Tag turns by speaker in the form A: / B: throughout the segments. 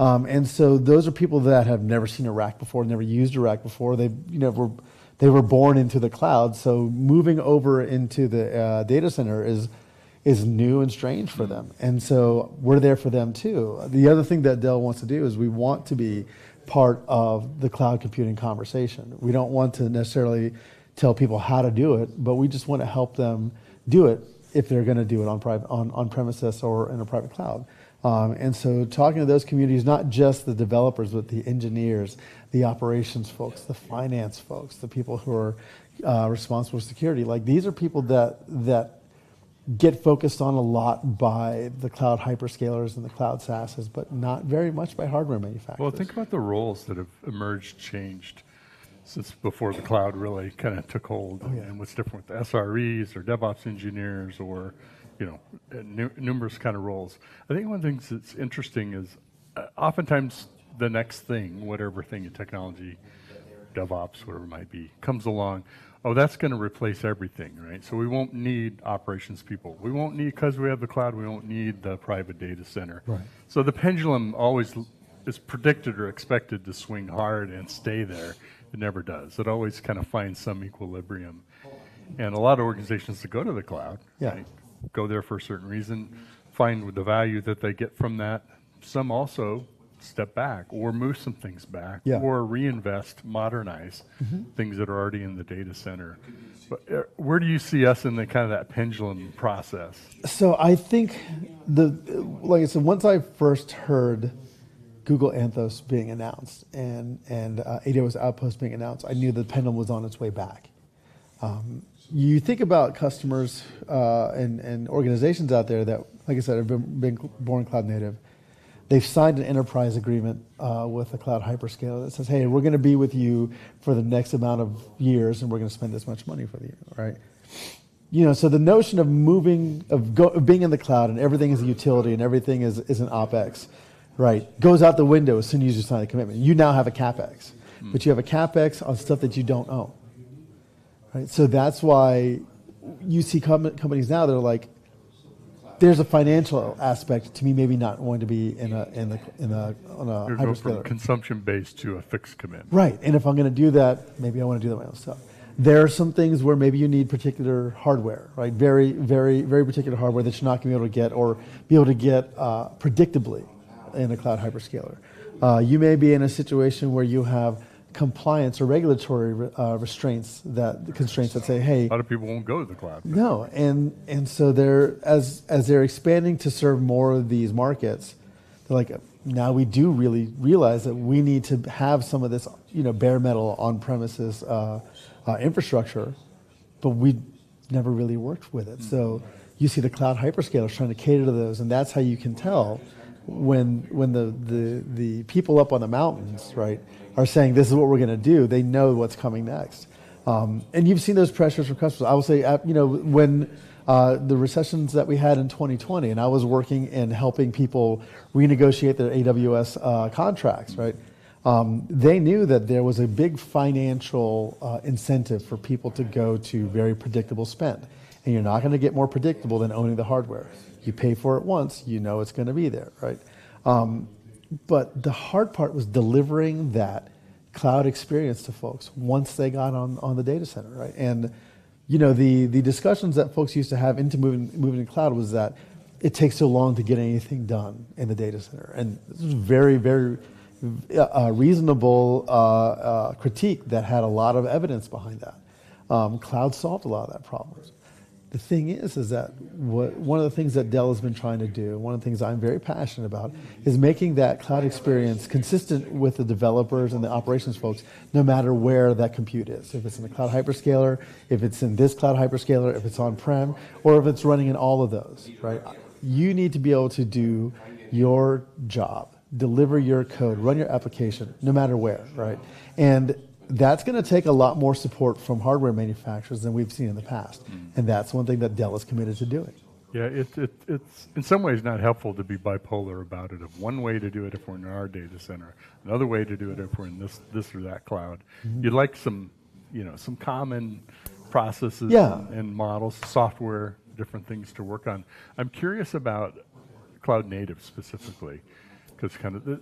A: And so those are people that have never seen a rack before, never used a rack before. They were born into the cloud. So moving over into the data center is new and strange for them. And so we're there for them too. The other thing that Dell wants to do is we want to be part of the cloud computing conversation. We don't want to necessarily tell people how to do it, but we just want to help them do it if they're going to do it on premises or in a private cloud. And so talking to those communities, not just the developers, but the engineers, the operations folks, the finance folks, the people who are responsible for security. Like, these are people that get focused on a lot by the cloud hyperscalers and the cloud SaaSes, but not very much by hardware manufacturers.
B: Well, think about the roles that have emerged, changed since before the cloud really kind of took hold.
A: Oh, yeah.
B: And what's different with SREs or DevOps engineers or numerous kind of roles. I think one of the things that's interesting is oftentimes the next thing, whatever thing in technology, DevOps, whatever it might be, comes along. Oh, that's going to replace everything, right? So we won't need operations people. We won't need, because we have the cloud, we won't need the private data center.
A: Right.
B: So the pendulum always is predicted or expected to swing hard and stay there. It never does. It always kind of finds some equilibrium. And a lot of organizations that go to the cloud, right, go there for a certain reason, find the value that they get from that. Some also step back or move some things back or reinvest, modernize things that are already in the data center. But where do you see us in the kind of that pendulum process?
A: So I think like I said, once I first heard Google Anthos being announced and AWS Outpost being announced, I knew the pendulum was on its way back. You think about customers and organizations out there that, like I said, have been born cloud native. They've signed an enterprise agreement with a cloud hyperscaler that says, hey, we're going to be with you for the next amount of years, and we're going to spend this much money for you, right? So the notion of of being in the cloud and everything is a utility and everything is an OpEx, right, goes out the window as soon as you sign the commitment. You now have a CapEx, but you have a CapEx on stuff that you don't own, right? So that's why you see companies now that are like, there's a financial aspect to me, maybe not wanting to be on a
B: You're go from
A: hyperscaler.
B: consumption-based to a fixed commitment.
A: Right, and if I'm going to do that, maybe I want to do that my own stuff. There are some things where maybe you need particular hardware, right? Very, very, very particular hardware that you're not going to be able to get or be able to get predictably in a cloud hyperscaler. You may be in a situation where you have compliance or regulatory constraints that say, hey,
B: A lot of people won't go to the cloud.
A: no, and so as they're expanding to serve more of these markets, they're like, now we do really realize that we need to have some of this, bare metal on-premises infrastructure, but we never really worked with it. So you see the cloud hyperscalers trying to cater to those, and that's how you can tell when the people up on the mountains, right, are saying this is what we're going to do. They know what's coming next, and you've seen those pressures from customers. I will say, when the recessions that we had in 2020, and I was working and helping people renegotiate their AWS contracts, right? They knew that there was a big financial incentive for people to go to very predictable spend, and you're not going to get more predictable than owning the hardware. You pay for it once, you know it's going to be there, right? But the hard part was delivering that cloud experience to folks once they got on the data center, right? And the discussions that folks used to have into moving to cloud was that it takes so long to get anything done in the data center, and this was very, very reasonable critique that had a lot of evidence behind that. Cloud solved a lot of that problem. The thing is that one of the things that Dell has been trying to do, one of the things I'm very passionate about, is making that cloud experience consistent with the developers and the operations folks, no matter where that compute is. If it's in the cloud hyperscaler, if it's in this cloud hyperscaler, if it's on-prem, or if it's running in all of those, right? You need to be able to do your job, deliver your code, run your application, no matter where, right? And that's going to take a lot more support from hardware manufacturers than we've seen in the past. And that's one thing that Dell is committed to doing.
B: Yeah, it's in some ways not helpful to be bipolar about it. Of one way to do it if we're in our data center, another way to do it if we're in this or that cloud. You'd like some common processes and models, software, different things to work on. I'm curious about cloud native specifically, because kind of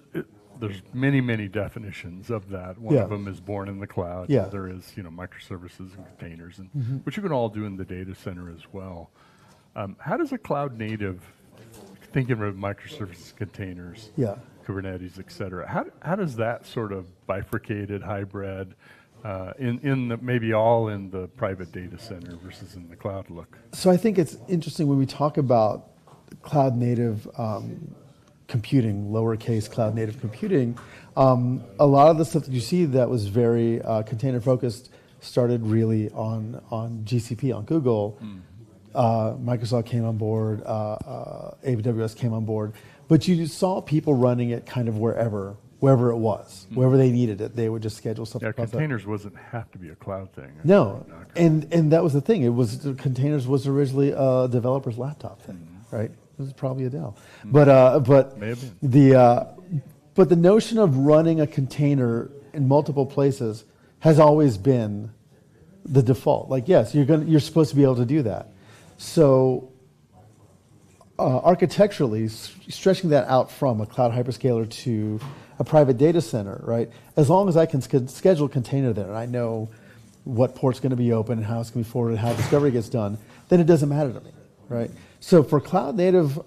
B: there's many definitions of that. One
A: Yeah.
B: of them is born in the cloud.
A: Yeah.
B: The other is microservices and containers, and which you can all do in the data center as well. How does a cloud native, thinking of microservices, containers,
A: Yeah.
B: Kubernetes, et cetera, how does that sort of bifurcated hybrid maybe all in the private data center versus in the cloud look?
A: So I think it's interesting when we talk about cloud native computing, lowercase cloud native computing, a lot of the stuff that you see that was very container focused started really on GCP, on Google. Microsoft came on board, AWS came on board, but you saw people running it kind of wherever it was, wherever they needed it, they would just schedule something.
B: Yeah, containers wasn't have to be a cloud thing.
A: No, and that was the thing. It was containers was originally a developer's laptop thing, right? It was probably a Dell, but
B: May have been.
A: But the notion of running a container in multiple places has always been the default. Like, yes, you're supposed to be able to do that. So architecturally, stretching that out from a cloud hyperscaler to a private data center, right? As long as I can schedule a container there and I know what port's going to be open and how it's going to be forwarded, how discovery gets done, then it doesn't matter to me, right? So for cloud native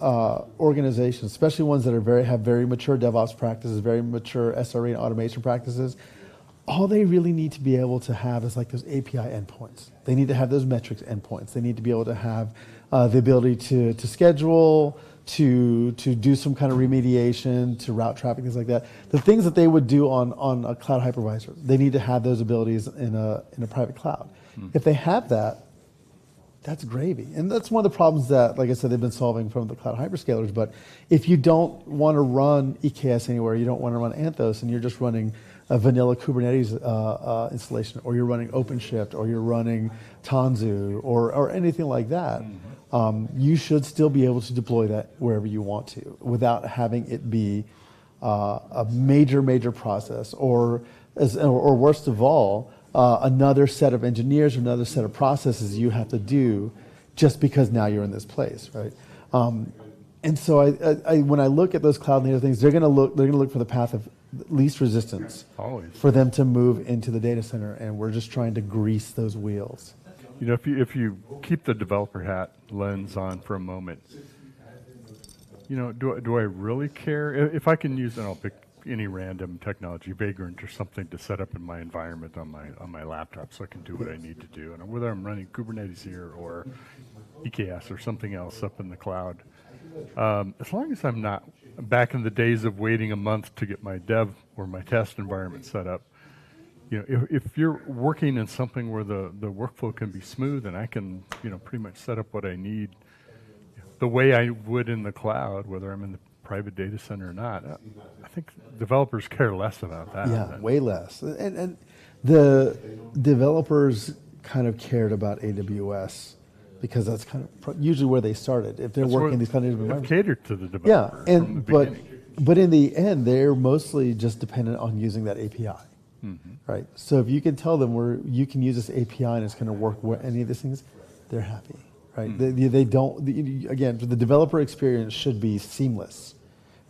A: organizations, especially ones that have very mature DevOps practices, very mature SRE and automation practices, all they really need to be able to have is like those API endpoints. They need to have those metrics endpoints. They need to be able to have the ability to schedule, to do some kind of remediation, to route traffic, things like that. The things that they would do on a cloud hypervisor, they need to have those abilities in a private cloud. If they have that, that's gravy. And that's one of the problems that, like I said, they've been solving from the cloud hyperscalers. But if you don't want to run EKS anywhere, you don't want to run Anthos, and you're just running a vanilla Kubernetes installation, or you're running OpenShift, or you're running Tanzu, or anything like that, you should still be able to deploy that wherever you want to without having it be a major process, or worst of all, another set of engineers or another set of processes you have to do just because now you're in this place, right? And so I when I look at those cloud native things, they're going to look for the path of least resistance.
B: Always.
A: For them to move into the data center, and we're just trying to grease those wheels.
B: You know, if you keep the developer hat lens on for a moment, you know, do I really care if I can use, and I'll pick any random technology, Vagrant or something, to set up in my environment on my laptop so I can do what I need to do, and whether I'm running Kubernetes here or EKS or something else up in the cloud, as long as I'm not back in the days of waiting a month to get my dev or my test environment set up. You know, if you're working in something where the workflow can be smooth and I can, you know, pretty much set up what I need the way I would in the cloud, whether I'm in the private data center or not, I think developers care less about that.
A: Yeah, way less. And the developers kind of cared about AWS because that's kind of usually where they started. If they're working in these kind of environments,
B: catered to the developer.
A: Yeah,
B: from the beginning.
A: but in the end, they're mostly just dependent on using that API, right? So if you can tell them you can use this API and it's going to work with any of these things, they're happy, right? They don't. Again, the developer experience should be seamless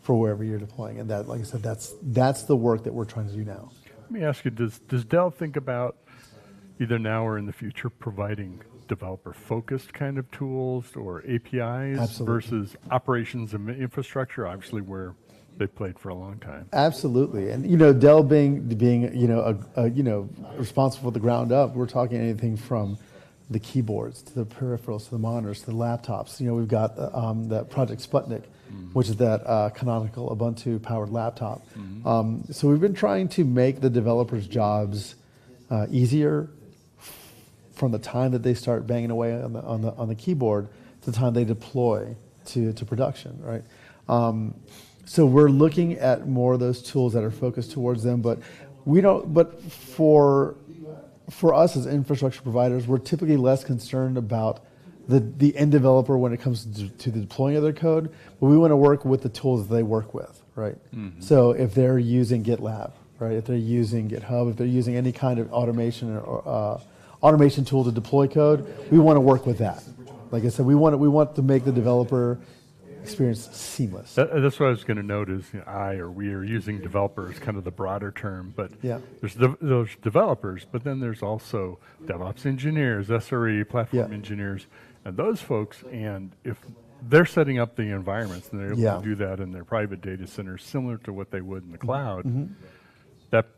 A: for wherever you're deploying, and that, like I said, that's the work that we're trying to do now.
B: Let me ask you: Does Dell think about either now or in the future providing developer-focused kind of tools or APIs
A: Absolutely.
B: versus operations and infrastructure? Obviously, where they played for a long time.
A: Absolutely, and you know, Dell being you know responsible for the ground up, we're talking anything from the keyboards to the peripherals to the monitors to the laptops. You know, we've got that Project Sputnik, which is that canonical Ubuntu-powered laptop. So we've been trying to make the developers' jobs easier from the time that they start banging away on the keyboard to the time they deploy to production, right? So we're looking at more of those tools that are focused towards them, but we don't. But for us as infrastructure providers, we're typically less concerned about the end developer when it comes to the deploying of their code, but we want to work with the tools that they work with, right? So if they're using GitLab, right? If they're using GitHub, if they're using any kind of automation or automation tool to deploy code, we want to work with that. Like I said, we want to make the developer experience seamless.
B: That's what I was going to note is we are using developer as kind of the broader term, but
A: Yeah.
B: there's developers, but then there's also DevOps engineers, SRE, platform
A: Yeah.
B: engineers, and those folks, and if they're setting up the environments and they're able
A: Yeah.
B: to do that in their private data centers similar to what they would in the cloud,
A: Mm-hmm.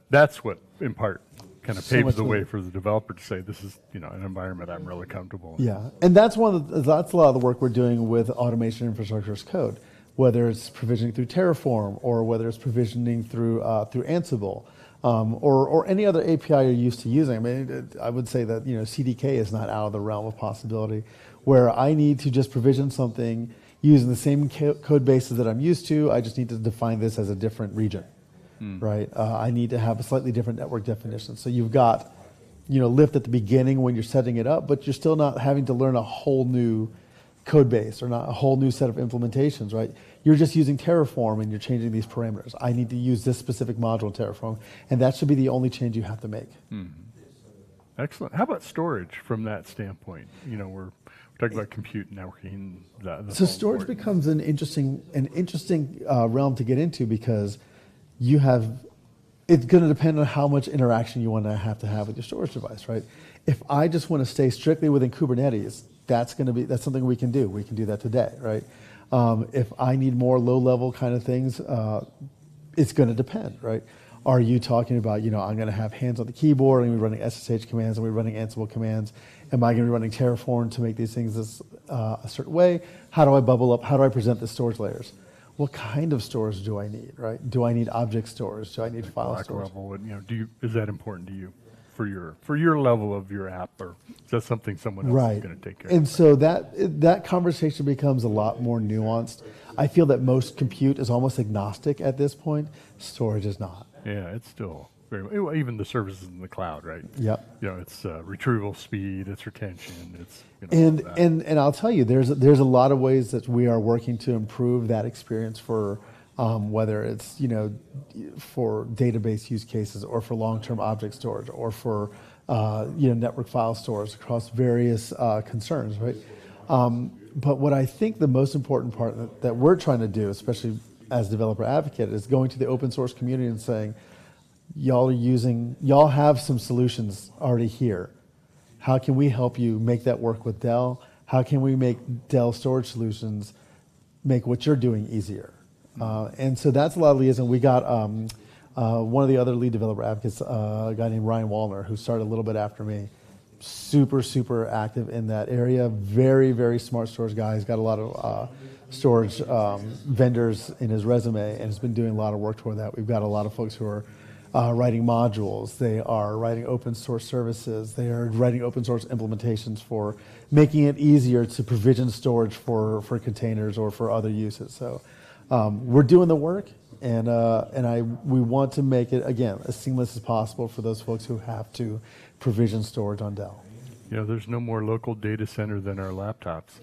B: that's what in part kind of
A: So
B: paves
A: much
B: the
A: of
B: way
A: it.
B: for the developer to say this is an environment I'm really comfortable in.
A: Yeah, and that's that's a lot of the work we're doing with automation infrastructure as code, whether it's provisioning through Terraform or whether it's provisioning through Ansible, or any other API you're used to using. I mean, I would say that CDK is not out of the realm of possibility, where I need to just provision something using the same code bases that I'm used to. I just need to define this as a different region, right? I need to have a slightly different network definition. So you've got lift at the beginning when you're setting it up, but you're still not having to learn a whole new code base or not a whole new set of implementations, right? You're just using Terraform and you're changing these parameters. I need to use this specific module in Terraform, and that should be the only change you have to make.
B: Excellent. How about storage from that standpoint? We're talking about compute and networking.
A: So storage becomes an interesting realm to get into, because it's going to depend on how much interaction you want to have with your storage device, right? If I just want to stay strictly within Kubernetes, that's something we can do. We can do that today, right? If I need more low-level kind of things, it's going to depend, right? Are you talking about, I'm going to have hands on the keyboard, I'm going to be running SSH commands, I'm going to be running Ansible commands, am I going to be running Terraform to make these things a certain way? How do I bubble up? How do I present the storage layers? What kind of storage do I need, right? Do I need object storage? Do I need file storage?
B: Level, and, is that important to you for your level of your app, or is that something someone else is going to take care of?
A: And so that conversation becomes a lot more nuanced. I feel that most compute is almost agnostic at this point. Storage is not.
B: Yeah, it's still even the services in the cloud, right?
A: Yep.
B: It's retrieval speed, it's retention, it's
A: and I'll tell you, there's a lot of ways that we are working to improve that experience for whether it's for database use cases or for long-term object storage or for network file storage across various concerns, right? But what I think the most important part that we're trying to do, especially as developer advocate, is going to the open source community and saying, y'all have some solutions already here. How can we help you make that work with Dell? How can we make Dell storage solutions make what you're doing easier? And so that's a lot of liaison. We got one of the other lead developer advocates, a guy named Ryan Wallner, who started a little bit after me. Super, super active in that area. Very, very smart storage guy. He's got a lot of storage vendors in his resume and has been doing a lot of work toward that. We've got a lot of folks who are writing modules. They are writing open source services. They are writing open source implementations for making it easier to provision storage for containers or for other uses. So we're doing the work, and we want to make it, again, as seamless as possible for those folks who have to provision storage on Dell.
B: There's no more local data center than our laptops.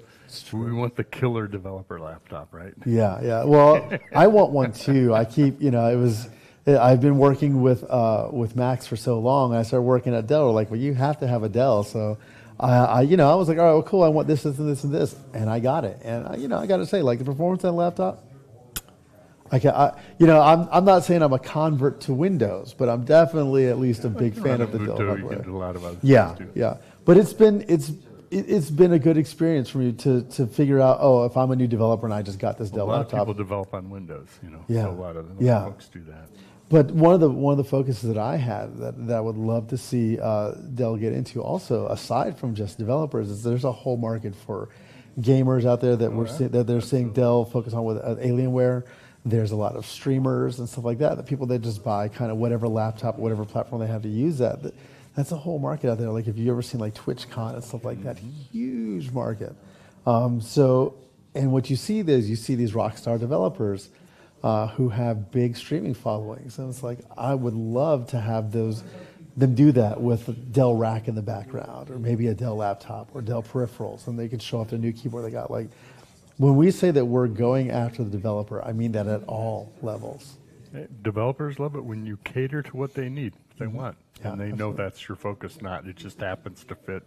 B: We want the killer developer laptop, right?
A: Yeah. Well, I want one too. I keep, I've been working with Macs for so long. I started working at Dell. We're like, well, you have to have a Dell. So I was like, all right, well, cool. I want this, this, and this, and this, and I got it. And I got to say, like, the performance on the laptop. I'm not saying I'm a convert to Windows, but I'm definitely at least a big fan of the Dell hardware.
B: You can do a lot of other
A: things
B: too.
A: Yeah. But it's been a good experience for me to figure out, if I'm a new developer and I just got this Dell laptop.
B: A lot of people develop on Windows,
A: Yeah.
B: So a lot of folks do that.
A: But one of the focuses that I had that I would love to see Dell get into also, aside from just developers, is there's a whole market for gamers out there that they're seeing Dell focus on with Alienware. There's a lot of streamers and stuff like that people that just buy kind of whatever laptop, whatever platform they have to use that. That's a whole market out there. Like, if you ever seen like TwitchCon and stuff like that, huge market. And what you see is these rock star developers who have big streaming followings. And it's like, I would love to have them do that with a Dell rack in the background, or maybe a Dell laptop or Dell peripherals, and they could show off their new keyboard they got. Like, when we say that we're going after the developer, I mean that at all levels.
B: Developers love it when you cater to what they need, what they want,
A: Yeah,
B: and they know that's your focus. Not it just happens to fit,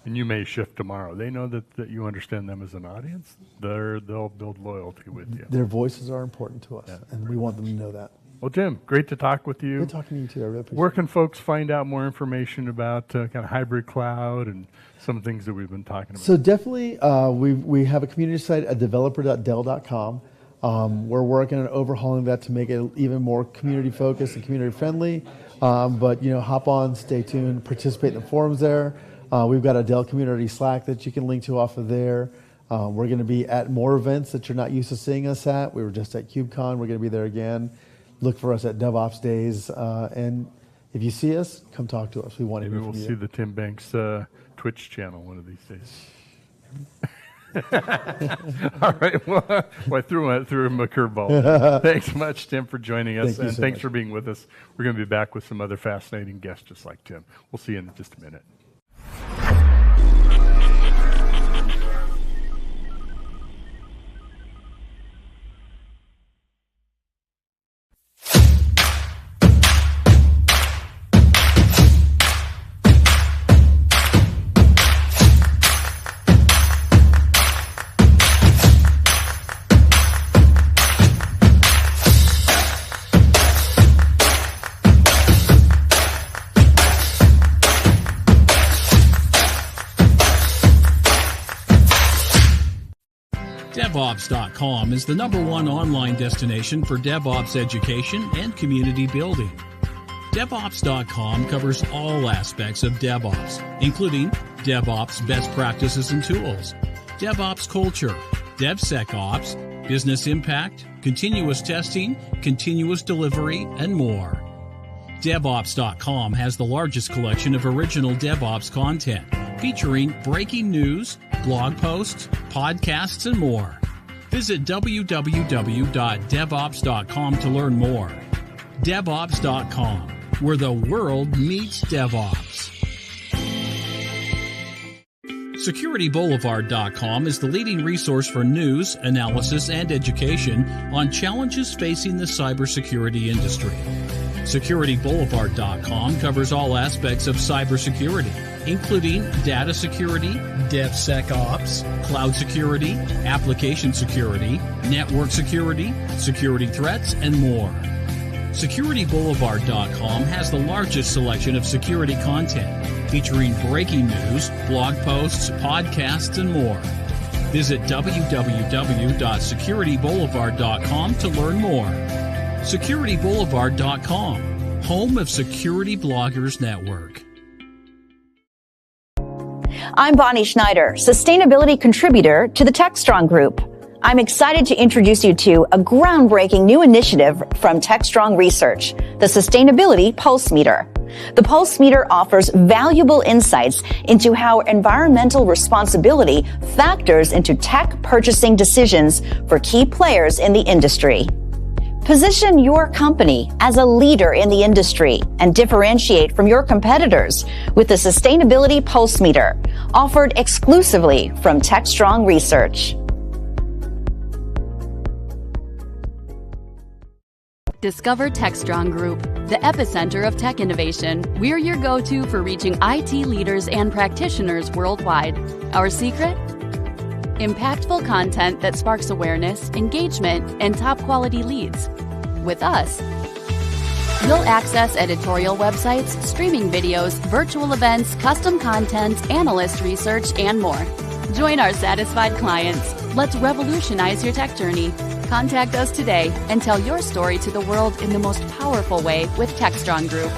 B: And you may shift tomorrow. They know that you understand them as an audience. They'll build loyalty with you.
A: Their voices are important to us, and we want them to know that.
B: Well, Jim, great to talk with you.
A: Good talking to you too. I really appreciate
B: Where can folks find out more information about kind of hybrid cloud and some things that we've been talking about?
A: So definitely, we have a community site at developer.dell.com. We're working on overhauling that to make it even more community focused and community friendly. But hop on, stay tuned, participate in the forums there. We've got a Dell community Slack that you can link to off of there. We're going to be at more events that you're not used to seeing us at. We were just at KubeCon. We're going to be there again. Look for us at DevOps Days. And if you see us, come talk to us. We want to hear from you.
B: Maybe we'll see the Tim Banks Twitch channel one of these days. All right. Well, I threw him a curveball. Thanks much, Tim, for joining us. And thanks for being with us. We're going to be back with some other fascinating guests just like Tim. We'll see you in just a minute.
C: DevOps.com is the #1 online destination for DevOps education and community building. DevOps.com covers all aspects of DevOps, including DevOps best practices and tools, DevOps culture, DevSecOps, business impact, continuous testing, continuous delivery, and more. DevOps.com has the largest collection of original DevOps content, featuring breaking news, blog posts, podcasts, and more. Visit www.devops.com to learn more. DevOps.com, where the world meets DevOps. SecurityBoulevard.com is the leading resource for news, analysis, and education on challenges facing the cybersecurity industry. SecurityBoulevard.com covers all aspects of cybersecurity, including data security, DevSecOps, cloud security, application security, network security, security threats, and more. SecurityBoulevard.com has the largest selection of security content, featuring breaking news, blog posts, podcasts, and more. Visit www.securityboulevard.com to learn more. SecurityBoulevard.com, home of Security Bloggers Network.
D: I'm Bonnie Schneider, sustainability contributor to the Techstrong Group. I'm excited to introduce you to a groundbreaking new initiative from Techstrong Research, the Sustainability Pulse Meter. The Pulse Meter offers valuable insights into how environmental responsibility factors into tech purchasing decisions for key players in the industry. Position your company as a leader in the industry and differentiate from your competitors with the Sustainability Pulse Meter, offered exclusively from Techstrong Research.
E: Discover Techstrong Group, the epicenter of tech innovation. We're your go-to for reaching IT leaders and practitioners worldwide. Our secret? Impactful content that sparks awareness, engagement, and top-quality leads. With us, you'll access editorial websites, streaming videos, virtual events, custom content, analyst research, and more. Join our satisfied clients. Let's revolutionize your tech journey. Contact us today and tell your story to the world in the most powerful way with Techstrong Group.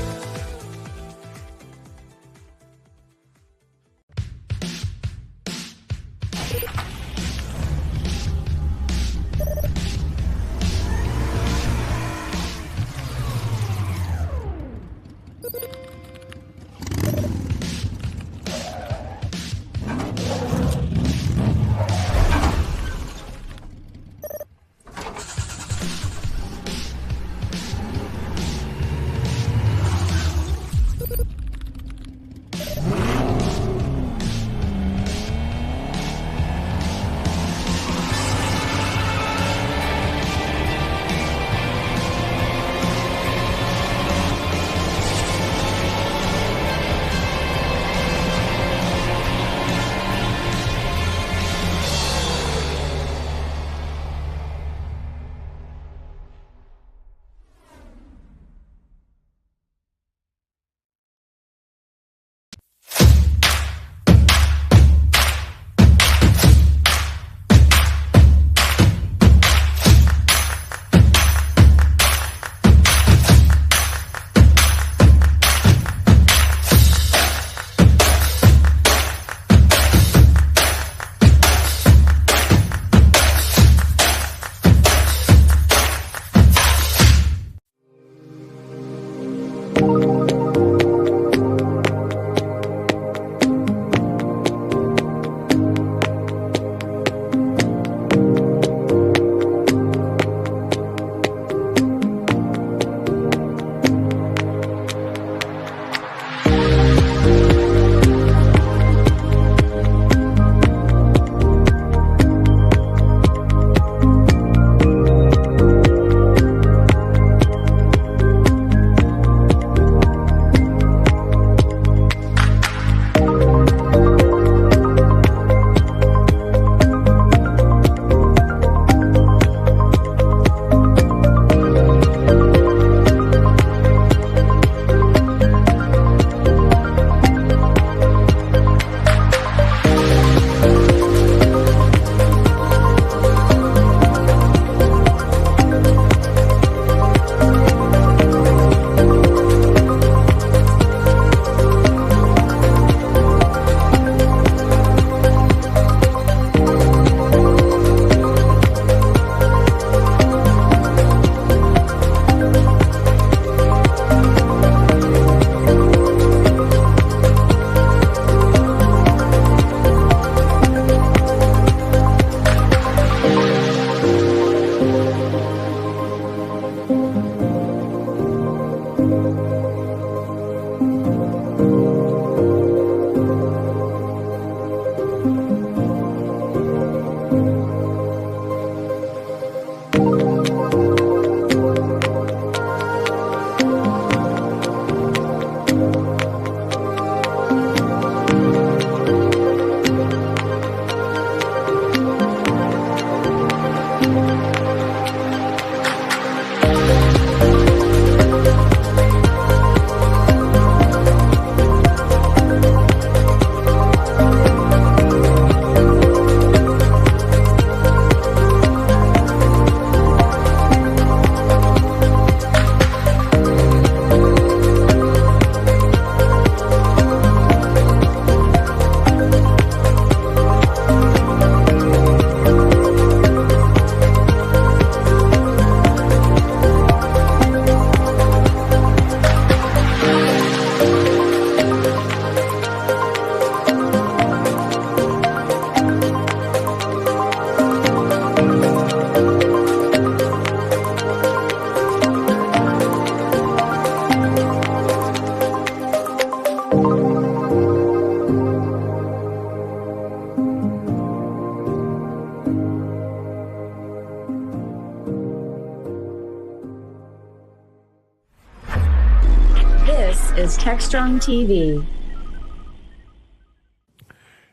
F: is Techstrong TV.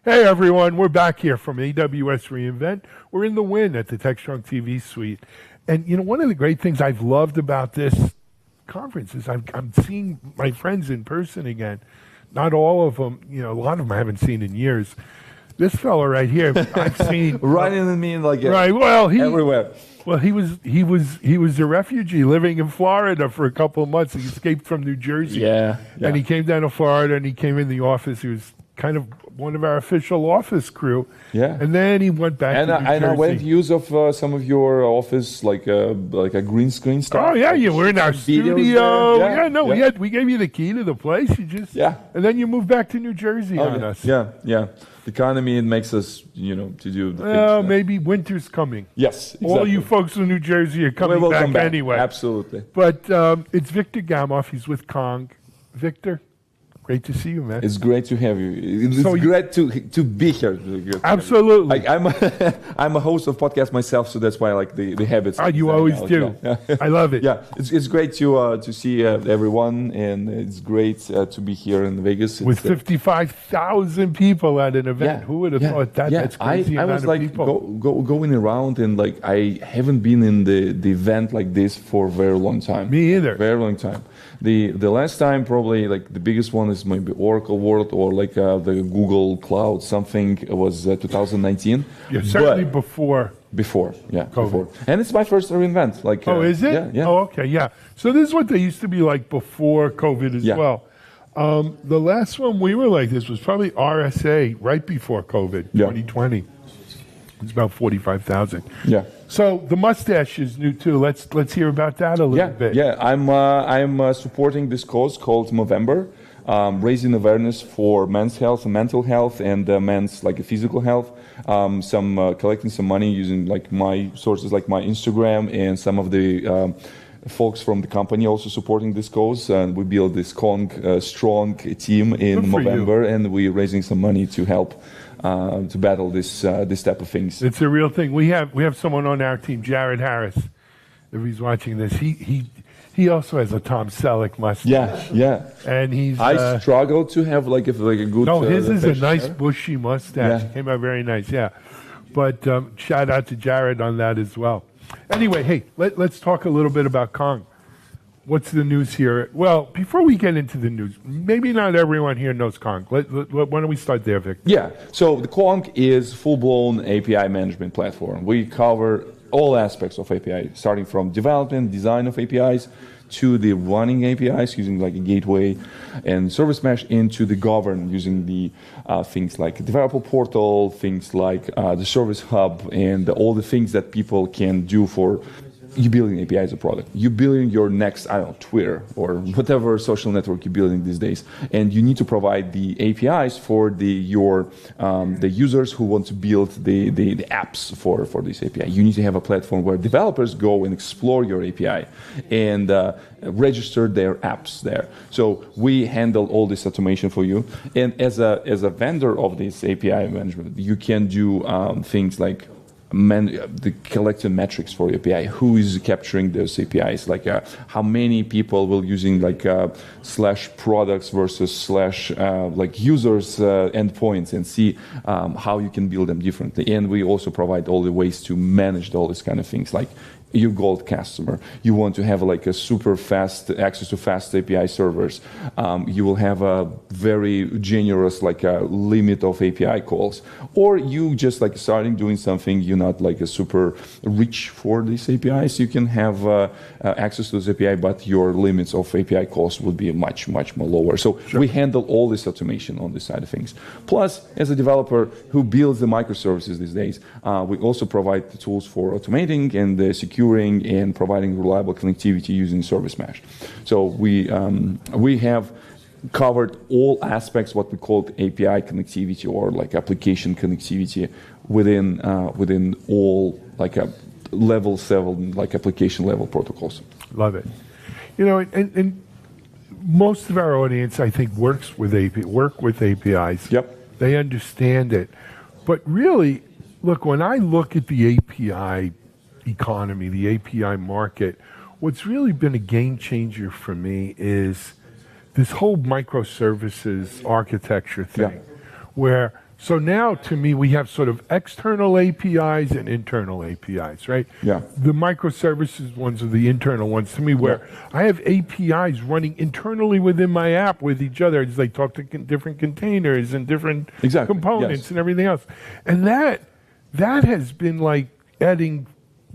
G: Hey everyone, we're back here from AWS reInvent. We're in the Win at the Techstrong TV suite. And you know, one of the great things I've loved about this conference is I'm seeing my friends in person again. Not all of them, you know, a lot of them I haven't seen in years. This fella right here, I've seen
H: running in me like
G: right. Well,
H: everywhere.
G: Well, he was a refugee living in Florida for a couple of months. He escaped from New Jersey.
H: Yeah.
G: And he came down to Florida and he came in the office. He was kind of one of our official office crew.
H: Yeah.
G: And then he went back to New Jersey.
H: And I went use of some of your office, like a green screen stuff.
G: Oh yeah, you were in our studio.
H: Yeah,
G: we gave you the key to the place. You just and then you moved back to New Jersey on us.
H: Yeah. The economy, it makes us, you know, to do the
G: well,
H: things.
G: maybe winter's coming.
H: Yes, exactly.
G: All you folks in New Jersey are coming
H: will
G: back,
H: come back
G: anyway.
H: Absolutely.
G: But it's Victor Gamoff. He's with Kong. Victor, great to see you, man.
H: It's great to have you. It's great to be here.
G: Absolutely.
H: I'm a host of podcast myself, so that's why I like the habits.
G: You always do.
H: Yeah.
G: I love it.
H: Yeah, it's great to see everyone, and it's great to be here in Vegas.
G: With 55,000 people at an event. Who would have thought that?
H: Yeah.
G: That's crazy
H: I was like going around, and like I haven't been in the event like this for a very long time.
G: Me either.
H: Very long time. The last time, probably like the biggest one is maybe Oracle World or like the Google Cloud something. It was 2019.
G: Yeah, certainly before.
H: Before. And it's my first event. Like,
G: is it?
H: Yeah.
G: Oh, okay, yeah. So this is what they used to be like before COVID as well. The last one we were like this was probably RSA right before COVID, 2020. It's about 45,000.
H: Yeah.
G: So the mustache is new too. Let's hear about that a little bit.
H: Yeah, I'm supporting this cause called Movember, raising awareness for men's health and mental health and men's like physical health. Collecting some money using like my sources like my Instagram and some of the folks from the company also supporting this cause. And we build this strong team in Movember, and we're raising some money to help to battle this type of things.
G: It's a real thing. We have someone on our team, Jared Harris. If he's watching this, he also has a Tom Selleck mustache.
H: Yeah.
G: And
H: I struggle to have like a good.
G: No, his is a nice bushy mustache. It came out very nice. Yeah. But shout out to Jared on that as well. Anyway, hey, let's talk a little bit about Kong. What's the news here? Well, before we get into the news, maybe not everyone here knows Kong. Why don't we start there, Vic?
H: Yeah. So the Kong is full-blown API management platform. We cover all aspects of API, starting from development, design of APIs, to the running APIs using like a gateway and service mesh, into the govern using the things like developer portal, things like the service hub, and all the things that people can do for you building API as a product. You building your next, I don't know, Twitter or whatever social network you're building these days, and you need to provide the APIs for the users who want to build the apps for this API. You need to have a platform where developers go and explore your API and register their apps there. So we handle all this automation for you. And as a vendor of this API management, you can do things like the collected metrics for API. Who is capturing those APIs? Like how many people will using like / products versus / like users endpoints, and see how you can build them differently. And we also provide all the ways to manage all these kind of things, like your gold customer. You want to have like a super fast access to fast API servers. You will have a very generous like a limit of API calls, or you just like starting doing something, you're not like a super rich for these APIs. You can have access to this API, but your limits of API calls would be much more lower. So we handle all this automation on this side of things. Plus, as a developer who builds the microservices these days, we also provide the tools for automating and securing and providing reliable connectivity using service mesh. So we have covered all aspects, what we call API connectivity or like application connectivity within all like a level 7 like application level protocols.
G: Love it. You know, and most of our audience, I think, work with APIs.
H: Yep.
G: They understand it. But really, look, when I look at the API economy, the API market, what's really been a game changer for me is this whole microservices architecture thing, where so now to me we have sort of external APIs and internal APIs, right?
H: Yeah.
G: The microservices ones are the internal ones to me, where I have APIs running internally within my app with each other as they talk to different containers and different components and everything else, and that has been like adding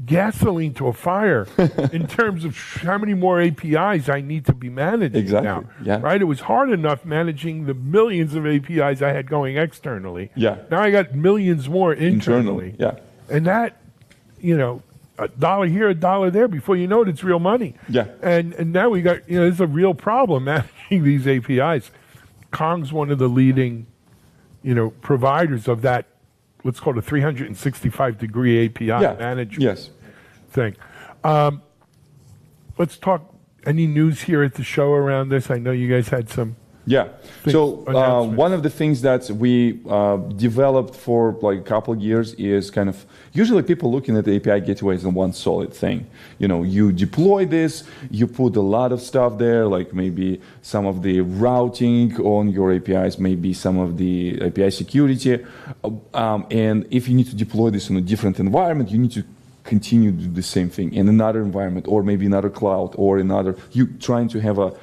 G: gasoline to a fire in terms of how many more APIs I need to be managing now. Right? It was hard enough managing the millions of APIs I had going externally. Now I got millions more internally. And that, you know, a dollar here, a dollar there, before you know it, it's real money. And now we got, you know, it's a real problem managing these APIs. Kong's one of the leading, you know, providers of that, what's called a 365-degree API management thing. Let's talk, any news here at the show around this? I know you guys had some.
H: So one of the things that we developed for like a couple of years is kind of, usually people looking at the API gateway as one solid thing. You know, you deploy this, you put a lot of stuff there, like maybe some of the routing on your APIs, maybe some of the API security. And if you need to deploy this in a different environment, you need to continue to do the same thing in another environment, or maybe another cloud, or another, you trying to have a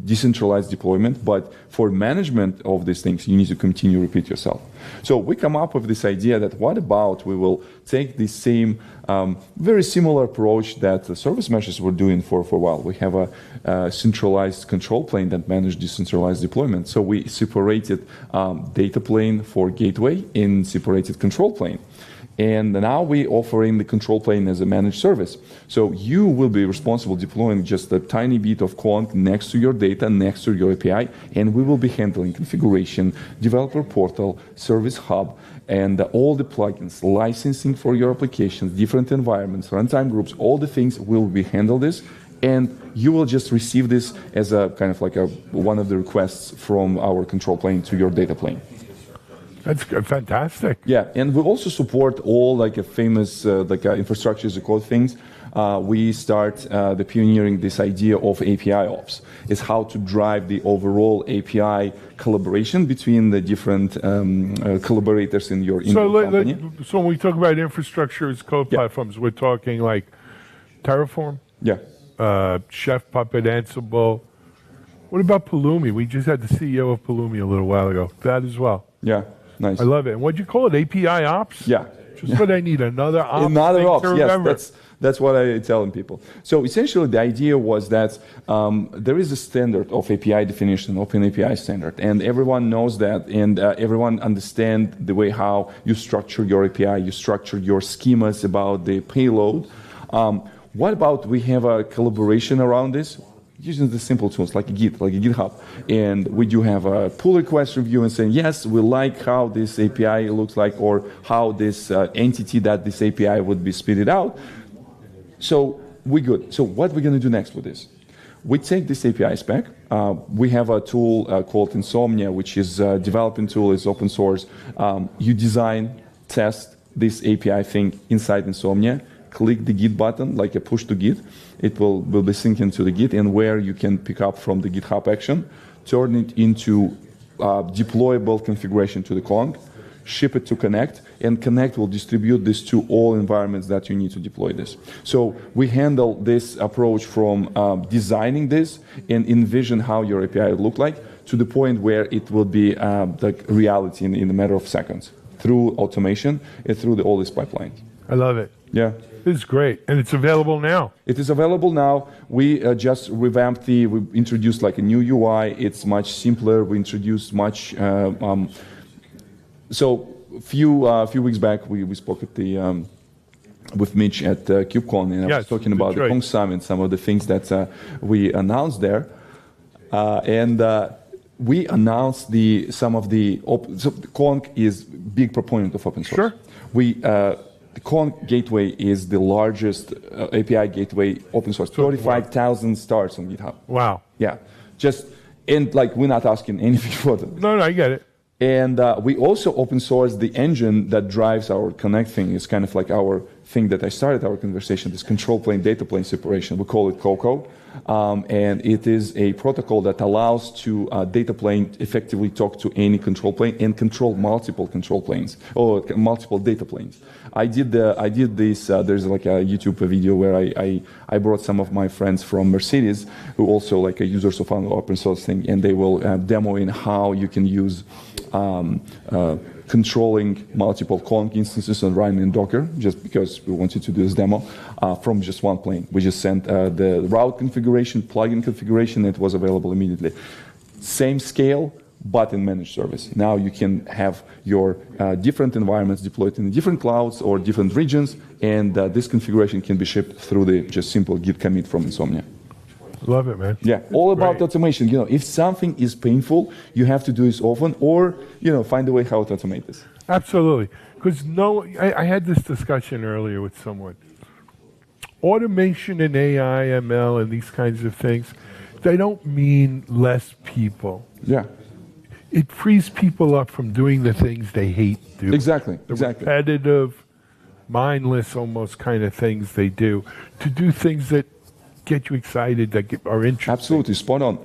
H: decentralized deployment, but for management of these things, you need to continue to repeat yourself. So we come up with this idea that what about we will take the same, very similar approach that the service meshes were doing for a while. We have a centralized control plane that managed decentralized deployment. So we separated data plane for gateway in separated control plane. And now we're offering the control plane as a managed service. So you will be responsible deploying just a tiny bit of Kong next to your data, next to your API, and we will be handling configuration, developer portal, service hub, and all the plugins, licensing for your applications, different environments, runtime groups, all the things will be handled this. And you will just receive this as a kind of like one of the requests from our control plane to your data plane.
G: That's fantastic.
H: Yeah, and we also support all like a famous infrastructure as a code things. We start the pioneering this idea of API ops. Is how to drive the overall API collaboration between the different collaborators in your company.
G: So when we talk about infrastructure as code platforms, we're talking like Terraform, Chef, Puppet, Ansible. What about Pulumi? We just had the CEO of Pulumi a little while ago. That as well.
H: Yeah. Nice.
G: I love it. And what'd you call it? API ops?
H: Yeah.
G: Just what I need, another ops.
H: Another ops, yes. That's what I'm telling people. So essentially the idea was that there is a standard of API definition, Open API standard, and everyone knows that, and everyone understands the way how you structure your API, you structure your schemas about the payload. What about we have a collaboration around this? Using the simple tools like a Git, like a GitHub. And we do have a pull request review and saying, yes, we like how this API looks like, or how this entity that this API would be spitted out. So we're good. So what we're going to do next with this? We take this API spec. We have a tool called Insomnia, which is a developing tool, is open source. You design, test this API thing inside Insomnia. Click the Git button, like a push to Git. It will be syncing to the Git, and where you can pick up from the GitHub action, turn it into deployable configuration to the Kong, ship it to Connect, and Connect will distribute this to all environments that you need to deploy this. So we handle this approach from designing this and envision how your API will look like to the point where it will be like reality in a matter of seconds through automation and through all these pipelines.
G: I love it.
H: Yeah.
G: This is great. And it's available now.
H: It is available now. We just revamped we introduced like a new UI. It's much simpler. We introduced much, so few weeks back, we spoke at the, with Mitch at KubeCon, and I was talking about the Kong Summit, some of the things that we announced there. We announced some of the, so Kong is big proponent of open source.
G: Sure.
H: The Kong gateway is the largest API gateway open source. 35,000 stars on GitHub.
G: Wow.
H: Yeah. And like we're not asking anything for them.
G: No, I get it.
H: And we also open source the engine that drives our Connect thing. It's kind of like our thing that I started our conversation, this control plane, data plane separation. We call it COCO. And it is a protocol that allows to data plane effectively talk to any control plane and control multiple control planes or multiple data planes. I did this. There's like a YouTube video where I brought some of my friends from Mercedes who also like a users of an open source thing, and they will demo in how you can use controlling multiple Kong instances and running in Docker, just because we wanted to do this demo from just one plane. We just sent the route configuration, plugin configuration, and it was available immediately. Same scale, but in managed service. Now you can have your different environments deployed in different clouds or different regions, and this configuration can be shipped through the just simple git commit from Insomnia.
G: Love it, man.
H: Yeah, all about automation. You know, if something is painful, you have to do this often, or find a way how to automate this.
G: Absolutely, because I had this discussion earlier with someone. Automation and AI, ML, and these kinds of things, they don't mean less people.
H: Yeah.
G: It frees people up from doing the things they hate doing.
H: Exactly.
G: The repetitive, mindless, almost kind of things they do, to do things that get you excited, that are interesting.
H: Absolutely, spot on.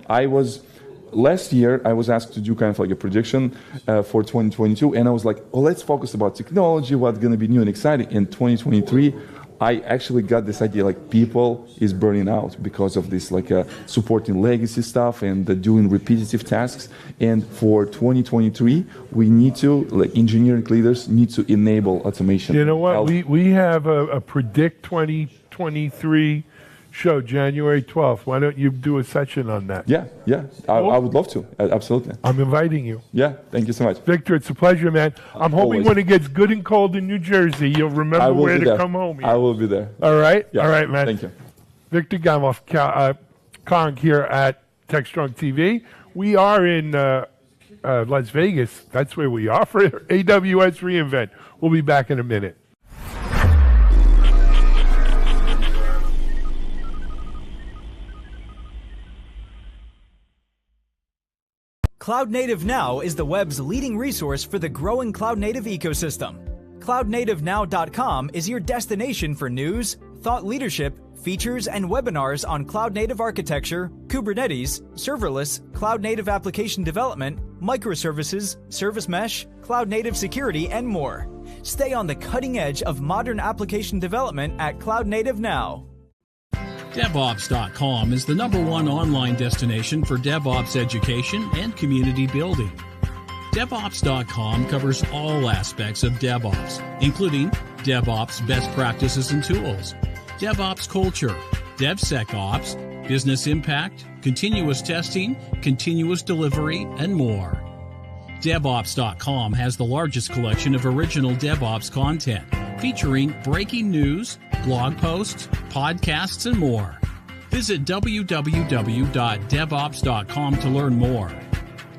H: Last year, I was asked to do kind of like a prediction for 2022, and I was like, well, let's focus about technology, what's going to be new and exciting. In 2023, I actually got this idea, like people is burning out because of this, like supporting legacy stuff and doing repetitive tasks. And for 2023, we need to, like engineering leaders, need to enable automation.
G: You know what? We have a Predict 2023 show, January 12th. Why don't you do a session on that?
H: Yeah. I would love to. Absolutely.
G: I'm inviting you.
H: Yeah, thank you so much.
G: Victor, it's a pleasure, man. I'm hoping when it gets good and cold in New Jersey, you'll remember where to come home.
H: I will be there.
G: All right?
H: Yeah.
G: All right, man.
H: Thank you.
G: Victor Gamov, Kong here at Techstrong TV. We are in Las Vegas. That's where we are for AWS reInvent. We'll be back in a minute.
I: Cloud Native Now is the web's leading resource for the growing cloud native ecosystem. CloudNativeNow.com is your destination for news, thought leadership, features, and webinars on cloud native architecture, Kubernetes, serverless, cloud native application development, microservices, service mesh, cloud native security, and more. Stay on the cutting edge of modern application development at Cloud Native Now.
C: DevOps.com is the #1 online destination for DevOps education and community building. DevOps.com covers all aspects of DevOps, including DevOps best practices and tools, DevOps culture, DevSecOps, business impact, continuous testing, continuous delivery, and more. DevOps.com has the largest collection of original DevOps content, featuring breaking news, blog posts, podcasts, and more. Visit www.devops.com to learn more.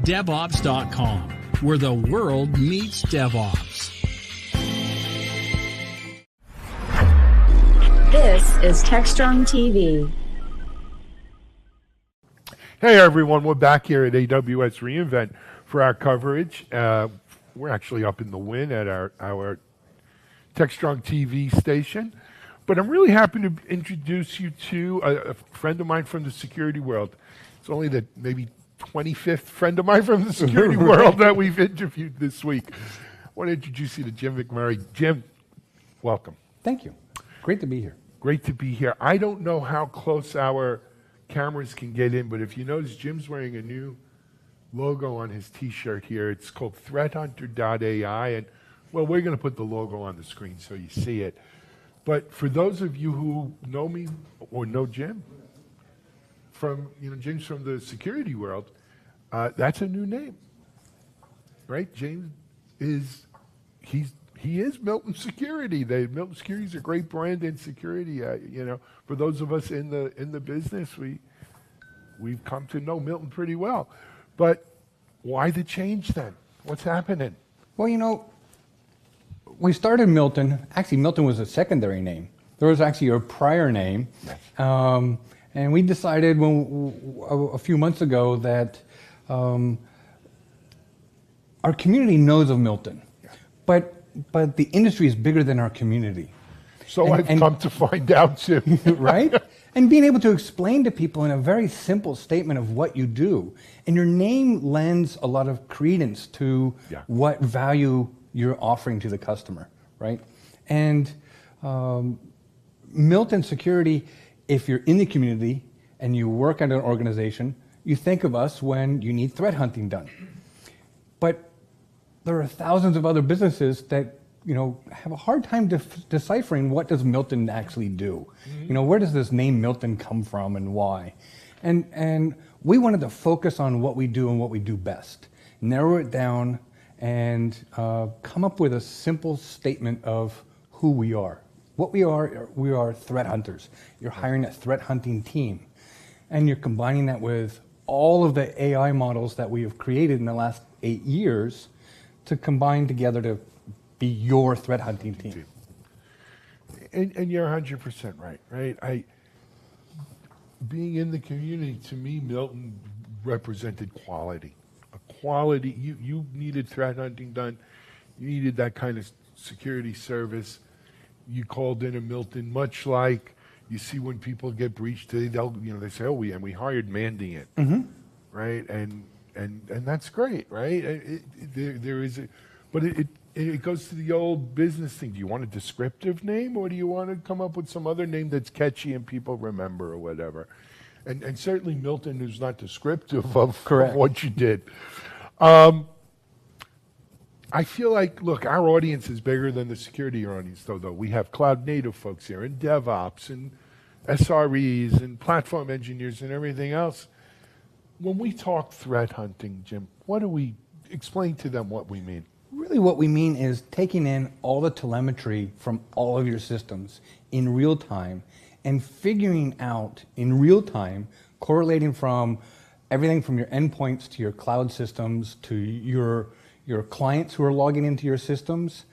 C: DevOps.com, where the world meets DevOps.
F: This is Techstrong TV.
G: Hey everyone, we're back here at AWS reInvent for our coverage. We're actually up in the Wynn at our Techstrong TV station. But I'm really happy to introduce you to a friend of mine from the security world. It's only the maybe 25th friend of mine from the security world that we've interviewed this week. I want to introduce you to Jim McMurray. Jim, welcome.
J: Thank you. Great to be here.
G: Great to be here. I don't know how close our cameras can get in, but if you notice, Jim's wearing a new logo on his T-shirt here. It's called ThreatHunter.ai, and well, we're going to put the logo on the screen so you see it. But for those of you who know me or know Jim, James from the security world, that's a new name, right? James he is Milton Security. Milton Security is a great brand in security. For those of us in the business, we've come to know Milton pretty well. But why the change then? What's happening?
J: Well, we started Milton. Actually, Milton was a secondary name. There was actually a prior name. And we decided a few months ago that our community knows of Milton. But the industry is bigger than our community.
G: So I've come to find out, Jim.
J: Right? And being able to explain to people in a very simple statement of what you do. And your name lends a lot of credence to what value you're offering to the customer, right? And Milton Security, if you're in the community and you work at an organization, you think of us when you need threat hunting done. But there are thousands of other businesses that have a hard time deciphering what does Milton actually do. Where does this name Milton come from and why? And we wanted to focus on what we do and what we do best, narrow it down, and come up with a simple statement of who we are. What we are threat hunters. You're hiring a threat hunting team, and you're combining that with all of the AI models that we have created in the last 8 years to combine together to be your threat hunting team.
G: And you're 100% right? Being in the community, to me, Milton represented quality. Quality, you needed threat hunting done, you needed that kind of security service. You called in a Milton, much like you see when people get breached, they say, oh, we hired Mandy in, right? And that's great, right? But it goes to the old business thing. Do you want a descriptive name, or do you want to come up with some other name that's catchy and people remember or whatever? And certainly Milton is not descriptive of what you did. I feel like, look, our audience is bigger than the security audience, though. We have cloud native folks here, and DevOps, and SREs, and platform engineers, and everything else. When we talk threat hunting, Jim, what do we explain to them what we mean?
J: Really what we mean is taking in all the telemetry from all of your systems in real time and figuring out in real time, correlating from everything from your endpoints to your cloud systems to your clients who are logging into your systems,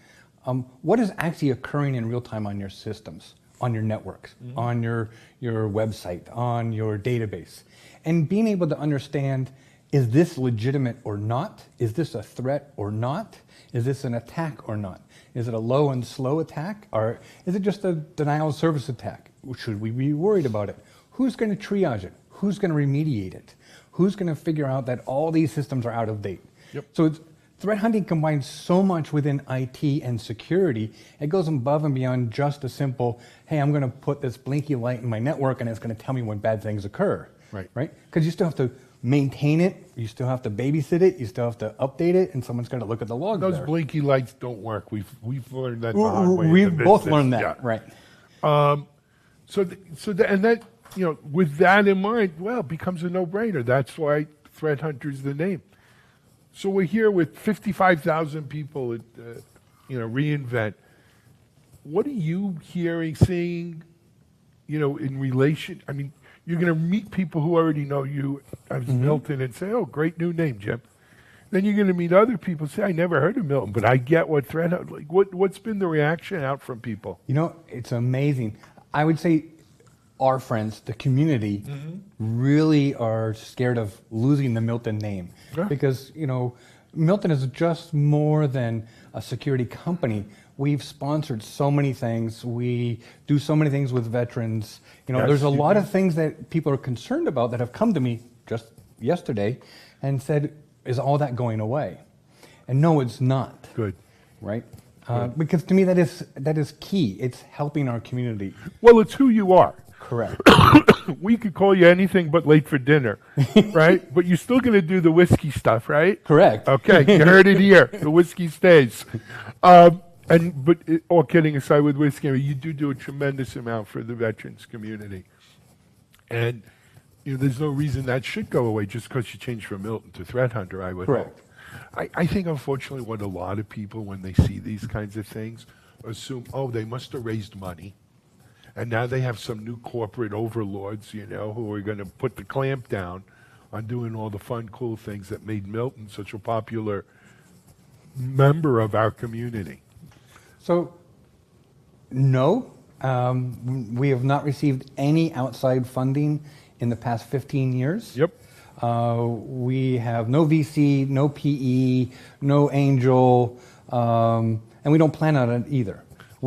J: what is actually occurring in real time on your systems, on your networks, on your website, on your database. And being able to understand, is this legitimate or not? Is this a threat or not? Is this an attack or not? Is it a low and slow attack? Or is it just a denial of service attack? Should we be worried about it? Who's going to triage it? Who's going to remediate it? Who's going to figure out that all these systems are out of date? So threat hunting combines so much within IT and security. It goes above and beyond just a simple, hey, I'm going to put this blinky light in my network and it's going to tell me when bad things occur. Right? Because you still have to maintain it, you still have to babysit it, you still have to update it, and someo's got to look at the logs.
G: Those blinky lights don't work. We've learned that the hard way.
J: We've both learned that, right?
G: With that in mind, well, it becomes a no-brainer. That's why Threat Hunter is the name. So we're here with 55,000 people at reInvent. What are you hearing, seeing, in relation? I mean, you're going to meet people who already know you as Milton and say, oh, great new name, Jim. Then you're going to meet other people and say, I never heard of Milton, but I get what threat, like what's been the reaction out from people?
J: It's amazing. I would say our friends, the community, really are scared of losing the Milton name. Because, Milton is just more than a security company. We've sponsored so many things. We do so many things with veterans. There's a lot of things that people are concerned about that have come to me just yesterday and said, is all that going away? And no, it's not.
G: Good.
J: Right? Because to me, that is key. It's helping our community.
G: Well, it's who you are.
J: Correct.
G: We could call you anything but late for dinner, right? But you're still going to do the whiskey stuff, right?
J: Correct.
G: Okay, you heard it here. The whiskey stays. But all kidding aside with whiskey, you do a tremendous amount for the veterans community. And there's no reason that should go away just because you changed from Milton to Threat Hunter, I would hope. I think, unfortunately, what a lot of people, when they see these kinds of things, assume, oh, they must have raised money. And now they have some new corporate overlords, who are going to put the clamp down on doing all the fun, cool things that made Milton such a popular member of our community.
J: So, no, we have not received any outside funding in the past 15 years.
G: Yep.
J: We have no VC, no PE, no angel, and we don't plan on it either.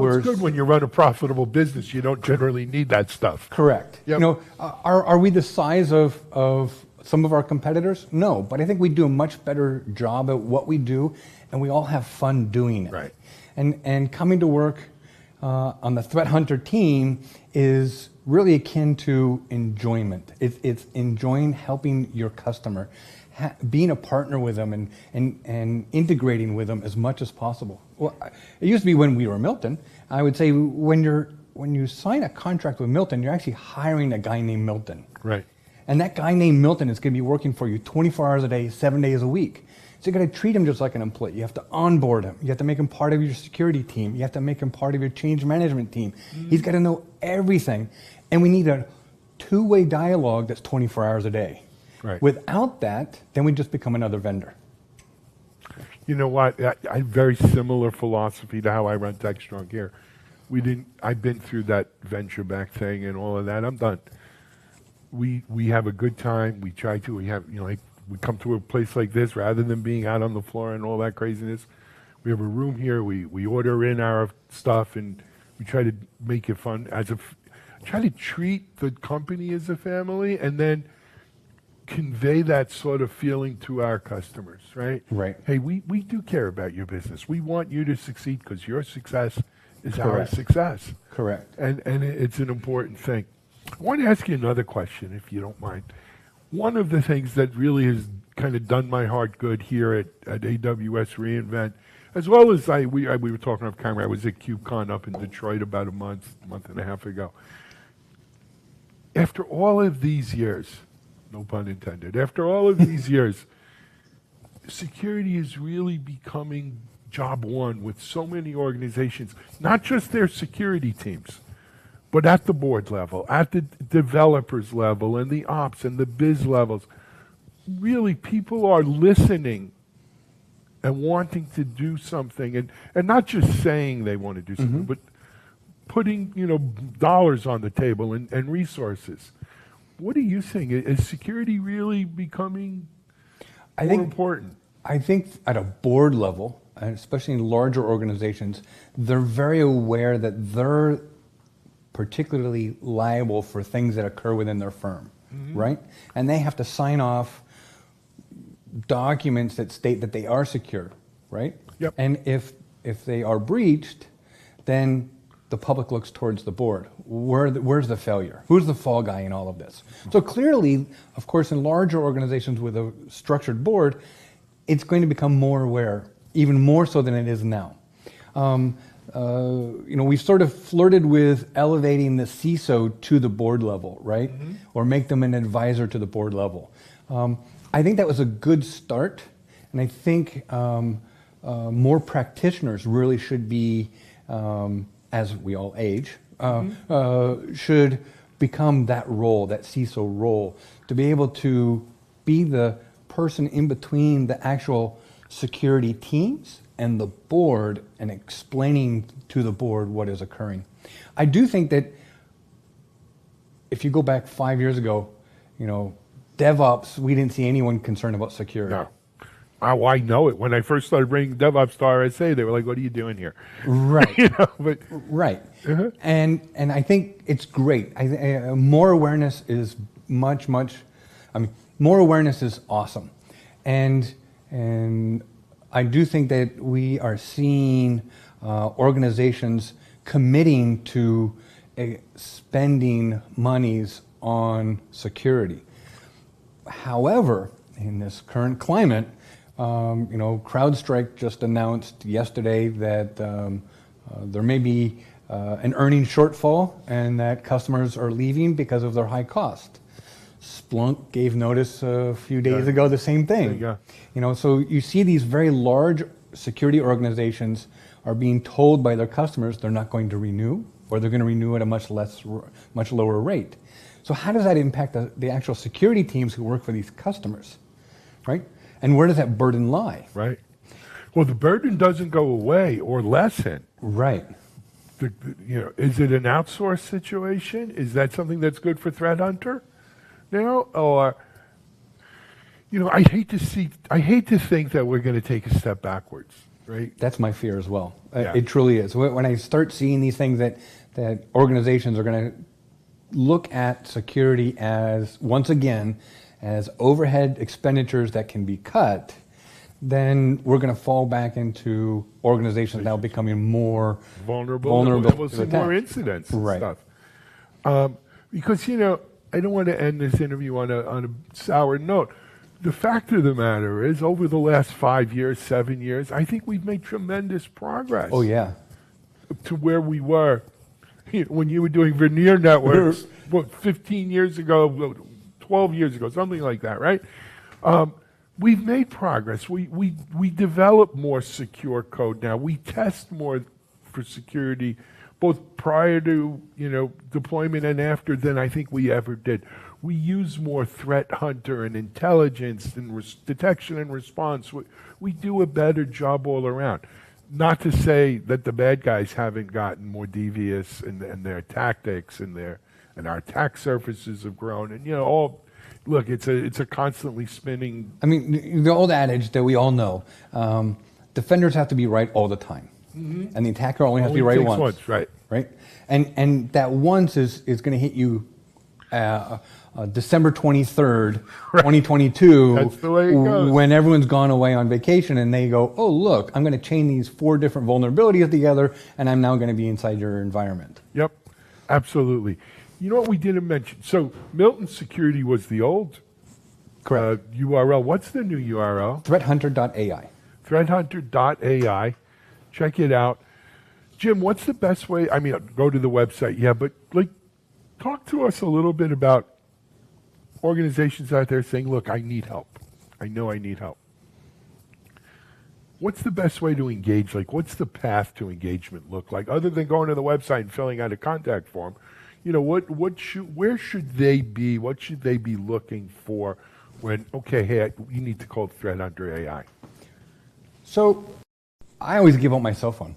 G: Well, it's good when you run a profitable business. You don't generally need that stuff.
J: Correct.
G: Yep.
J: You know, are we the size of some of our competitors? No, but I think we do a much better job at what we do, and we all have fun doing it.
G: Right.
J: And coming to work on the Threat Hunter team is really akin to enjoyment. It's enjoying helping your customer, being a partner with them, and integrating with them as much as possible. Well, it used to be when we were Milton. I would say when you sign a contract with Milton, you're actually hiring a guy named Milton.
G: Right.
J: And that guy named Milton is going to be working for you 24 hours a day, 7 days a week. So you got to treat him just like an employee. You have to onboard him. You have to make him part of your security team. You have to make him part of your change management team. He's got to know everything. And we need a two-way dialogue that's 24 hours a day.
G: Right.
J: Without that, then we just become another vendor.
G: You know what? I very similar philosophy to how I run Techstrong here. I've been through that venture-back thing and all of that. I'm done. We have a good time. We try to. We come to a place like this rather than being out on the floor and all that craziness. We have a room here. We order in our stuff and we try to make it fun. Try to treat the company as a family and then convey that sort of feeling to our customers, right?
J: Right.
G: Hey, we do care about your business. We want you to succeed because your success is
J: Correct.
G: our success.
J: Correct.
G: And it's an important thing. I want to ask you another question, if you don't mind. One of the things that really has kind of done my heart good here at AWS reInvent, as well as we were talking off camera, I was at KubeCon up in Detroit about a month and a half ago. After all of these years, no pun intended, after all of these years, security is really becoming job one with so many organizations, not just their security teams, but at the board level, at the developers level, and the ops and the biz levels. Really, people are listening and wanting to do something, and not just saying they want to do something, but putting dollars on the table and resources. What are you saying? Is security really becoming more important?
J: I think at a board level, and especially in larger organizations, they're very aware that they're particularly liable for things that occur within their firm, right? And they have to sign off documents that state that they are secure, right?
G: Yep.
J: And if they are breached, then the public looks towards the board. Where's the failure? Who's the fall guy in all of this? So clearly, of course, in larger organizations with a structured board, it's going to become more aware, even more so than it is now. We've sort of flirted with elevating the CISO to the board level, right? Or make them an advisor to the board level. I think that was a good start, and I think more practitioners really should be, as we all age, should become that role, that CISO role, to be able to be the person in between the actual security teams and the board and explaining to the board what is occurring. I do think that if you go back 5 years ago, DevOps, we didn't see anyone concerned about security.
G: No. Oh, I know it. When I first started bringing DevOps to RSA, they were like, "What are you doing here?"
J: Right.
G: But
J: right. And I think it's great. More awareness is much. More awareness is awesome, and I do think that we are seeing organizations committing to spending monies on security. However, in this current climate, CrowdStrike just announced yesterday that there may be an earnings shortfall and that customers are leaving because of their high cost. Splunk gave notice a few days ago, the same thing. So you see these very large security organizations are being told by their customers they're not going to renew, or they're going to renew at a much lower rate. So how does that impact the actual security teams who work for these customers, right? And where does that burden lie?
G: Right. Well, the burden doesn't go away or lessen.
J: Right.
G: Is it an outsourced situation? Is that something that's good for Threat Hunter now? Or, I hate to think that we're going to take a step backwards. right?
J: That's my fear as well.
G: Yeah.
J: It truly is. When I start seeing these things that organizations are going to look at security as, once again, as overhead expenditures that can be cut, then we're going to fall back into organizations now becoming more vulnerable
G: and we'll
J: to
G: see
J: attack.
G: more incidents and
J: Right.
G: stuff. Because, I don't want to end this interview on a sour note. The fact of the matter is, over the last 5 years, 7 years, I think we've made tremendous progress.
J: Oh, yeah.
G: To where we were when you were doing veneer networks, 15 years ago, 12 years ago, something like that, right? We've made progress. We develop more secure code now. We test more for security, both prior to deployment and after, than I think we ever did. We use more threat hunter and intelligence and detection and response. We do a better job all around. Not to say that the bad guys haven't gotten more devious in their tactics and our attack surfaces have grown and all. Look, it's a constantly spinning.
J: I mean, the old adage that we all know: defenders have to be right all the time, and the attacker only has to be right once.
G: Right.
J: Right. And that once is going to hit you. December 23rd, 2022,
G: That's the way it goes.
J: When everyone's gone away on vacation and they go, oh, look, I'm going to chain these 4 different vulnerabilities together and I'm now going to be inside your environment.
G: Yep, absolutely. You know what we didn't mention? So Milton Security was the old URL. What's the new URL?
J: ThreatHunter.ai.
G: ThreatHunter.ai. Check it out. Jim, what's the best way? I mean, go to the website, yeah, but talk to us a little bit about organizations out there saying, look, I need help. I know I need help. What's the best way to engage? What's the path to engagement look like? Other than going to the website and filling out a contact form, where should they be? What should they be looking for when, hey, you need to call Threat Hunter AI?
J: So I always give out my cell phone.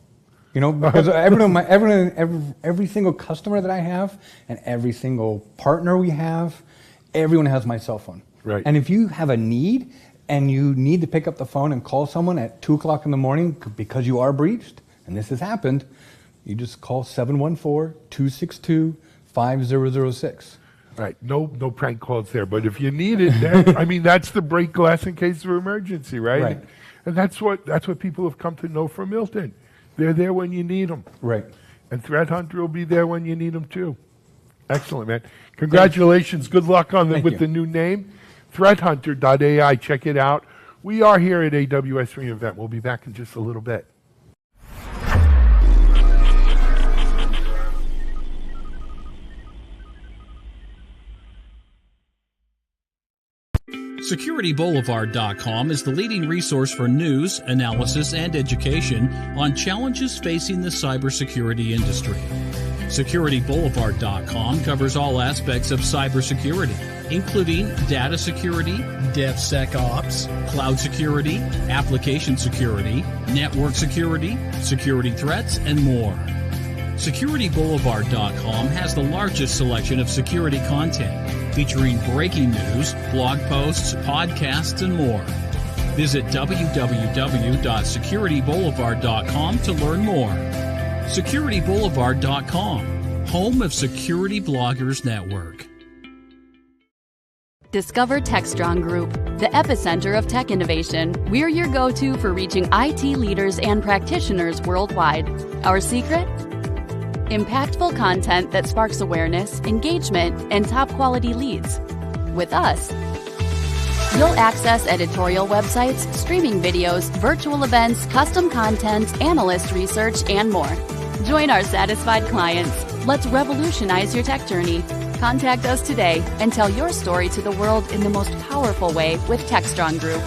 J: Because every single customer that I have and every single partner we have, everyone has my cell phone.
G: Right.
J: And if you have a need and you need to pick up the phone and call someone at 2 o'clock in the morning because you are breached, and this has happened, you just call 714-262-5006.
G: Right. No prank calls there. But if you need it, that's the break glass in case of emergency, right?
J: Right.
G: And that's what people have come to know from Milton. They're there when you need them.
J: Right.
G: And Threat Hunter will be there when you need them too. Excellent, man. Congratulations. Good luck with the new name. ThreatHunter.ai. Check it out. We are here at AWS reInvent. We'll be back in just a little bit.
C: SecurityBoulevard.com is the leading resource for news, analysis, and education on challenges facing the cybersecurity industry. SecurityBoulevard.com covers all aspects of cybersecurity, including data security, DevSecOps, cloud security, application security, network security, security threats, and more. SecurityBoulevard.com has the largest selection of security content, featuring breaking news, blog posts, podcasts, and more. Visit www.securityboulevard.com to learn more. SecurityBoulevard.com, home of Security Bloggers Network.
E: Discover Techstrong Group, the epicenter of tech innovation. We're your go-to for reaching IT leaders and practitioners worldwide. Our secret? Impactful content that sparks awareness, engagement, and top-quality leads. With us, you'll access editorial websites, streaming videos, virtual events, custom content, analyst research, and more. Join our satisfied clients. Let's revolutionize your tech journey. Contact us today and tell your story to the world in the most powerful way with Techstrong Group.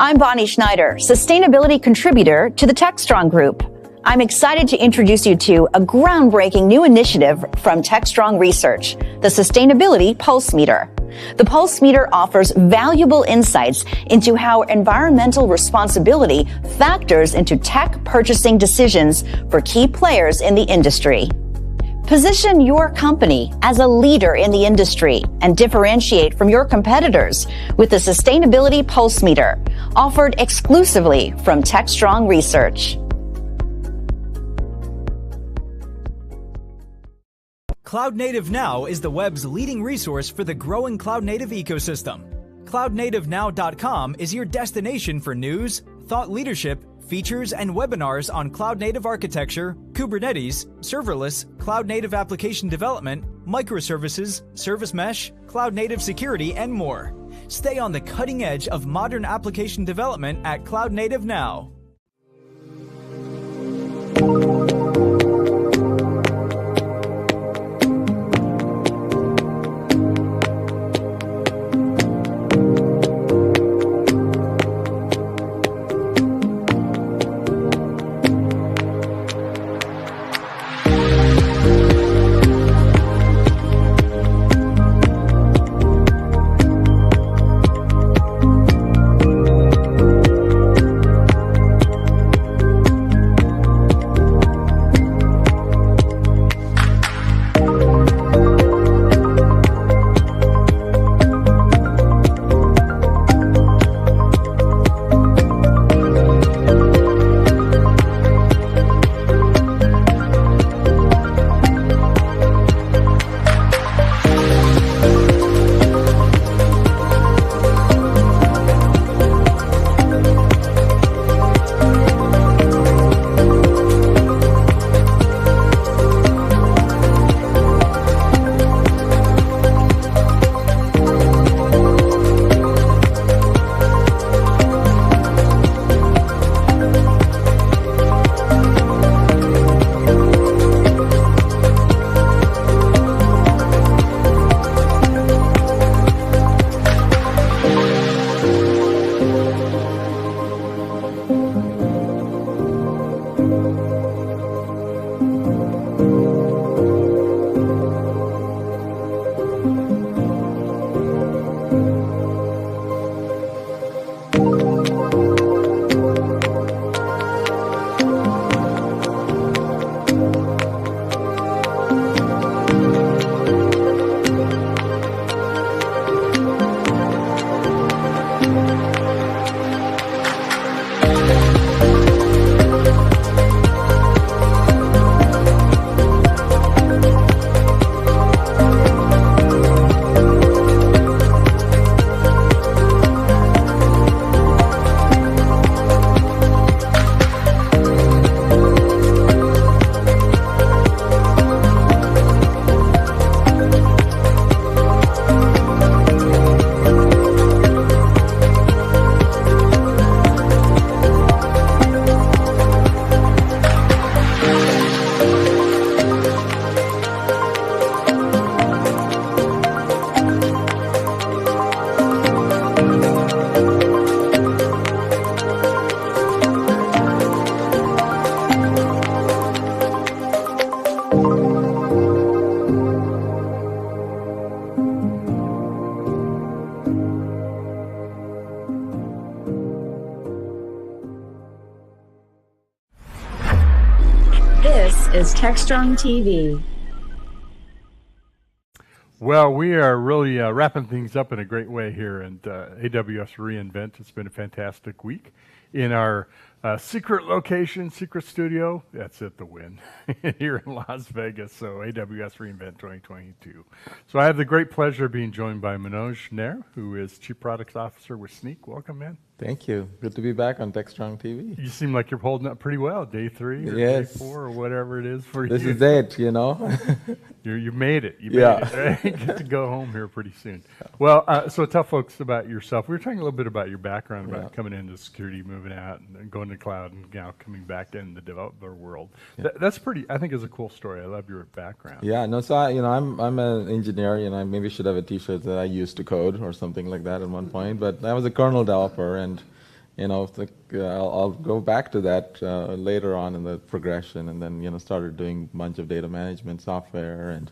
D: I'm Bonnie Schneider, sustainability contributor to the Techstrong Group. I'm excited to introduce you to a groundbreaking new initiative from Techstrong Research, the Sustainability Pulse Meter. The Pulse Meter offers valuable insights into how environmental responsibility factors into tech purchasing decisions for key players in the industry. Position your company as a leader in the industry and differentiate from your competitors with the Sustainability Pulse Meter, offered exclusively from Techstrong Research.
I: Cloud Native Now is the web's leading resource for the growing cloud native ecosystem. CloudNativeNow.com is your destination for news, thought leadership, features, and webinars on cloud native architecture, Kubernetes, serverless, cloud native application development, microservices, service mesh, cloud native security, and more. Stay on the cutting edge of modern application development at Cloud Native Now.
F: This is Techstrong TV.
B: Well, we are really wrapping things up in a great way here, and AWS reInvent. It's been a fantastic week in our secret location, secret studio. That's at the Wynn here in Las Vegas. So AWS reInvent 2022. So I have the great pleasure of being joined by Manoj Nair, who is Chief Products Officer with Sneak. Welcome, man.
K: Thank you. Good to be back on Techstrong TV.
B: You seem like you're holding up pretty well. Day 3 or
K: yes.
B: Day 4 or whatever it is for
K: this
B: you.
K: This is it, you know.
B: You made it. You made it, right? You get to go home here pretty soon. Well, so tell folks about yourself. We were talking a little bit about your background, about coming into security, moving out, and going to cloud, and now coming back in the developer world. That's pretty, I think, is a cool story. I love your background.
K: Yeah, no, so I'm an engineer. I maybe should have a T-shirt that I used to code or something like that at one point. But I was a kernel developer, and I'll go back to that later on in the progression, and then started doing a bunch of data management software, and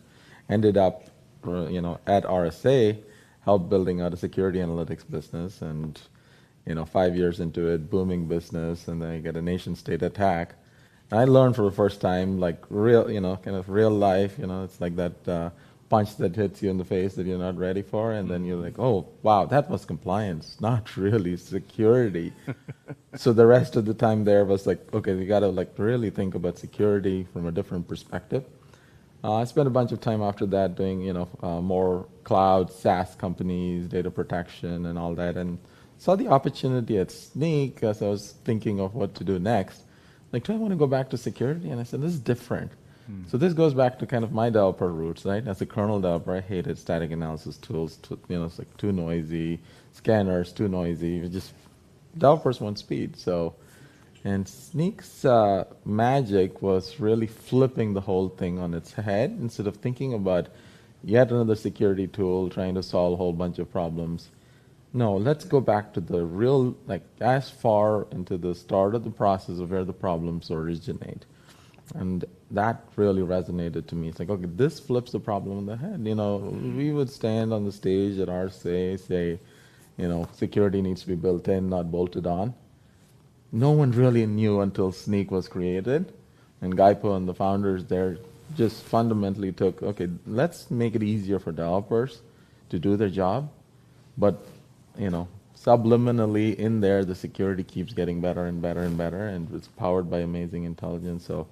K: ended up at RSA, helped building out a security analytics business, and 5 years into it, booming business, and then I get a nation state attack, I learned for the first time, like real, kind of real life, it's like that punch that hits you in the face that you're not ready for, and then you're like, oh, wow, that was compliance, not really security. So the rest of the time there was like, okay, we got to like really think about security from a different perspective. I spent a bunch of time after that doing, more cloud, SaaS companies, data protection, and all that, and saw the opportunity at Sneak as I was thinking of what to do next. Like, do I want to go back to security? And I said, this is different. So this goes back to kind of my developer roots, right? As a kernel developer, I hated static analysis tools. It's like too noisy, scanners too noisy. Developers want speed. So, and Sneak's magic was really flipping the whole thing on its head. Instead of thinking about yet another security tool trying to solve a whole bunch of problems, no, let's go back to the real, like as far into the start of the process of where the problems originate. And that really resonated to me. It's like, okay, this flips the problem on the head. We would stand on the stage at RSA, say, security needs to be built in, not bolted on. No one really knew until Sneak was created. And Gaipo and the founders there just fundamentally took, okay, let's make it easier for developers to do their job. But, subliminally in there, the security keeps getting better and better and better, and it's powered by amazing intelligence. So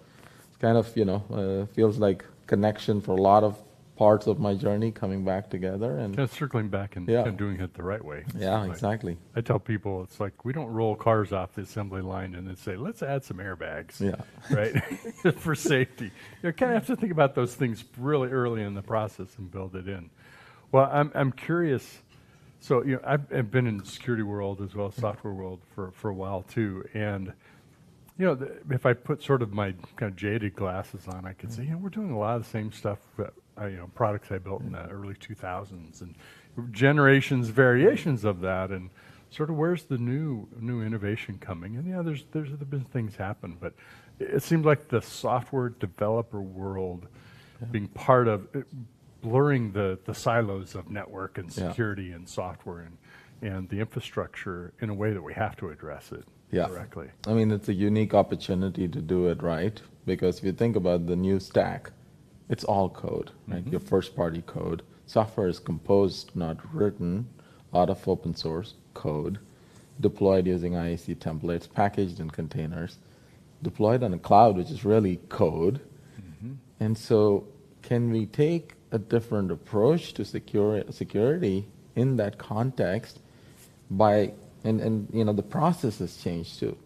K: it's kind of, feels like connection for a lot of parts of my journey coming back together. And
B: kind of circling back and kind of doing it the right way.
K: Yeah, exactly.
B: I tell people, it's like we don't roll cars off the assembly line and then say, let's add some airbags, right, for safety. You kind of have to think about those things really early in the process and build it in. Well, I'm curious. So, I've been in the security world as well as software world for a while too. And, if I put sort of my kind of jaded glasses on, I could say, we're doing a lot of the same stuff that, products I built in the early 2000s and generations, variations of that. And sort of where's the new innovation coming? And there's been things happen, but it seems like the software developer world being part of it, blurring the silos of network and security and software and the infrastructure in a way that we have to address it directly.
K: I mean, it's a unique opportunity to do it right, because if you think about the new stack, it's all code, right? Your first-party code. Software is composed, not written, out of open source code, deployed using IAC templates, packaged in containers, deployed on a cloud, which is really code. And so can we take a different approach to security in that context by, and the process has changed too.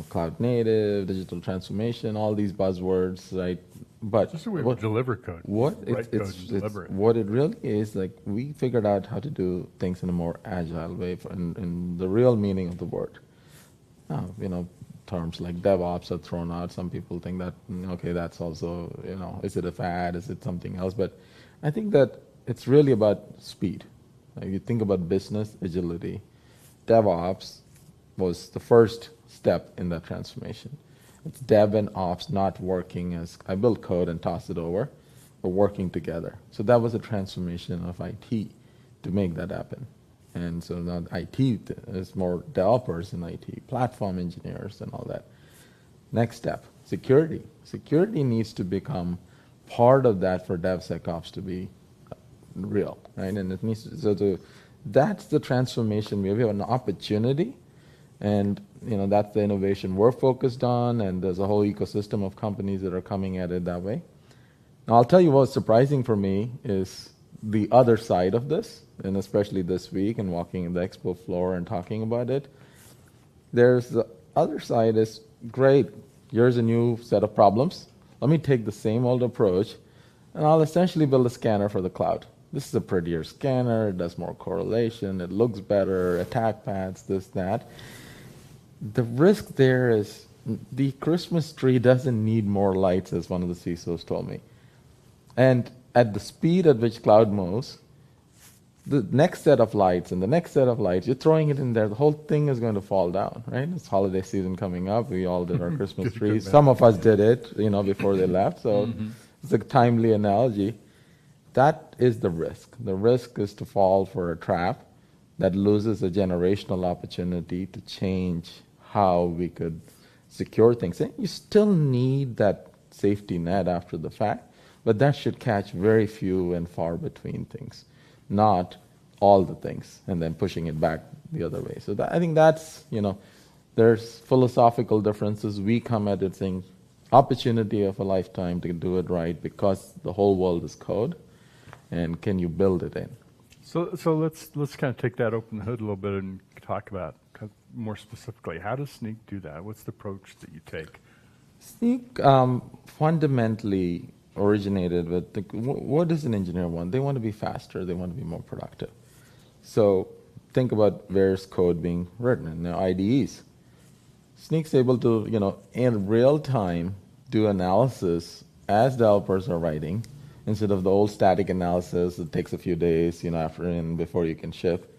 K: Cloud native, digital transformation, all these buzzwords, right? But
B: just the way we deliver code.
K: What it really is, like, we figured out how to do things in a more agile way, in the real meaning of the word. Terms like DevOps are thrown out. Some people think that, okay, that's also, is it a fad? Is it something else? But I think that it's really about speed. Like, you think about business agility. DevOps was the first step in that transformation. It's dev and ops not working as I build code and toss it over, but working together. So that was a transformation of IT to make that happen. And so now IT is more developers in IT, platform engineers and all that. Next step, security. Security needs to become part of that for DevSecOps to be real, right? And it needs to, that's the transformation. We have an opportunity, and that's the innovation we're focused on, and there's a whole ecosystem of companies that are coming at it that way. Now, I'll tell you what's surprising for me is the other side of this, and especially this week and walking in the expo floor and talking about it. There's the other side is, great, here's a new set of problems. Let me take the same old approach, and I'll essentially build a scanner for the cloud. This is a prettier scanner, it does more correlation, it looks better, attack paths, this, that. The risk there is the Christmas tree doesn't need more lights, as one of the CISOs told me. And at the speed at which cloud moves, the next set of lights and the next set of lights, you're throwing it in there, the whole thing is going to fall down, right? It's holiday season coming up. We all did our Christmas trees. Some of us did it, before they left. So it's a timely analogy. That is the risk. The risk is to fall for a trap that loses a generational opportunity to change how we could secure things. And you still need that safety net after the fact, but that should catch very few and far between things, not all the things, and then pushing it back the other way. So I think that's, there's philosophical differences. We come at it saying, opportunity of a lifetime to do it right because the whole world is code, and can you build it in?
B: So let's kind of take that, open the hood a little bit, and talk about more specifically, how does Snyk do that? What's the approach that you take?
K: Snyk fundamentally originated with what does an engineer want? They want to be faster. They want to be more productive. So think about various code being written in IDEs. Snyk's able to, in real time, do analysis as developers are writing, instead of the old static analysis that takes a few days, after and before you can ship.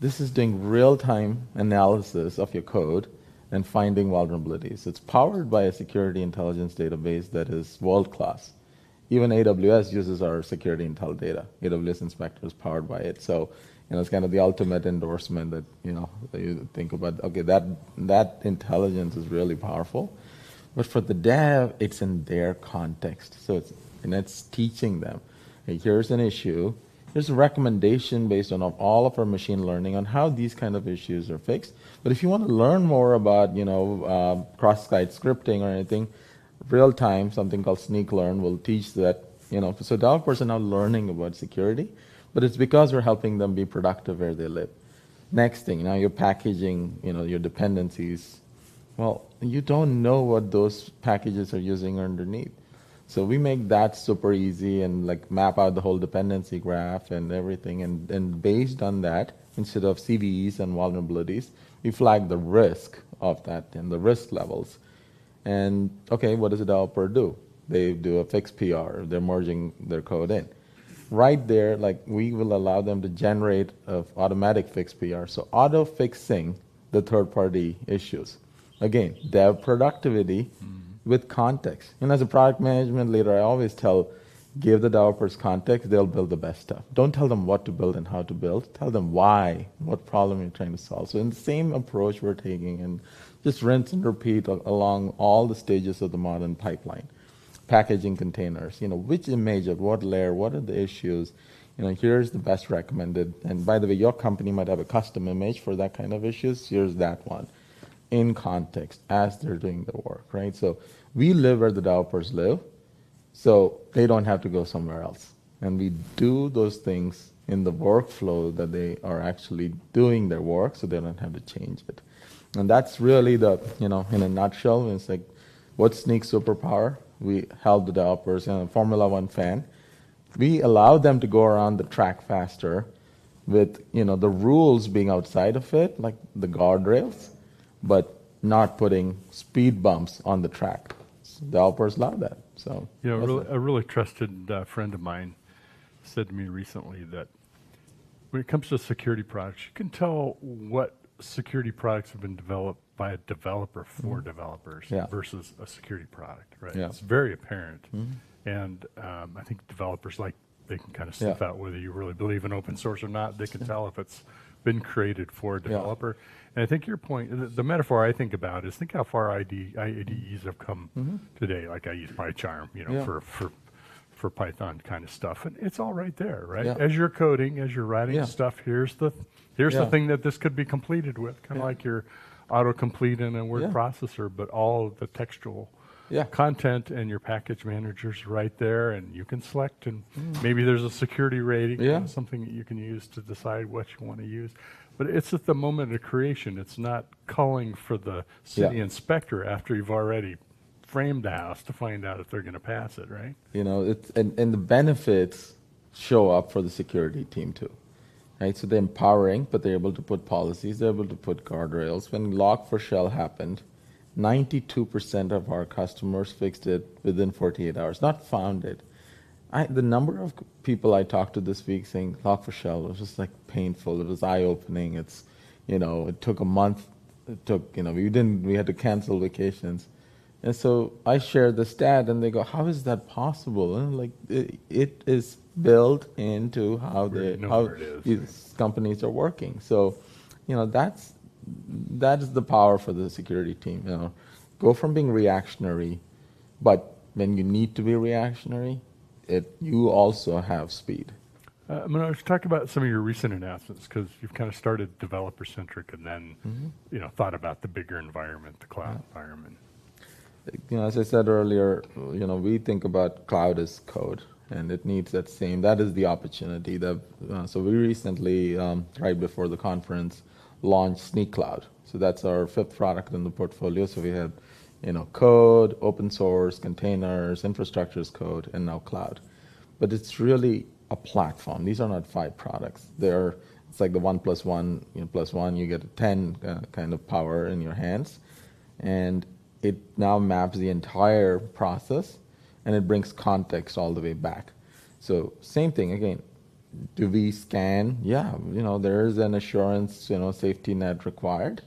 K: This is doing real-time analysis of your code and finding vulnerabilities. It's powered by a security intelligence database that is world-class. Even AWS uses our security intel data. AWS Inspector is powered by it. So, it's kind of the ultimate endorsement that, that you think about, okay, that intelligence is really powerful. But for the dev, it's in their context. So it's teaching them, hey, here's an issue. Here's a recommendation based on all of our machine learning on how these kind of issues are fixed. But if you want to learn more about, cross-site scripting or anything, real time, something called Snyk Learn will teach that, so developers are now learning about security, but it's because we're helping them be productive where they live. Next thing, now you're packaging, your dependencies. Well, you don't know what those packages are using underneath. So we make that super easy and map out the whole dependency graph and everything. And based on that, instead of CVEs and vulnerabilities, we flag the risk of that and the risk levels. And okay, what does a developer do? They do a fix PR. They're merging their code in. Right there, we will allow them to generate an automatic fix PR. So auto-fixing the third-party issues. Again, dev productivity with context. And as a product management leader, I always give the developers context, they'll build the best stuff. Don't tell them what to build and how to build. Tell them why, what problem you're trying to solve. So in the same approach we're taking, and just rinse and repeat along all the stages of the modern pipeline. Packaging containers, which image at what layer, what are the issues, here's the best recommended. And by the way, your company might have a custom image for that kind of issues. Here's that one. In context as they're doing the work, right? So we live where the developers live, so they don't have to go somewhere else. And we do those things in the workflow that they are actually doing their work, so they don't have to change it. And that's really the, in a nutshell, it's what's Snyk's superpower? We help the developers, Formula One fan. We allow them to go around the track faster with, the rules being outside of it, like the guardrails, but not putting speed bumps on the track. Developers love that. So
B: a really trusted friend of mine said to me recently that when it comes to security products, you can tell what security products have been developed by a developer for developers versus a security product, right? Yeah. It's very apparent. And I think developers they can kind of sniff out whether you really believe in open source or not. They can tell if it's been created for a developer. And I think your point, the metaphor I think about is think how far IDEs have come today. Like I use PyCharm, for Python kind of stuff, and it's all right there, right? Yeah. As you're coding, as you're writing stuff, here's the thing that this could be completed with, kind of like your autocomplete in a word processor, but all of the textual content and your package manager's right there, and you can select, and maybe there's a security rating, something that you can use to decide what you want to use. But it's at the moment of creation. It's not calling for the city inspector after you've already framed the house to find out if they're going to pass it, right?
K: And the benefits show up for the security team too, right? So they're empowering, but they're able to put policies, they're able to put guardrails. When Log4Shell happened, 92% of our customers fixed it within 48 hours, not found it. The number of people I talked to this week saying Log4Shell was just painful. It was eye-opening. It's, it took a month. It took, we had to cancel vacations. And so I shared the stat, and they go, "How is that possible?" And it is built into how these companies are working. So, that is the power for the security team. go from being reactionary, but when you need to be reactionary, you also have speed.
B: I'm going to talk about some of your recent announcements, because you've kind of started developer-centric and then thought about the bigger environment, the cloud environment.
K: As I said earlier, we think about cloud as code, and it needs that is the opportunity. So we recently, right before the conference, launched Sneak Cloud. So that's our 5th product in the portfolio. So we have, code, open source, containers, infrastructure as code, and now cloud. But it's really a platform. These are not 5 products. It's like the 1 + 1 plus 1, you get a 10 kind of power in your hands. And it now maps the entire process, and it brings context all the way back. So same thing again. Do we scan? Yeah, there is an assurance, safety net required,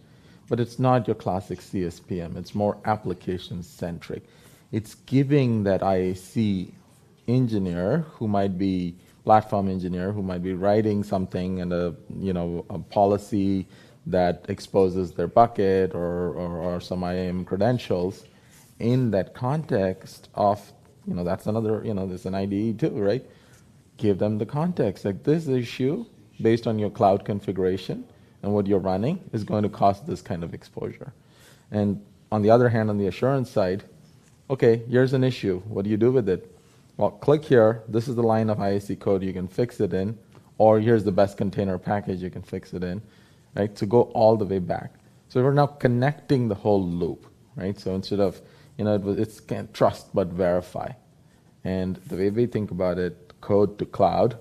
K: but it's not your classic CSPM. It's more application centric. It's giving that IAC engineer who might be platform engineer who might be writing something and a policy that exposes their bucket or some IAM credentials in that context of, that's another, there's an IDE too, right? Give them the context. Like, this issue, based on your cloud configuration and what you're running, is going to cause this kind of exposure. And on the other hand, on the assurance side, okay, here's an issue. What do you do with it? Well, click here. This is the line of IAC code you can fix it in, or here's the best container package you can fix it in, right? To go all the way back. So we're now connecting the whole loop, right? So instead of, it's can't trust but verify. And the way we think about it, code to cloud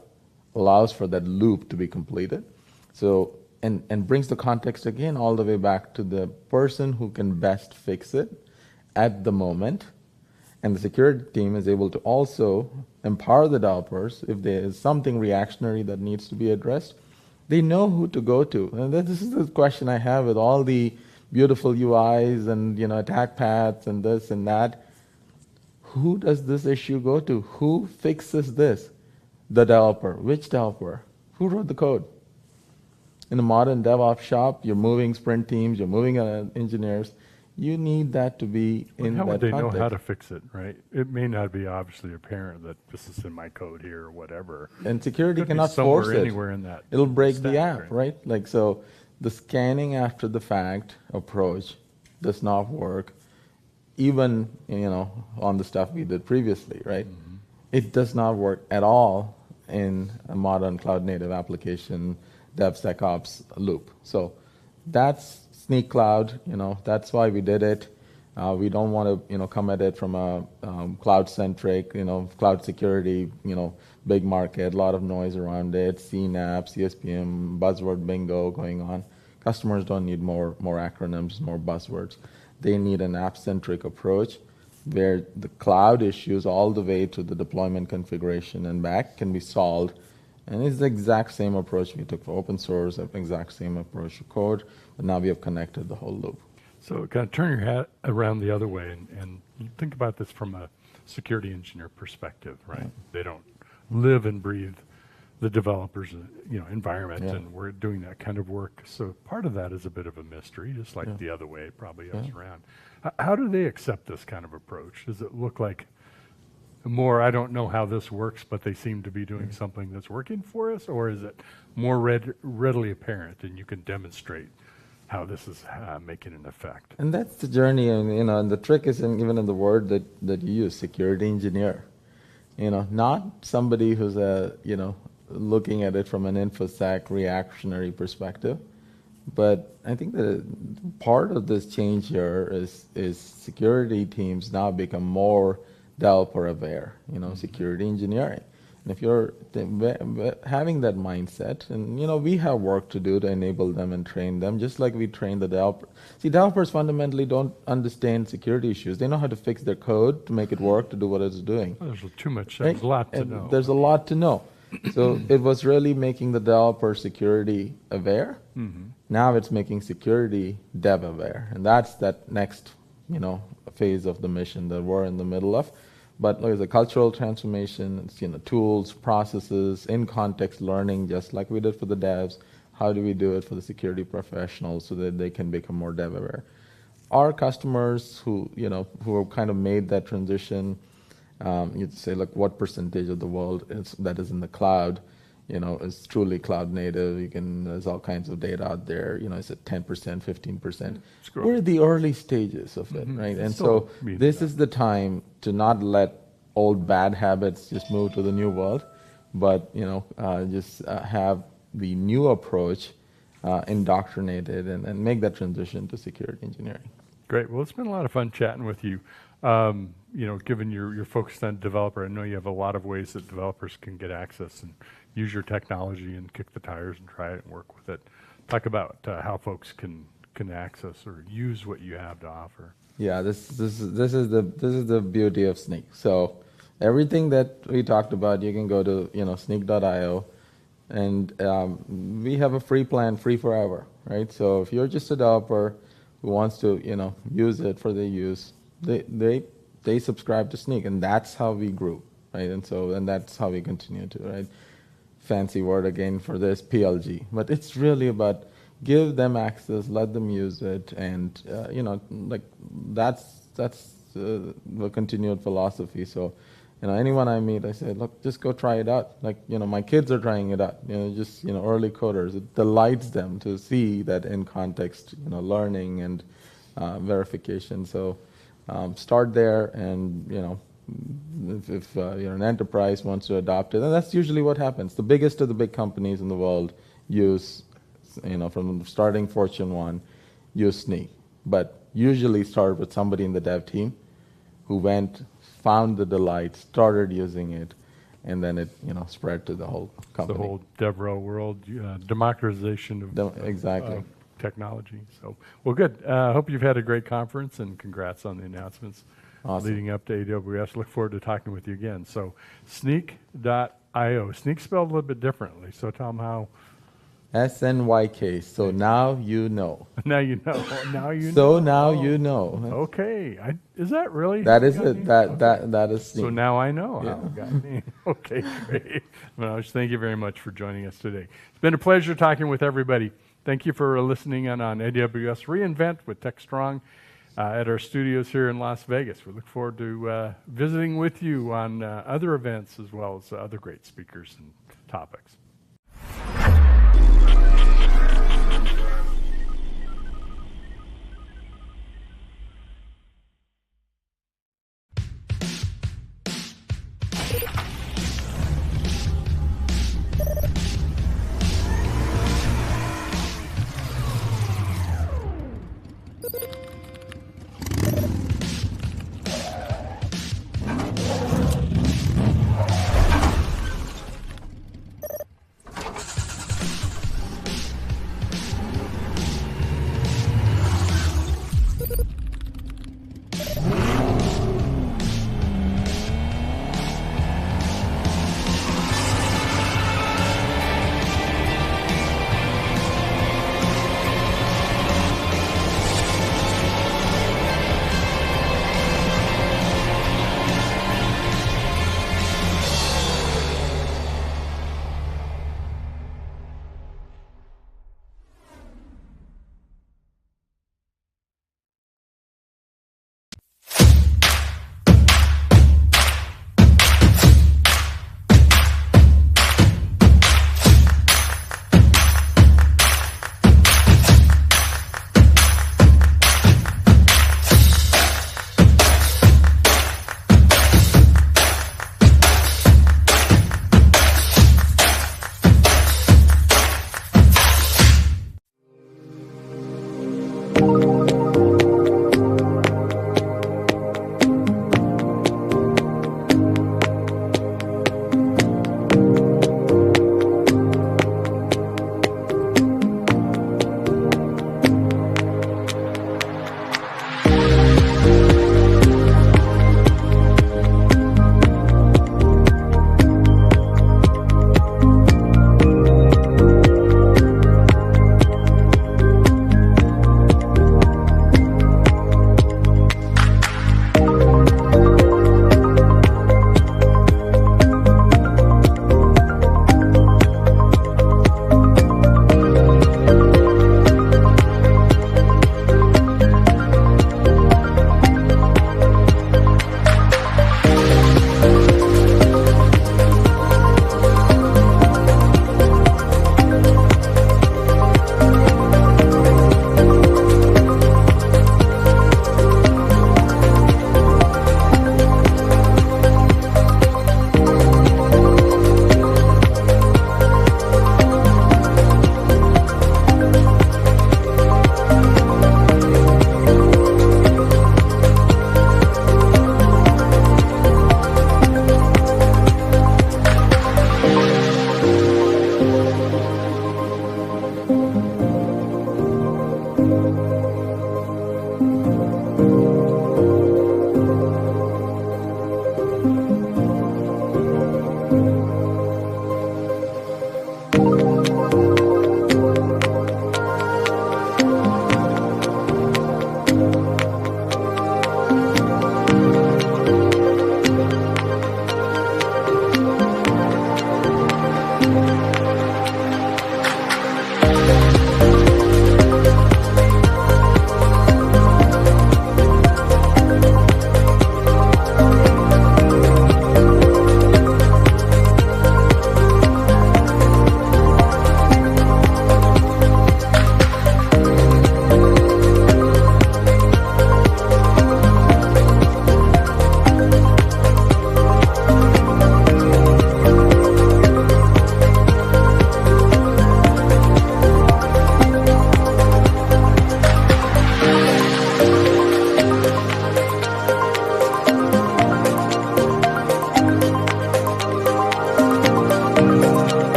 K: allows for that loop to be completed. So, and brings the context again all the way back to the person who can best fix it at the moment. And the security team is able to also empower the developers. If there is something reactionary that needs to be addressed, they know who to go to. And this is the question I have with all the beautiful UIs and attack paths and this and that. Who does this issue go to? Who fixes this? The developer. Which developer? Who wrote the code? In a modern DevOps shop, you're moving sprint teams, you're moving engineers. You need that to be in that context.
B: How would they know how to fix it, right? It may not be obviously apparent that this is in my code here or whatever.
K: And security cannot force it.
B: Anywhere in that.
K: It'll break the app, right? Like, so the scanning after the fact approach does not work, even on the stuff we did previously, right? Mm-hmm. It does not work at all in a modern cloud native application DevSecOps loop. So that's Sneak Cloud, that's why we did it. We don't want to, come at it from a cloud-centric, cloud security, big market, a lot of noise around it, CNAP, CSPM, buzzword bingo going on. Customers don't need more acronyms, more buzzwords. They need an app-centric approach where the cloud issues all the way to the deployment configuration and back can be solved. And it's the exact same approach we took for open source, the exact same approach for code, but now we have connected the whole loop.
B: So kind of turn your hat around the other way and think about this from a security engineer perspective, right? Yeah. They don't live and breathe the developers' environment, and we're doing that kind of work. So part of that is a bit of a mystery, just like the other way it probably is around. How do they accept this kind of approach? Does it look like more, I don't know how this works, but they seem to be doing something that's working for us? Or is it more readily apparent and you can demonstrate how this is making an effect?
K: And that's the journey, and the trick is even in the word that you use, security engineer. Not somebody who's looking at it from an InfoSec reactionary perspective. But I think that part of this change here is security teams now become more developer aware, security engineering. And if you're having that mindset, and we have work to do to enable them and train them, just like we train the developer. See, developers fundamentally don't understand security issues. They know how to fix their code to make it work, to do what it's doing.
B: Well, there's too much. Right? There's a lot to know.
K: There's a lot to know. So it was really making the developer security aware. Mm-hmm. Now it's making security dev aware, and that's that next, phase of the mission that we're in the middle of. But there's a cultural transformation. It's tools, processes, in context learning, just like we did for the devs. How do we do it for the security professionals so that they can become more dev aware? our customers who have kind of made that transition, you'd say, look, what percentage of the world that is in the cloud, is truly cloud native? There's all kinds of data out there. Is it 10%, 15%? We're at the early stages of it, right? And so this is the time to not let old bad habits just move to the new world, but just have the new approach indoctrinated and make that transition to security engineering.
B: Great. Well, it's been a lot of fun chatting with you. Given your focus on developer, I know you have a lot of ways that developers can get access and use your technology and kick the tires and try it and work with it. Talk about how folks can access or use what you have to offer.
K: Yeah, this is the beauty of Snyk. So everything that we talked about, you can go to snyk.io, and we have a free plan, free forever, right? So if you're just a developer who wants to use it for their use, they subscribe to Snyk, and that's how we grew, right? And that's how we continue to, right? Fancy word again for this, PLG, but it's really about give them access, let them use it, and that's the continued philosophy. So anyone I meet, I say, look, just go try it out. My kids are trying it out. Just early coders. It delights them to see that in context, learning and verification. So start there, and if you're an enterprise wants to adopt it, and that's usually what happens. The biggest of the big companies in the world use, from starting Fortune 1, use Snyk, but usually start with somebody in the dev team who found the delight, started using it, and then it spread to the whole company.
B: The whole DevRel world, democratization of
K: exactly
B: technology. So, well, good. Hope you've had a great conference, and congrats on the announcements leading up to AWS. Look forward to talking with you again. So, snyk.io. Snyk spelled a little bit differently. So tell them how.
K: SNYK. So now you know.
B: Now you know. Now you know.
K: So now you know.
B: Okay. Is that really?
K: That is it. That is Snyk.
B: So now I know how it got me. Okay, great. Manoj, thank you very much for joining us today. It's been a pleasure talking with everybody. Thank you for listening in on AWS reInvent with Techstrong at our studios here in Las Vegas. We look forward to visiting with you on other events as well as other great speakers and topics.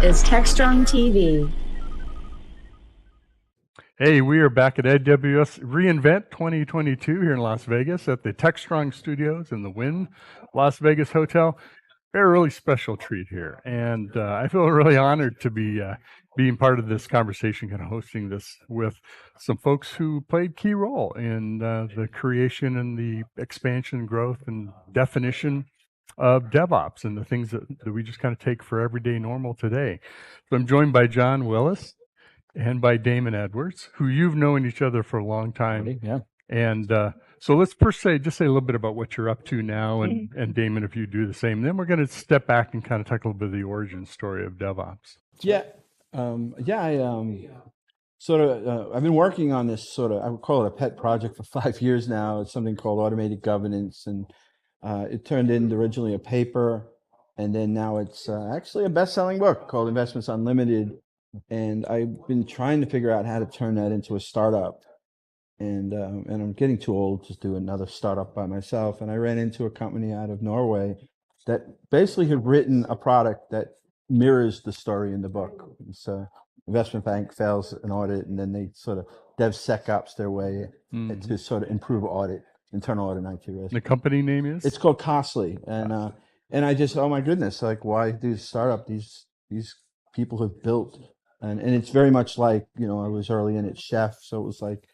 F: is Techstrong TV.
B: Hey, we are back at AWS reInvent 2022 here in Las Vegas at the Techstrong Studios in the Wynn Las Vegas Hotel. We're a really special treat here, and I feel really honored to be being part of this conversation, kind of hosting this with some folks who played key role in the creation and the expansion, growth, and definition of DevOps and the things that we just kind of take for everyday normal today. So I'm joined by John Willis and by Damon Edwards, who you've known each other for a long time.
L: Yeah.
B: And so let's first say a little bit about what you're up to now, and Damon, if you do the same. Then we're going to step back and kind of talk a little bit of the origin story of DevOps.
L: Yeah. I sort of, I've been working on this sort of, I would call it a pet project for 5 years now. It's something called automated governance. And it turned into originally a paper. And then now it's actually a best-selling book called Investments Unlimited. And I've been trying to figure out how to turn that into a startup. And I'm getting too old to do another startup by myself. And I ran into a company out of Norway that basically had written a product that mirrors the story in the book. It's an investment bank fails an audit, and then they sort of DevSecOps their way to sort of improve audit, internal audit and IT risk.
B: The company name is?
L: It's called Costly. And I just, oh my goodness, like, why do startup? These people have built, and it's very much like, I was early in at Chef, so it was like,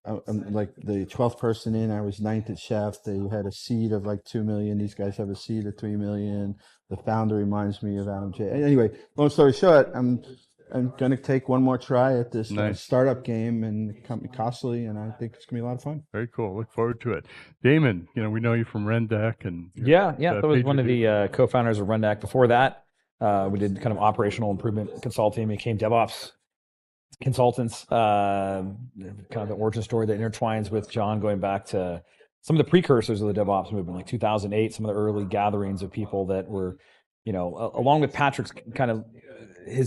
L: I'm like the 12th person in. I was 9th at Chef. They had a seed of like 2 million. These guys have a seed of 3 million. The founder reminds me of Adam J. Anyway, long story short, I'm going to take one more try at this startup game and company Costly, and I think it's going to be a lot of fun.
B: Very cool. Look forward to it. Damon, we know you from Rendeck, and
M: yeah. I was one of the co-founders of Rendeck. Before that, we did kind of operational improvement consulting. We became DevOps consultants, kind of the origin story that intertwines with John going back to some of the precursors of the DevOps movement, like 2008, some of the early gatherings of people that were, along with Patrick's kind of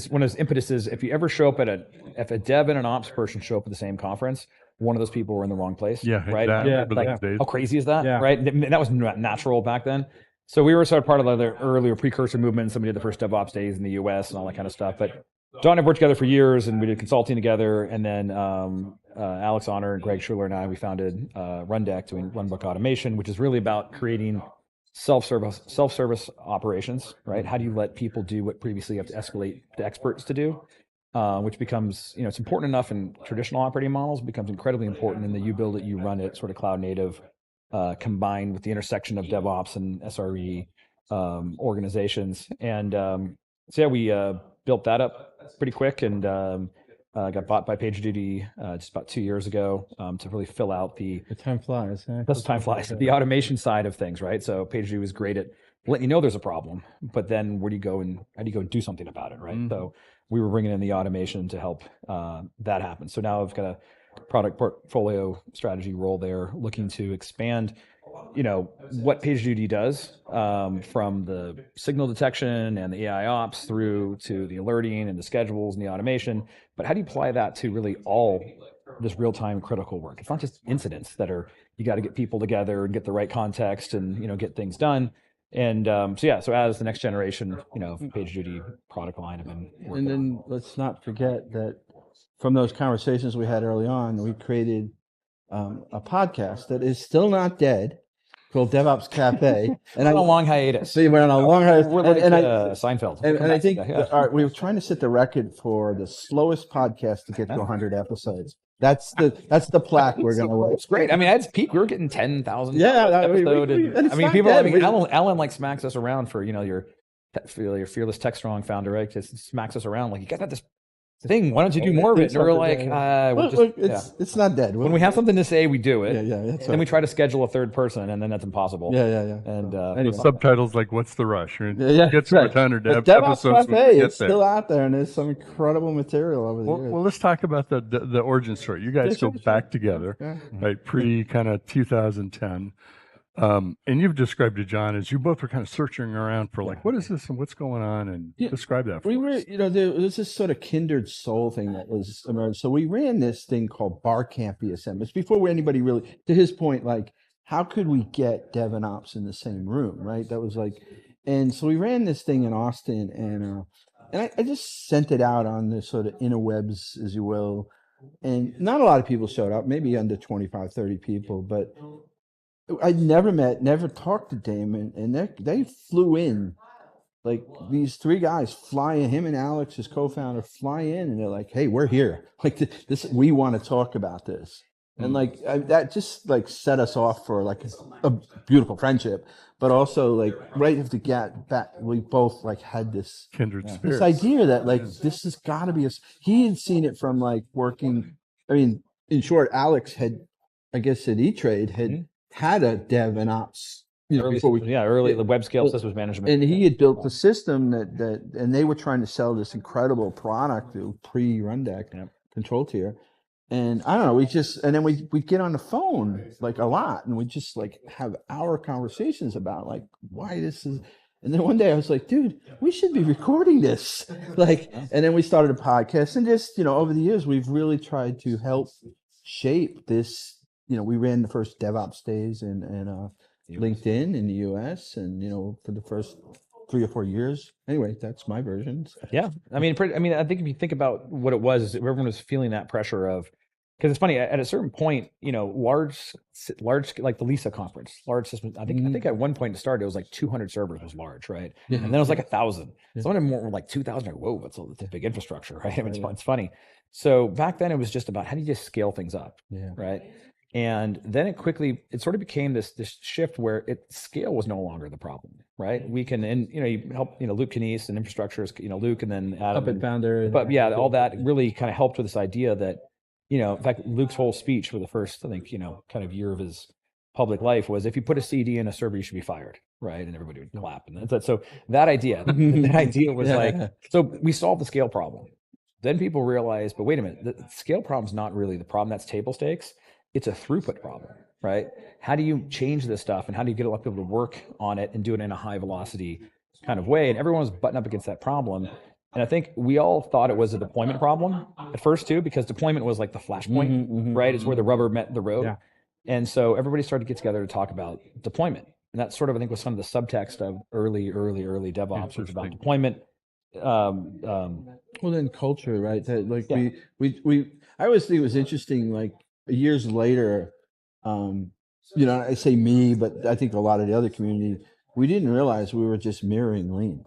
M: one of his impetuses, if you ever show up if a dev and an ops person show up at the same conference, one of those people were in the wrong place.
B: Yeah,
M: right.
B: Exactly.
M: How crazy is that? Yeah. Right. That was natural back then. So we were sort of part of the earlier precursor movement. Somebody did the first DevOps days in the US and all that kind of stuff. But John and I worked together for years, and we did consulting together. And then Alex Honor and Greg Schuler and I, we founded Rundeck, doing runbook automation, which is really about creating self-service operations, right? How do you let people do what previously you have to escalate the experts to do? Which becomes, it's important enough in traditional operating models, becomes incredibly important in the you build it, you run it sort of cloud native, combined with the intersection of DevOps and SRE organizations. And we built that up pretty quick, and got bought by PagerDuty just about 2 years ago to really fill out the
L: time flies.
M: That's time flies. The automation side of things, right? So PagerDuty was great at letting you know there's a problem, but then where do you go and how do you go and do something about it, right? So we were bringing in the automation to help that happen. So now I've got a product portfolio strategy role there, looking to expand what PagerDuty does, from the signal detection and the AI ops through to the alerting and the schedules and the automation. But how do you apply that to really all this real-time critical work? It's not just incidents that you got to get people together and get the right context and, get things done. And so as the next generation, PagerDuty product line have been working.
L: And then let's not forget that from those conversations we had early on, we created a podcast that is still not dead, called DevOps Cafe.
M: And on a long hiatus.
L: So you went on a long hiatus.
M: We're like Seinfeld.
L: And I think we were trying to set the record for the slowest podcast to get to 100 episodes. That's the plaque we're going to win.
M: It's great. I mean, at its peak, we were getting 10,000
L: episode.
M: People. Alan like smacks us around for your fearless Techstrong founder, right? Just smacks us around like, you guys got this thing. Why don't you do more of it? And we're like,
L: it's not dead.
M: When we have something to say, we do it.
L: Then
M: we try to schedule a third person, and then that's impossible.
L: And
B: the subtitles like, "What's the rush?"
L: Get
B: to 100
L: episodes. Cafe, it's still out there, and there's some incredible material over the years.
B: Well, let's talk about the origin story. You guys go back together, right? Pre kind of 2010. And you've described to John as you both were kind of searching around for like, what is this and what's going on, and describe that.
L: We were, there was this sort of kindred soul thing that was emerged. So we ran this thing called Barcamp BSM. It's before anybody really, to his point, like, how could we get Dev and Ops in the same room, right? That was like, and so we ran this thing in Austin, and And I just sent it out on the sort of interwebs, as you will. And not a lot of people showed up, maybe under 25, 30 people, but I'd never talked to Damon, and they flew in. Like these three guys fly in, him and Alex, his co-founder, fly in, and they're like, "Hey, we're here. Like this, we want to talk about this." And like that just like set us off for like a beautiful friendship, but also like right after get back, we both like had this
B: kindred spirits.
L: This idea that like this has got to be a. He had seen it from like working. I mean, in short, Alex had, I guess, at E-Trade had a dev and ops.
M: Early the web scale systems management,
L: and he had built the system that and they were trying to sell this incredible product, pre-Rundeck control tier, and I don't know, and then we get on the phone like a lot, and we just like have our conversations about like why this is, and then one day I was like, dude, we should be recording this, like, and then we started a podcast, and just over the years we've really tried to help shape this. We ran the first DevOps days and LinkedIn in the US, and for the first 3 or 4 years. Anyway, that's my version.
M: Yeah, I mean, I think if you think about what it was, everyone was feeling that pressure of, because it's funny at a certain point, large like the Lisa conference, large systems. I think at one point it started, it was like 200 servers was large, right? And then it was like 1,000. Some of them were like 2,000. Like, whoa, that's a big infrastructure, right? It's funny. So back then it was just about how do you just scale things up, right? And then it sort of became this shift where scale was no longer the problem, right? We can, and you help, Luke Knies and infrastructures, Luke, and then Adam,
L: Puppet founder.
M: But yeah, all that really kind of helped with this idea that, in fact, Luke's whole speech for the first, I think, kind of year of his public life was, if you put a CD in a server, you should be fired, right? And everybody would clap. And so that idea was like, so we solved the scale problem. Then people realized, but wait a minute, the scale problem's not really the problem. That's table stakes. It's a throughput problem, right? How do you change this stuff, and how do you get a lot of people to work on it and do it in a high velocity kind of way? And everyone was butting up against that problem. And I think we all thought it was a deployment problem at first too, because deployment was like the flashpoint, right? It's where the rubber met the road. Yeah. And so everybody started to get together to talk about deployment. And that sort of, I think, was some of the subtext of early DevOps, was about deployment.
L: Well, then culture, right? That like we I always think it was interesting, like, years later, I say me, but I think a lot of the other community, we didn't realize we were just mirroring Lean.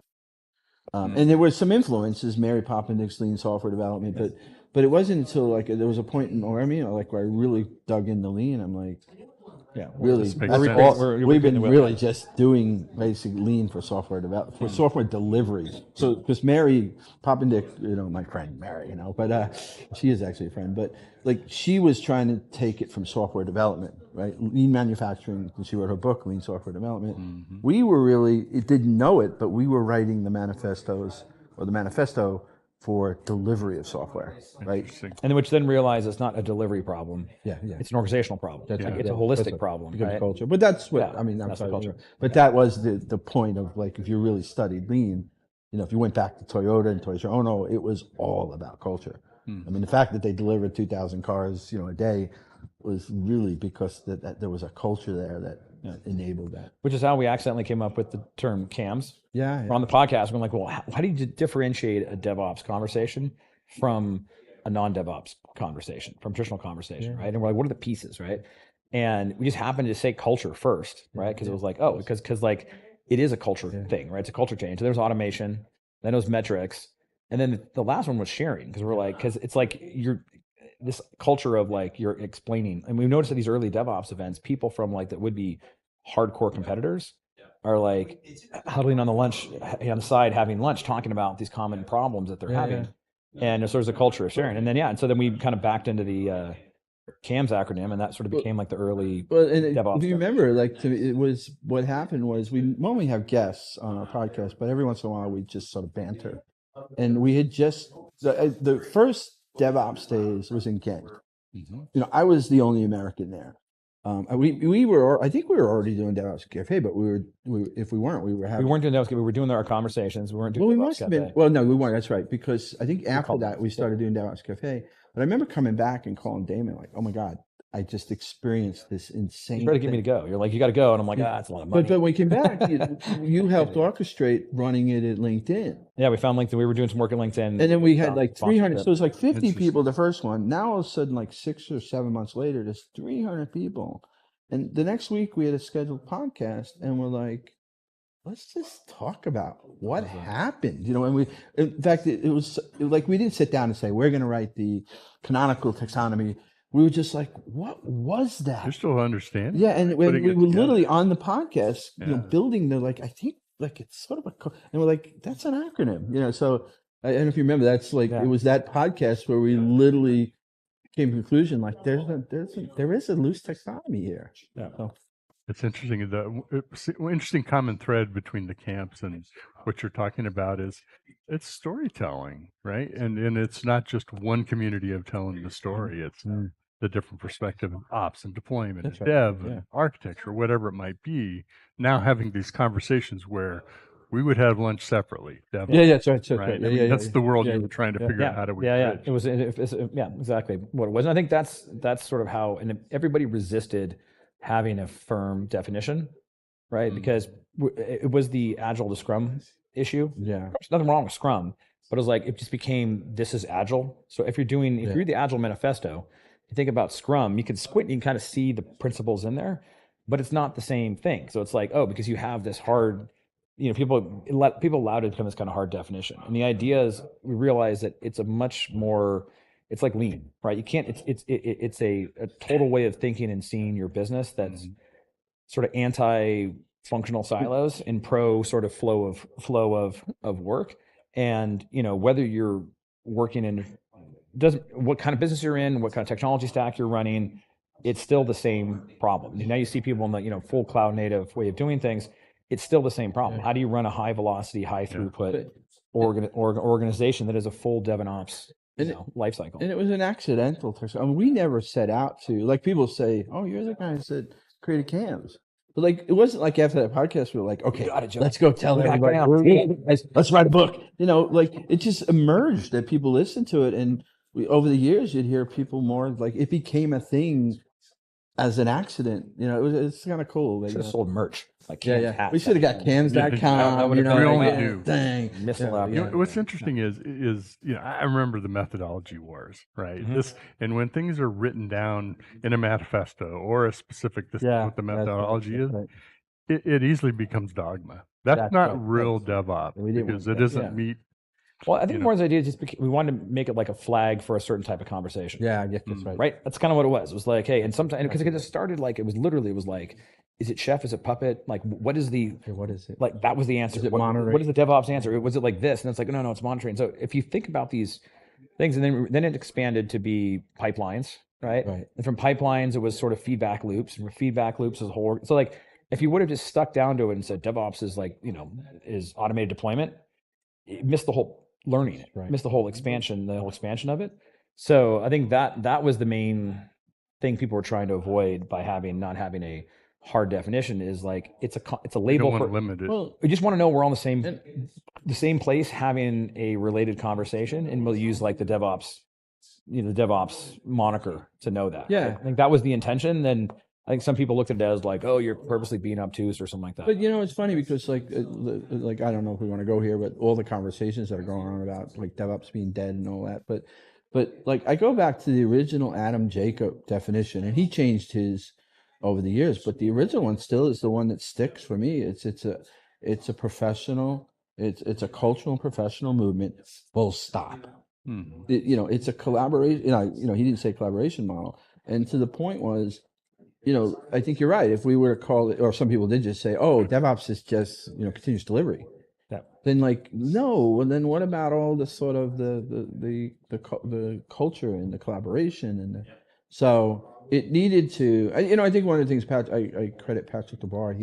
L: And there were some influences, Mary Poppendix's Lean software development, but it wasn't until like there was a point in ORME, like, where I really dug into Lean. I'm like, really, we've been really just doing basic Lean for software development, for software delivery. So, because Mary Poppendick, my friend Mary, but she is actually a friend, but like she was trying to take it from software development, right? Lean manufacturing. She wrote her book, Lean Software Development. We were it didn't know it, but we were writing the manifesto for delivery of software, right?
M: And which then realized it's not a delivery problem. It's an organizational problem. It's a holistic problem, right?
L: Culture. But that's what that's the culture. But that was the point of, like, if you really studied Lean, if you went back to Toyota and Toyota Ono, it was all about culture. I mean, the fact that they delivered 2,000 cars, a day, was really because that there was a culture there that enabled that.
M: Which is how we accidentally came up with the term CAMs.
L: Yeah.
M: We're on the podcast. We're like, well, how do you differentiate a DevOps conversation from a non-DevOps conversation, from traditional conversation, right? And we're like, what are the pieces, right? And we just happened to say culture first, right? Because it was like, because like it is a culture thing, right? It's a culture change. So there was automation, then it was metrics, and then the last one was sharing, because we're like, because it's like this culture of like you're explaining, and we've noticed at these early DevOps events, people from like that would be hardcore competitors are like huddling on the side, having lunch, talking about these common problems that they're having. And so there's a culture of sharing. And then, and so then we kind of backed into the CAMS acronym, and that sort of became like the early DevOps.
L: Do you remember, like, it was, what happened was we normally have guests on our podcast, but every once in a while we just sort of banter. And we had just, the first DevOps days was in Ghent. I was the only American there. We were, I think we were already doing DevOps Cafe, but if we weren't, we weren't
M: doing DevOps Cafe. We were doing our conversations. We weren't doing.
L: Well, we must have been. Well, no, we weren't. That's right. Because I think after that we started doing DevOps Cafe. But I remember coming back and calling Damon like, "Oh my God, I just experienced this insane.
M: You tried to get me to go. You're like, you got to go, and I'm like, it's a lot of money.
L: But when we came back, you helped orchestrate running it at LinkedIn.
M: Yeah, we found LinkedIn. We were doing some work at LinkedIn,
L: and then we had like 300. So it was like 50 people the first one. Now all of a sudden, like 6 or 7 months later, there's 300 people. And the next week we had a scheduled podcast, and we're like, let's just talk about what happened, and we, in fact, it was like, we didn't sit down and say, we're going to write the canonical taxonomy. We were just like, what was that?
B: You're still understanding.
L: Yeah. And we were literally on the podcast, building the, like, I think like it's sort of and we're like, that's an acronym, so I don't know if you remember, that's like, it was that podcast where we literally came to the conclusion, like there is a loose taxonomy here.
B: Yeah. So. It's interesting. The interesting common thread between the camps and what you're talking about is it's storytelling, right? And it's not just one community of telling the story. It's the different perspective of ops and deployment, and dev and architecture, whatever it might be. Now having these conversations where we would have lunch separately.
L: That's right.
B: Right? That's the world you were trying to figure out how to.
M: It was exactly what it was. And I think that's sort of how, and everybody resisted having a firm definition, right? Because it was the Agile to Scrum issue.
L: Yeah.
M: There's nothing wrong with Scrum, but it was like, it just became, this is Agile. So if you read the Agile manifesto, you think about Scrum, you can squint, you can kind of see the principles in there, but it's not the same thing. So it's like, because you have this hard, people allowed it to become this kind of hard definition. And the idea is, we realize that it's a much more, it's like lean, right? You can't. It's a total way of thinking and seeing your business that's sort of anti-functional silos and pro sort of flow of work. And whether you're working in what kind of business you're in, what kind of technology stack you're running, it's still the same problem. Now you see people in the full cloud native way of doing things. It's still the same problem. How do you run a high velocity, high throughput organization that is a full DevOps life cycle?
L: And it was an accidental. We never set out to, like, people say, "Oh, you're the guys that created CAMs," but like, it wasn't like after that podcast we were like, "Okay, let's go tell everybody. Let's write a book." Like, it just emerged that people listened to it, and over the years you'd hear people more, like, it became a thing as an accident. It's kind of cool.
M: Should have sold merch. Like
L: we should have got cams.com.
B: We only do.
L: Dang.
B: What's interesting is I remember the methodology wars, right? And when things are written down in a manifesto or a specific, this is what the methodology is, it easily becomes dogma. That's not real DevOps, because it doesn't meet.
M: Well, I think more the idea is just we wanted to make it like a flag for a certain type of conversation.
L: Yeah, I guess that's right.
M: Right? That's kind of what it was. It was like, hey, and sometimes, because it started like, it was like, is it chef? Is it puppet? Like, what is it? Like, that was the answer.
L: Is it monitoring?
M: What is the DevOps answer? Was it like this? And it's like, no, it's monitoring. So if you think about these things, and then it expanded to be pipelines, right? And from pipelines, it was sort of feedback loops. And from feedback loops is a whole. So like, if you would have just stuck down to it and said DevOps is like, is automated deployment, it missed the whole learning it, missed the whole expansion of it. So I think that was the main thing people were trying to avoid by not having a hard definition, is like, it's a label.
B: You don't want to limit it.
M: Well, we just want to know we're on the same place having a related conversation, and we'll use like the DevOps moniker to know that.
L: Yeah.
M: I think that was the intention. Then I think some people looked at it as like, oh, you're purposely being obtuse or something like that.
L: But it's funny because like I don't know if we want to go here, but all the conversations that are going on about like DevOps being dead and all that, but like, I go back to the original Adam Jacob definition, and he changed his over the years, but the original one still is the one that sticks for me. It's a professional, it's a cultural and professional movement. Full stop. It's a collaboration. He didn't say collaboration model, and to the point was, I think you're right. If we were to call it, or some people did just say, "Oh, DevOps is just continuous delivery," then like, no. Well, then what about all the sort of the culture and the collaboration and so it needed to. I think one of the things I credit Patrick DeBar.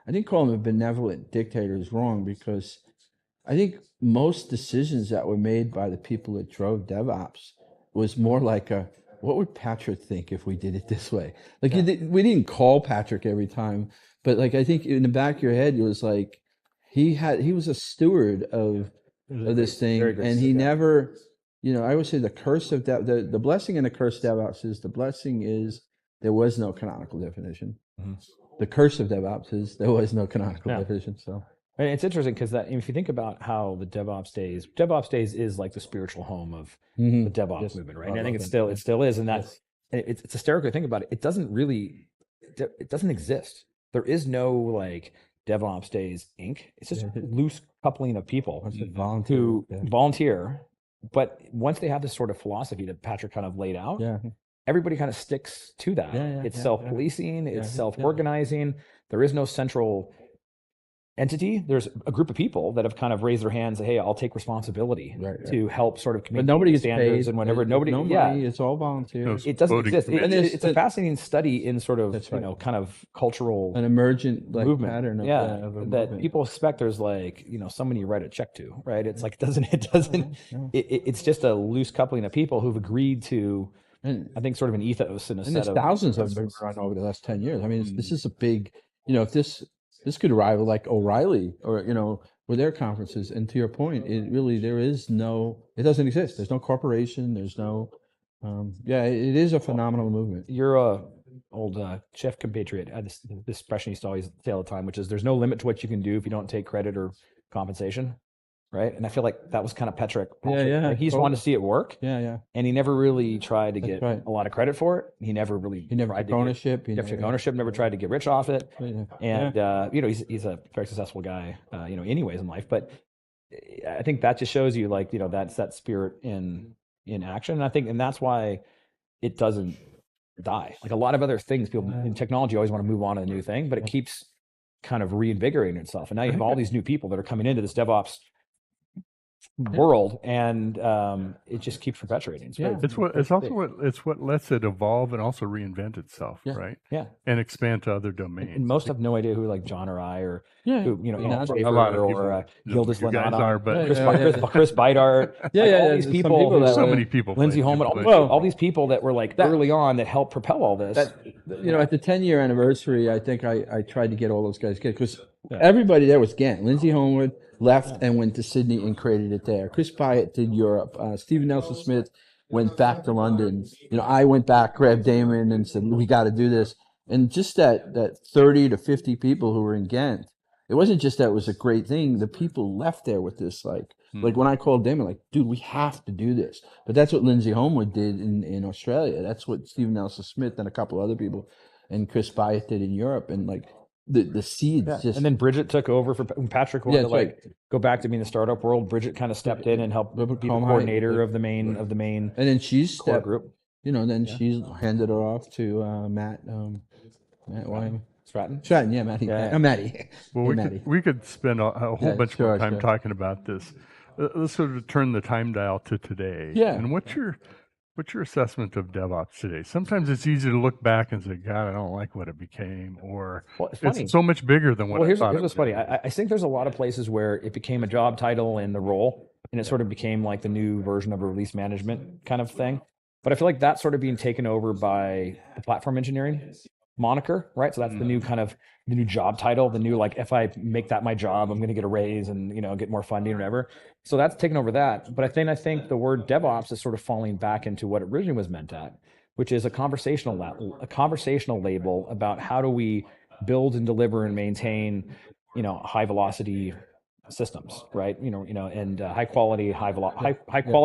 L: I didn't call him a benevolent dictator is wrong, because I think most decisions that were made by the people that drove DevOps was more like what would Patrick think if we did it this way? Like, we didn't call Patrick every time, but like, I think in the back of your head, it was like, he was a steward of this thing, and he never I always say the curse of the blessing and the curse of DevOps is the blessing is there was no canonical definition.
M: Mm-hmm.
L: The curse of DevOps is there was no canonical definition. So.
M: And it's interesting because if you think about how the DevOps days is like the spiritual home of the DevOps movement, right? And I think it still is, and it's hysterical to think about it. It doesn't exist. There is no like DevOps Days Inc. It's just loose coupling of people who volunteer, but once they have this sort of philosophy that Patrick kind of laid out, everybody kind of sticks to that. It's self-policing, it's self-organizing. There is no central entity. There's a group of people that have kind of raised their hands, hey, I'll take responsibility to help sort of communicate
L: but nobody gets
M: standards
L: paid.
M: and whatever. Nobody,
L: it's all volunteer.
M: It doesn't exist. It's a fascinating study in sort of kind of cultural
L: an emergent
M: movement.
L: Pattern of
M: that
L: movement.
M: People expect there's like someone you write a check to, right? It's like it's just a loose coupling of people who've agreed to, I think, sort of an ethos and
L: there's thousands of them run over the last 10 years. I mean, this is a big, if this could rival like O'Reilly or, with their conferences. And to your point, it doesn't exist. There's no corporation. There's no, it is a phenomenal movement.
M: You're a old chef compatriot. I had this expression he used to always say all the time, which is there's no limit to what you can do if you don't take credit or compensation. Right. And I feel like that was kind of Patrick. Like he just wanted to see it work. And he never really tried to get a lot of credit for it. He never
L: took ownership.
M: Never tried to get rich off it. And, he's a very successful guy, anyways in life. But I think that just shows you like, that's that spirit in action. And that's why it doesn't die. Like a lot of other things, people in technology always want to move on to a new thing, but it keeps kind of reinvigorating itself. And now you have all these new people that are coming into this DevOps world, and it just keeps perpetuating.
B: It's what lets it evolve and also reinvent itself, right? And expand to other domains.
M: And most have no idea who like John or I or who,
B: a lot of
M: or Gildas
B: Lanata,
M: but Chris Beidart, all these people,
B: so many people,
M: Lindsay Holman, all these people that were like early on that helped propel all this.
L: At the 10-year anniversary, I think I tried to get all those guys because everybody there was Gantt. Lindsay Holman left and went to Sydney and created it there. Chris Byatt did Europe. Stephen Nelson Smith went back to London. I went back, grabbed Damon and said, we got to do this. And just that 30 to 50 people who were in Ghent, it wasn't just that it was a great thing. The people left there with this, like when I called Damon, like, dude, we have to do this. But that's what Lindsay Homewood did in Australia. That's what Stephen Nelson Smith and a couple other people and Chris Byatt did in Europe. And like, the seeds just,
M: and then Bridget took over for Patrick wanted to go back to being the startup world. Bridget kind of stepped in and helped be the coordinator of the main
L: and then she's
M: core group.
L: She's handed it off to Matt
M: Stratton.
L: Matty.
B: Well, we could spend a whole bunch more time talking about this. Let's sort of turn the time dial to today. And what's your assessment of DevOps today? Sometimes it's easy to look back and say, God, I don't like what it became, or it's so much bigger than what I thought.
M: Here's what's funny. I think there's a lot of places where it became a job title and the role, and it sort of became like the new version of a release management kind of thing. But I feel like that's sort of being taken over by the platform engineering moniker, right? So that's the new kind of the new job title, the new like, if I make that my job, I'm going to get a raise and get more funding or whatever. So that's taken over that. But I think the word DevOps is sort of falling back into what it originally was meant at, which is a conversational label about how do we build and deliver and maintain, high velocity systems, right? And high quality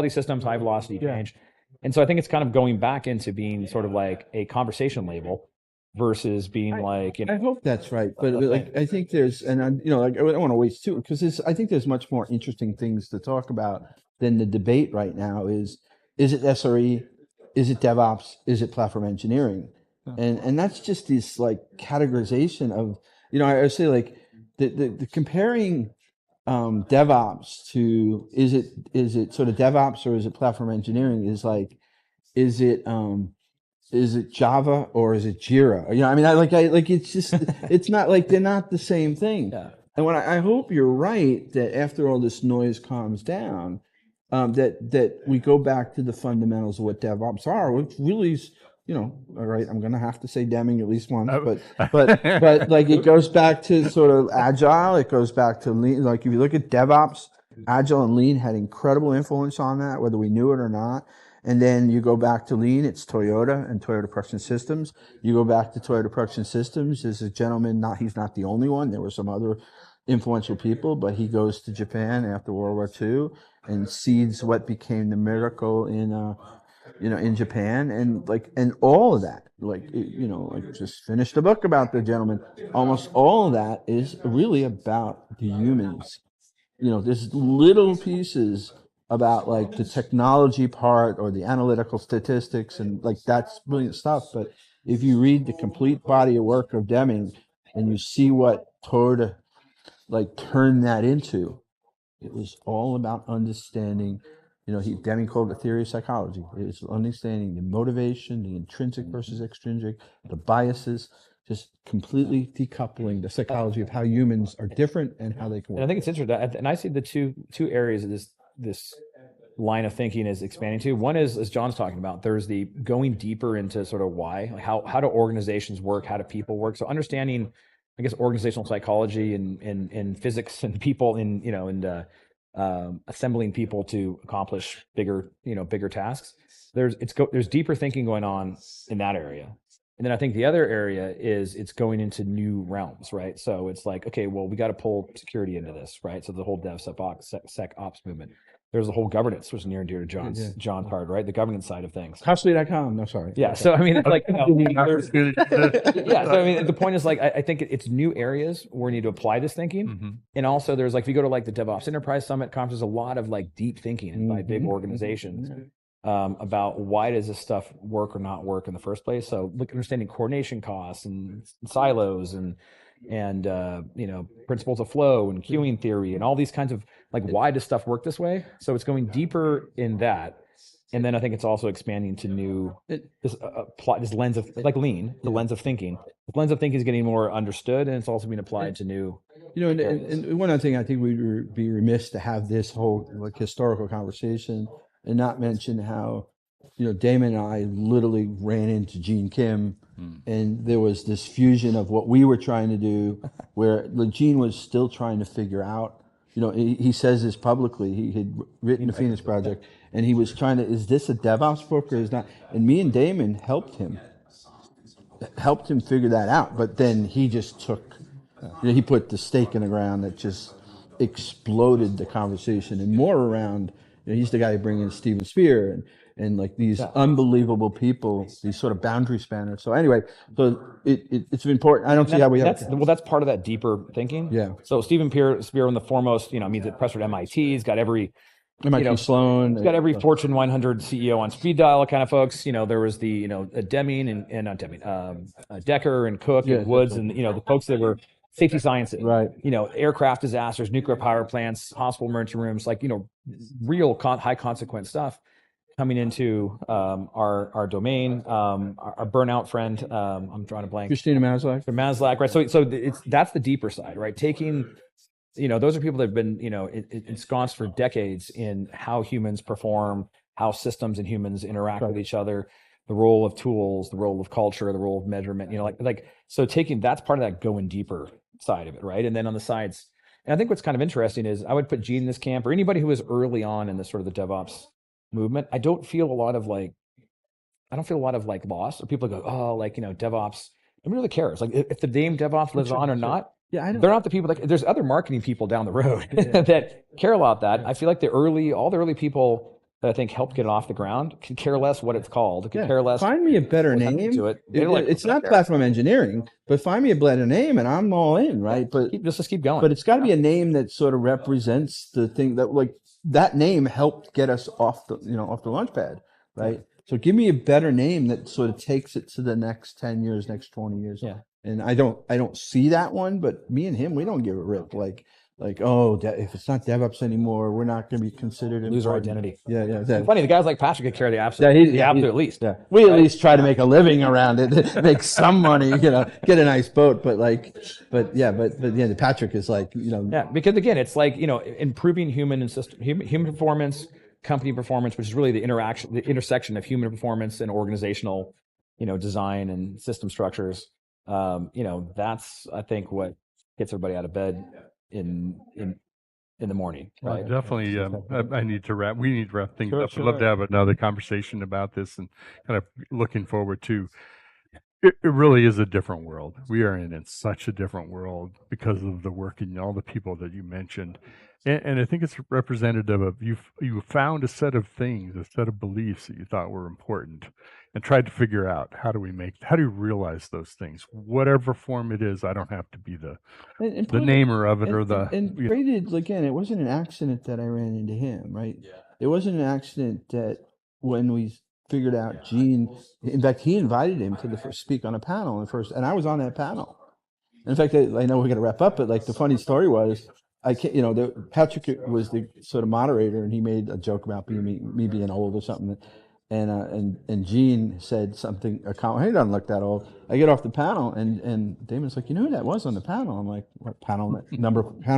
M: systems, high velocity change. And so I think it's kind of going back into being sort of like a conversation label versus being I
L: hope that's right, but I think there's, and I don't want to waste too, because I think there's much more interesting things to talk about than the debate right now. Is it SRE? Is it DevOps? Is it platform engineering? And that's just this like categorization of I say like the comparing DevOps to is it sort of DevOps or is it platform engineering is like is it Java or is it Jira? It's just it's not like they're not the same thing. And I hope you're right that after all this noise calms down, that we go back to the fundamentals of what DevOps are, which really is, all right, I'm gonna have to say Deming at least once, but like it goes back to sort of agile, it goes back to lean. Like if you look at DevOps, Agile and Lean had incredible influence on that, whether we knew it or not. And then you go back to Lean, it's Toyota and Toyota Production Systems. You go back to Toyota Production Systems, there's a gentleman, he's not the only one, there were some other influential people, but he goes to Japan after World War II and seeds what became the miracle in Japan, and all of that, just finished a book about the gentleman. Almost all of that is really about the humans. There's little pieces about like the technology part or the analytical statistics, and like that's brilliant stuff. But if you read the complete body of work of Deming and you see what Toyota like turned that into, it was all about understanding. Deming called it theory of psychology. It's understanding the motivation, the intrinsic versus extrinsic, the biases, just completely decoupling the psychology of how humans are different and how they can work.
M: And I think it's interesting. And I see the two areas of this line of thinking is expanding to. One is, as John's talking about, there's the going deeper into sort of why, like how do organizations work, how do people work? So understanding, I guess, organizational psychology and physics and people assembling people to accomplish bigger tasks. There's deeper thinking going on in that area. And then I think the other area is it's going into new realms, right? So it's like, okay, well, we got to pull security into this, right? So the whole DevSecOps movement. There's the whole governance, which is near and dear to John's part, right? The governance side of things.
L: Costly.com. No, sorry.
M: Yeah. So I mean, it's like, yeah. So I mean, the point is like, I think it's new areas where we need to apply this thinking, and also there's like, if you go to like the DevOps Enterprise Summit conference, there's a lot of like deep thinking by big organizations. About why does this stuff work or not work in the first place. So understanding coordination costs and silos and principles of flow and queuing theory and all these kinds of like, why does stuff work this way? So it's going deeper in that. And then I think it's also expanding to new, this lens of like Lean, the lens of thinking. The lens of thinking is getting more understood, and it's also being applied to new.
L: And one other thing, I think we would be remiss to have this whole like historical conversation and not mention how, Damon and I literally ran into Gene Kim, and there was this fusion of what we were trying to do, where Gene was still trying to figure out. He says this publicly. He had written the Phoenix Project, and he was trying to, is this a DevOps book or is not? And me and Damon helped him figure that out. But then he just took, he put the stake in the ground that just exploded the conversation, and more around. He's the guy who brings in Steven Spear and like these unbelievable people, these sort of boundary spanners. So anyway, so it's important. I don't see how we have.
M: That's part of that deeper thinking.
L: Yeah.
M: So Steven Spear, one of the foremost, means at professor at MIT. He's got every
L: MIT Sloan.
M: He's got every Fortune 100 CEO on speed dial kind of folks. There was the Deming and not Deming, Decker and Cook and Woods and the folks that were safety sciences,
L: right?
M: Aircraft disasters, nuclear power plants, hospital emergency rooms, like real high consequence stuff coming into our domain. Our burnout friend, I'm drawing a blank.
L: Christina Maslach,
M: right? So that's the deeper side, right? Taking, those are people that have been ensconced for decades in how humans perform, how systems and humans interact with each other. The role of tools, the role of culture, the role of measurement, so taking, that's part of that going deeper side of it, right? And then on the sides, and I think what's kind of interesting is I would put Gene in this camp, or anybody who was early on in the sort of the DevOps movement. I don't feel a lot of loss, or people go, DevOps. Nobody really cares. Like if the name DevOps lives on or not, they're not the people there's other marketing people down the road that care about that. I feel like all the early people that I think helped get it off the ground could care less what it's called. Could care less.
L: Find me a better name. It's not platform engineering, but find me a better name and I'm all in, right? But
M: just keep going.
L: But it's got to be a name that sort of represents the thing that, like, that name helped get us off the launch pad, right? So give me a better name that sort of takes it to the next 10 years, next 20 years.
M: Yeah.
L: And I don't see that one, but me and him, we don't give a rip. If it's not DevOps anymore, we're not going to be considered.
M: Lose our identity.
L: Yeah.
M: It's funny, the guys like Patrick could carry the absolute least.
L: Yeah. We at least try to make a living around it, make some money, get a nice boat. But Patrick is like,
M: Yeah, because again, it's like, improving human and system, human performance, company performance, which is really the intersection of human performance and organizational, design and system structures. That's, I think, what gets everybody out of bed in in the morning.
B: Well,
M: Right?
B: definitely, I need to wrap. We need to wrap things
L: Sure,
B: up. I'd love to
L: sure.
B: have another conversation about this, and kind of looking forward to. It really is a different world. We are in such a different world because of the work and all the people that you mentioned, and I think it's representative of you found a set of things, a set of beliefs that you thought were important, and tried to figure out how do you realize those things, whatever form it is. I don't have to be the namer of it or the
L: and traded again. It wasn't an accident that I ran into him, right? Yeah. It wasn't an accident that when we figured out Gene, in fact, he invited him to the first speak on a panel and I was on that panel. In fact, I know we're going to wrap up, but like the funny story was, Patrick was the sort of moderator, and he made a joke about me being old or something. And Gene said something, a comment, he doesn't look that old. I get off the panel, and Damon's like, you know who that was on the panel? I'm like, what panel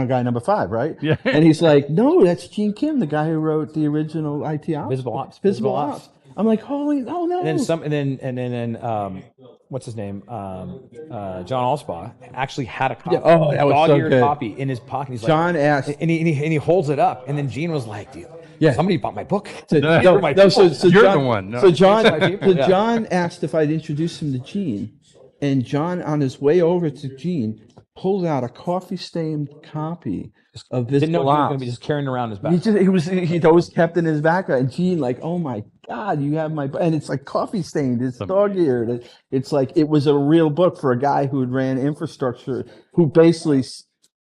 L: guy number 5, right?
B: Yeah.
L: And he's like, no, that's Gene Kim, the guy who wrote the original IT Ops. Visible Ops. I'm like, holy, oh no.
M: And then what's his name? John Allspaw actually had a copy.
L: Yeah, oh, that was so good.
M: Copy in his pocket. He's
L: John
M: like,
L: asked,
M: and he holds it up, and then Gene was like, dude, somebody bought my book.
L: So
B: You're
L: John,
B: the one. No.
L: So John asked if I'd introduce him to Gene, and John, on his way over to Gene, pulled out a coffee-stained copy of Visible Ops.
M: Didn't know he was going to be just carrying around his back.
L: He always kept in his back, and Gene like, oh my God, you have my book. And it's like coffee stained, it's dog-eared. It's like, it was a real book for a guy who had ran infrastructure, who basically,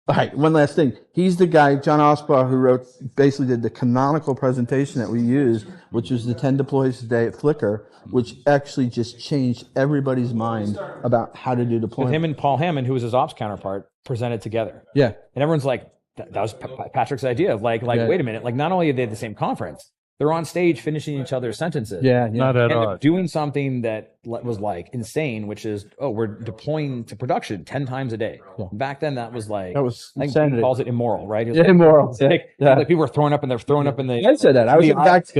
L: all right, one last thing. He's the guy, John Osbaugh, who basically did the canonical presentation that we use, which was the 10 deploys a day at Flickr, which actually just changed everybody's mind about how to do deployment.
M: Him and Paul Hammond, who was his ops counterpart, presented together.
L: Yeah.
M: And everyone's like, that was Patrick's idea of wait a minute, like not only are they at the same conference, they're on stage finishing each other's sentences.
L: Yeah.
B: Not at all.
M: Doing something that was like insane, which is, we're deploying to production 10 times a day. Yeah. Back then, that was like,
L: that was
M: I think
L: insanity.
M: he calls it immoral, right?
L: Yeah, immoral.
M: Like people were throwing up, and they're throwing up in the.
L: I said that. I was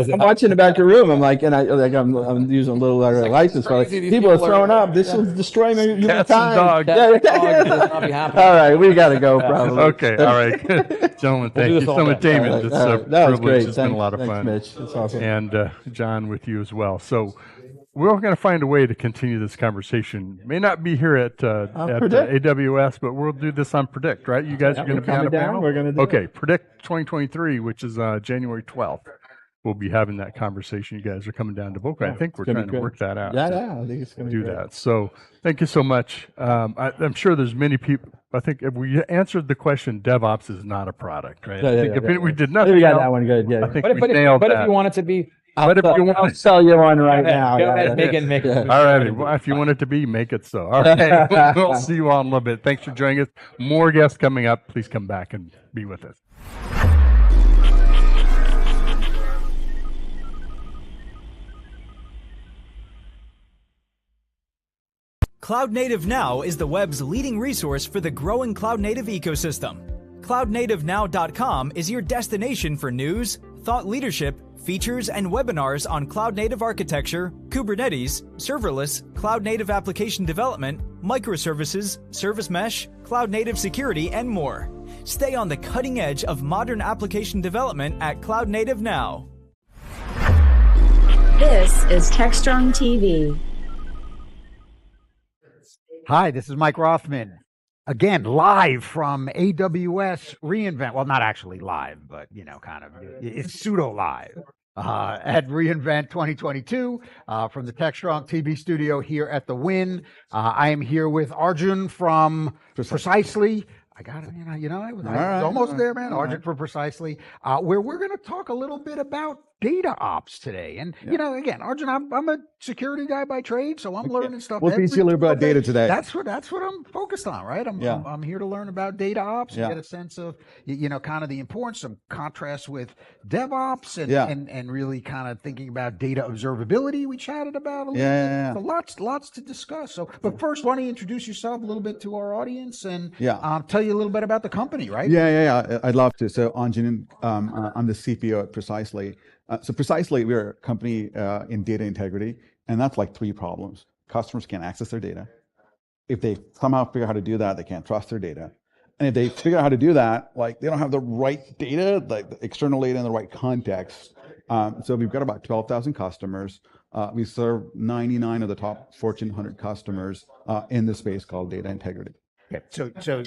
L: I'm watching the back of the room. I'm like, and I'm using a little license. Like, people are throwing up. This will destroy my
B: Cats
L: time.
B: and dogs.
L: All right, we got to go. Probably.
B: Okay. All right, gentlemen. Thank you so much, Damon. It's a
L: that was
B: privilege.
L: great.
B: It's been a lot of fun.
L: Mitch. That's awesome.
B: And John, with you as well. So we're going to find a way to continue this conversation. May not be here at AWS, but we'll do this on Predict, right? You guys are going to be on a panel?
L: We're going to do
B: Okay, Predict 2023, which is January 12th. We'll be having that conversation. You guys are coming down to Boca. I think we're trying to work that out.
L: Yeah, I think it's going to
B: do that. So thank you so much. I'm sure there's many people. I think if we answered the question, DevOps is not a product, right? We did nothing.
L: We got that one good. Yeah.
B: I think we nailed that.
M: But if you want it to be,
L: I'll sell you one right now.
M: Go ahead, make it.
B: All right. Well, if you want it to be, make it so. All right. We'll see you all in a little bit. Thanks for joining us. More guests coming up. Please come back and be with us.
I: Cloud Native Now is the web's leading resource for the growing cloud native ecosystem. CloudNativeNow.com is your destination for news, thought leadership, features, and webinars on cloud native architecture, Kubernetes, serverless, cloud native application development, microservices, service mesh, cloud native security, and more. Stay on the cutting edge of modern application development at Cloud Native Now.
F: This is Techstrong TV.
N: Hi, this is Mike Rothman. Again, live from AWS reInvent. Well, not actually live, but, kind of, it's pseudo live at reInvent 2022 from the Techstrong TV studio here at the Win. I am here with Arjun from Precisely. I got it, I was almost there, man. Arjun from Precisely, where we're going to talk a little bit about data ops today. And, again, Arjun, I'm a security guy by trade, so I'm learning stuff.
O: We'll teach you a little bit about data today.
N: That's what I'm focused on, right? I'm here to learn about data ops and get a sense of, kind of the importance, some contrast with DevOps and really kind of thinking about data observability we chatted about a little bit. So lots to discuss. So, but first, why don't you introduce yourself a little bit to our audience and tell you a little bit about the company, right?
O: Yeah. I'd love to. So, Arjun, I'm the CPO at Precisely. So Precisely, we're a company in data integrity, and that's like 3 problems. Customers can't access their data. If they somehow figure out how to do that, they can't trust their data. And if they figure out how to do that, like they don't have the right data, like the external data in the right context. So we've got about 12,000 customers. We serve 99 of the top Fortune 100 customers in the space called data integrity.
N: Okay. So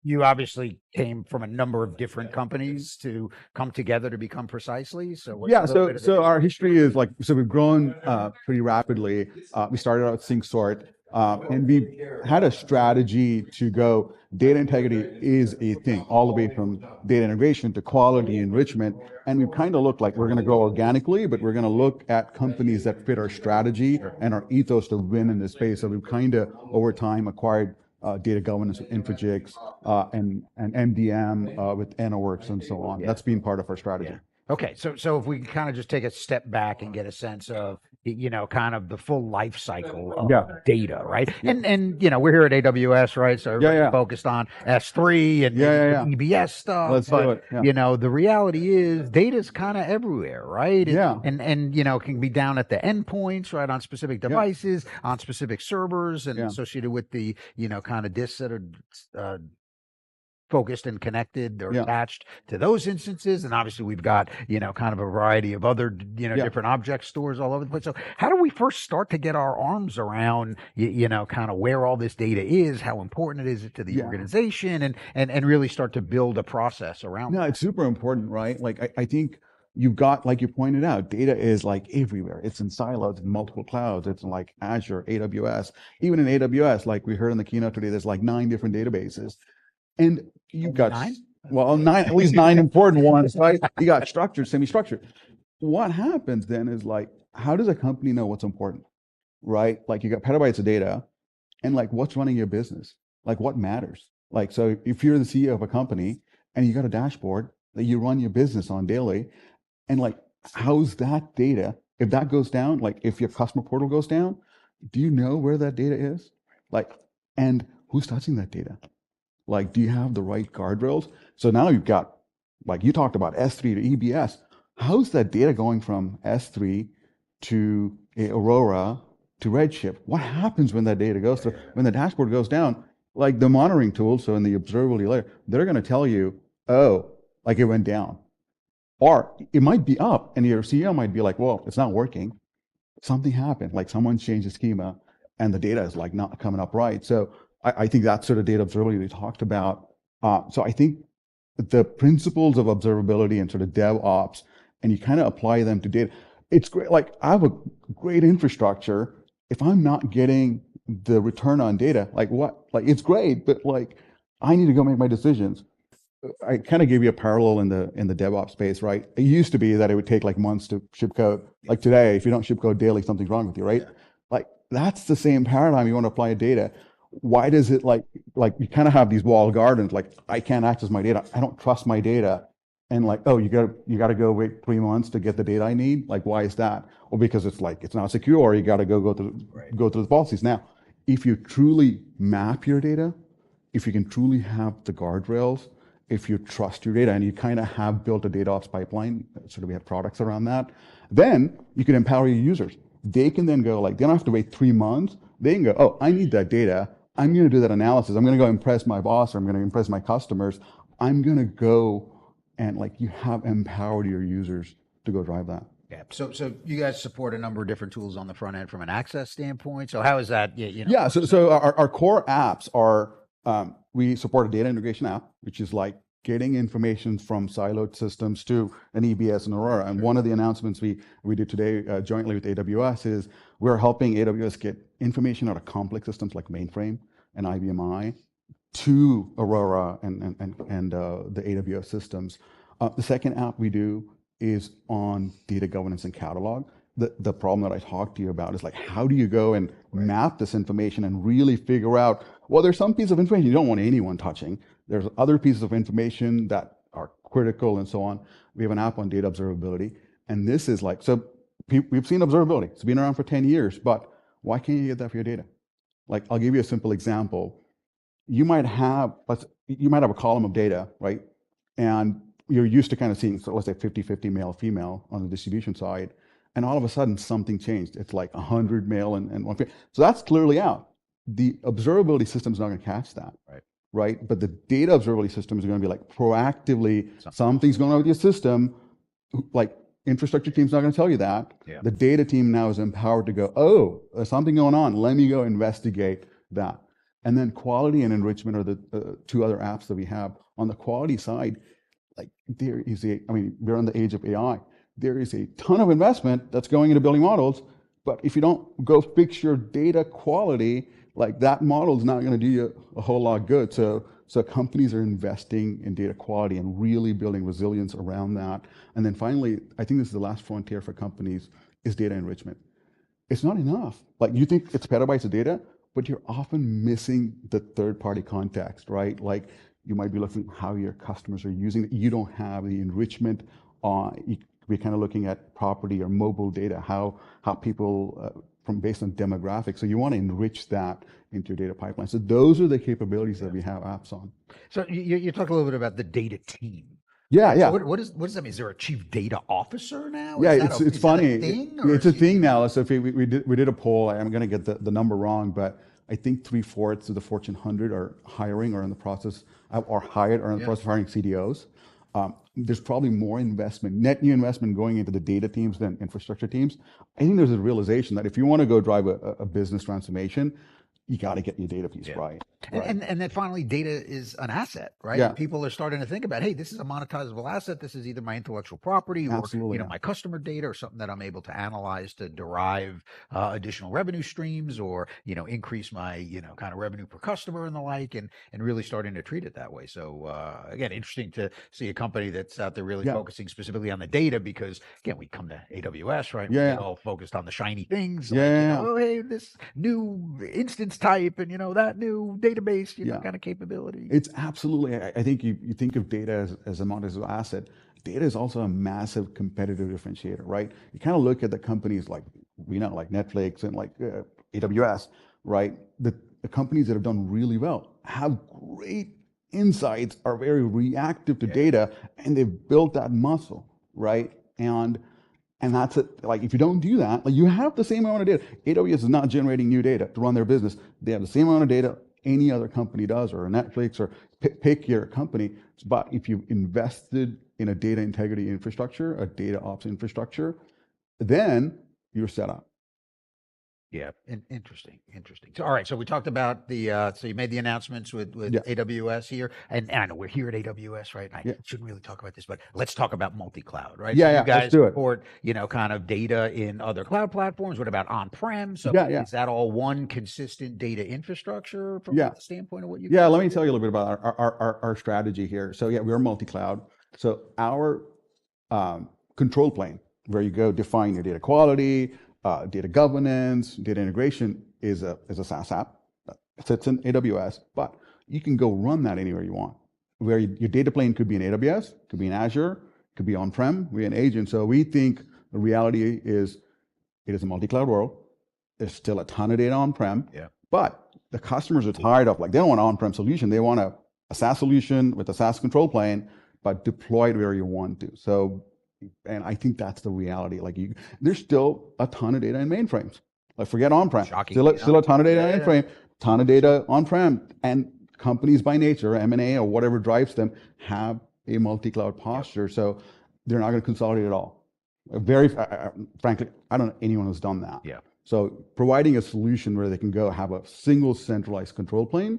N: you obviously came from a number of different companies to come together to become Precisely. So what's
O: Yeah,
N: a little bit of
O: so
N: the
O: our history is like, so we've grown pretty rapidly. We started out with SyncSort, and we had a strategy to go, data integrity is a thing, all the way from data integration to quality enrichment. And we've kind of looked like we're going to grow organically, but we're going to look at companies that fit our strategy and our ethos to win in this space. So we've kind of, over time, acquired data governance with Infogix and MDM with NOworks and so on. That's been part of our strategy.
N: Yeah. Okay, so if we can kind of just take a step back and get a sense of, kind of the full life cycle of data, right?
O: Yeah.
N: And we're here at AWS, right? So everybody's focused on S3 and EBS stuff.
O: Let's do it. Yeah.
N: The reality is data's kind of everywhere, right? And can be down at the endpoints, right, on specific devices, on specific servers, and associated with the kind of disks that are focused and connected or attached to those instances. And obviously we've got, kind of a variety of other, different object stores all over the place. So how do we first start to get our arms around, kind of where all this data is, how important it is to the organization, and really start to build a process around
O: that? It's super important, right? Like I think you've got, like you pointed out, data is like everywhere. It's in silos, in multiple clouds. It's in like Azure, AWS. Even in AWS, like we heard in the keynote today, there's like 9 different databases. And you've got 9? Well, 9, at least 9 important ones, right? You got structured, semi-structured. What happens then is like, how does a company know what's important, right? Like you got petabytes of data, and like what's running your business? Like what matters? Like, so if you're the CEO of a company and you got a dashboard that you run your business on daily, and like, how's that data? If that goes down, like if your customer portal goes down, do you know where that data is? Like, and who's touching that data? Like, do you have the right guardrails? So now you've got, like you talked about S3 to EBS. How's that data going from S3 to Aurora to Redshift? What happens when that data goes through? When the dashboard goes down, like the monitoring tool, so in the observability layer, they're going to tell you, oh, like it went down. Or it might be up, and your CEO might be like, well, it's not working. Something happened, like someone changed the schema, and the data is like not coming up right. So I think that sort of data observability we talked about. So I think the principles of observability and sort of DevOps, and you kind of apply them to data. It's great. Like I have a great infrastructure. If I'm not getting the return on data, like what? Like it's great, but like I need to go make my decisions. I kind of gave you a parallel in the DevOps space, right? It used to be that it would take like months to ship code. Like today, if you don't ship code daily, something's wrong with you, right? Like that's the same paradigm you want to apply to data. Why does it like we kind of have these walled gardens, like I can't access my data, I don't trust my data, and like, oh, you got to go wait 3 months to get the data I need? Like, why is that? Well, because it's like it's not secure, or you got to go through the policies. Now, if you truly map your data, if you can truly have the guardrails, if you trust your data and you kind of have built a data ops pipeline, sort of we have products around that, then you can empower your users. They can then go, like, they don't have to wait 3 months. They can go, oh, I need that data. I'm going to do that analysis. I'm going to go impress my boss, or I'm going to impress my customers. I'm going to go and like you have empowered your users to go drive that.
N: Yeah. So you guys support a number of different tools on the front end from an access standpoint. So how is that?
O: Yeah. So our core apps are, we support a data integration app, which is like getting information from siloed systems to an EBS and Aurora. And one of the announcements we did today jointly with AWS is we're helping AWS get information out of complex systems like mainframe and IBM to Aurora and the AWS systems. The second app we do is on data governance and catalog. The problem that I talked to you about is like, how do you go and map this information and really figure out, well, there's some piece of information you don't want anyone touching. There's other pieces of information that are critical and so on. We have an app on data observability. And this is like, so we've seen observability. It's been around for 10 years, but why can't you get that for your data? Like, I'll give you a simple example. You might have a column of data, right? And you're used to kind of seeing, so let's say 50-50 male, female on the distribution side. And all of a sudden something changed. It's like 100 male and 1 female. So that's clearly out. The observability system is not going to catch that. right? But the data observability system is going to be like proactively, something's going on with your system, like infrastructure team's not going to tell you that.
N: Yeah.
O: The data team now is empowered to go, oh, there's something going on. Let me go investigate that. And then quality and enrichment are the two other apps that we have. On the quality side, like we're on the age of AI. There is a ton of investment that's going into building models, but if you don't go fix your data quality, like that model is not going to do you a whole lot of good. So companies are investing in data quality and really building resilience around that. And then finally, I think this is the last frontier for companies, is data enrichment. It's not enough. Like you think it's petabytes of data, but you're often missing the third-party context, right? Like you might be looking at how your customers are using it. You don't have the enrichment. We're kind of looking at property or mobile data, how people based on demographics. So you want to enrich that into your data pipeline. So those are the capabilities that we have apps on.
N: So you talk a little bit about the data team.
O: Yeah, yeah.
N: So what does that mean? Is there a chief data officer now?
O: Yeah,
N: is
O: it's funny. It's a thing now. So if we did a poll. I'm going to get the number wrong, but I think 3/4 of the Fortune 100 are hiring or in the process or hired or in the process of hiring CDOs. There's probably more investment, net new investment going into the data teams than infrastructure teams. I think there's a realization that if you want to go drive a business transformation, you got to get your data piece right.
N: And then finally, data is an asset, right?
O: Yeah.
N: People are starting to think about, hey, this is a monetizable asset. This is either my intellectual property or my customer data or something that I'm able to analyze to derive additional revenue streams or increase my kind of revenue per customer and the like, and really starting to treat it that way. So again, interesting to see a company that's out there really focusing specifically on the data, because again, we come to AWS, right? We get all focused on the shiny things. Oh, hey, this new instance type and that new database kind of capability.
O: It's absolutely, I think you think of data as a monetizable asset. Data is also a massive competitive differentiator, right? You kind of look at the companies like like Netflix and like AWS, right? The companies that have done really well have great insights, are very reactive to data, and they've built that muscle, right? And that's it. Like if you don't do that, like you have the same amount of data. AWS is not generating new data to run their business. They have the same amount of data any other company does, or Netflix, or pick your company. But if you've invested in a data integrity infrastructure, a data ops infrastructure, then you're set up.
N: Yeah, interesting. So, all right, so we talked about so you made the announcements with AWS here, and I know we're here at AWS, right? And I shouldn't really talk about this, but let's talk about multi-cloud, right?
O: Yeah,
N: so you guys
O: let's do it.
N: support, kind of data in other cloud platforms. What about on-prem? So is that all one consistent data infrastructure from the standpoint of what you
O: let me tell you a little bit about our strategy here. So we're multi-cloud. So our control plane, where you go define your data quality, data governance, data integration is a SaaS app. It sits in AWS, but you can go run that anywhere you want. Where your data plane could be in AWS, could be in Azure, could be on-prem, we're an agent. So we think the reality is it is a multi-cloud world. There's still a ton of data on-prem, but the customers are tired of, they don't want an on-prem solution. They want a SaaS solution with a SaaS control plane, but deployed where you want to. So, and I think that's the reality. There's still a ton of data in mainframes. Forget on-prem. Still a ton of data in mainframe, ton of data on-prem. And companies by nature, M&A or whatever drives them, have a multi-cloud posture. So they're not going to consolidate at all. Frankly, I don't know anyone who's done that. So providing a solution where they can go have a single centralized control plane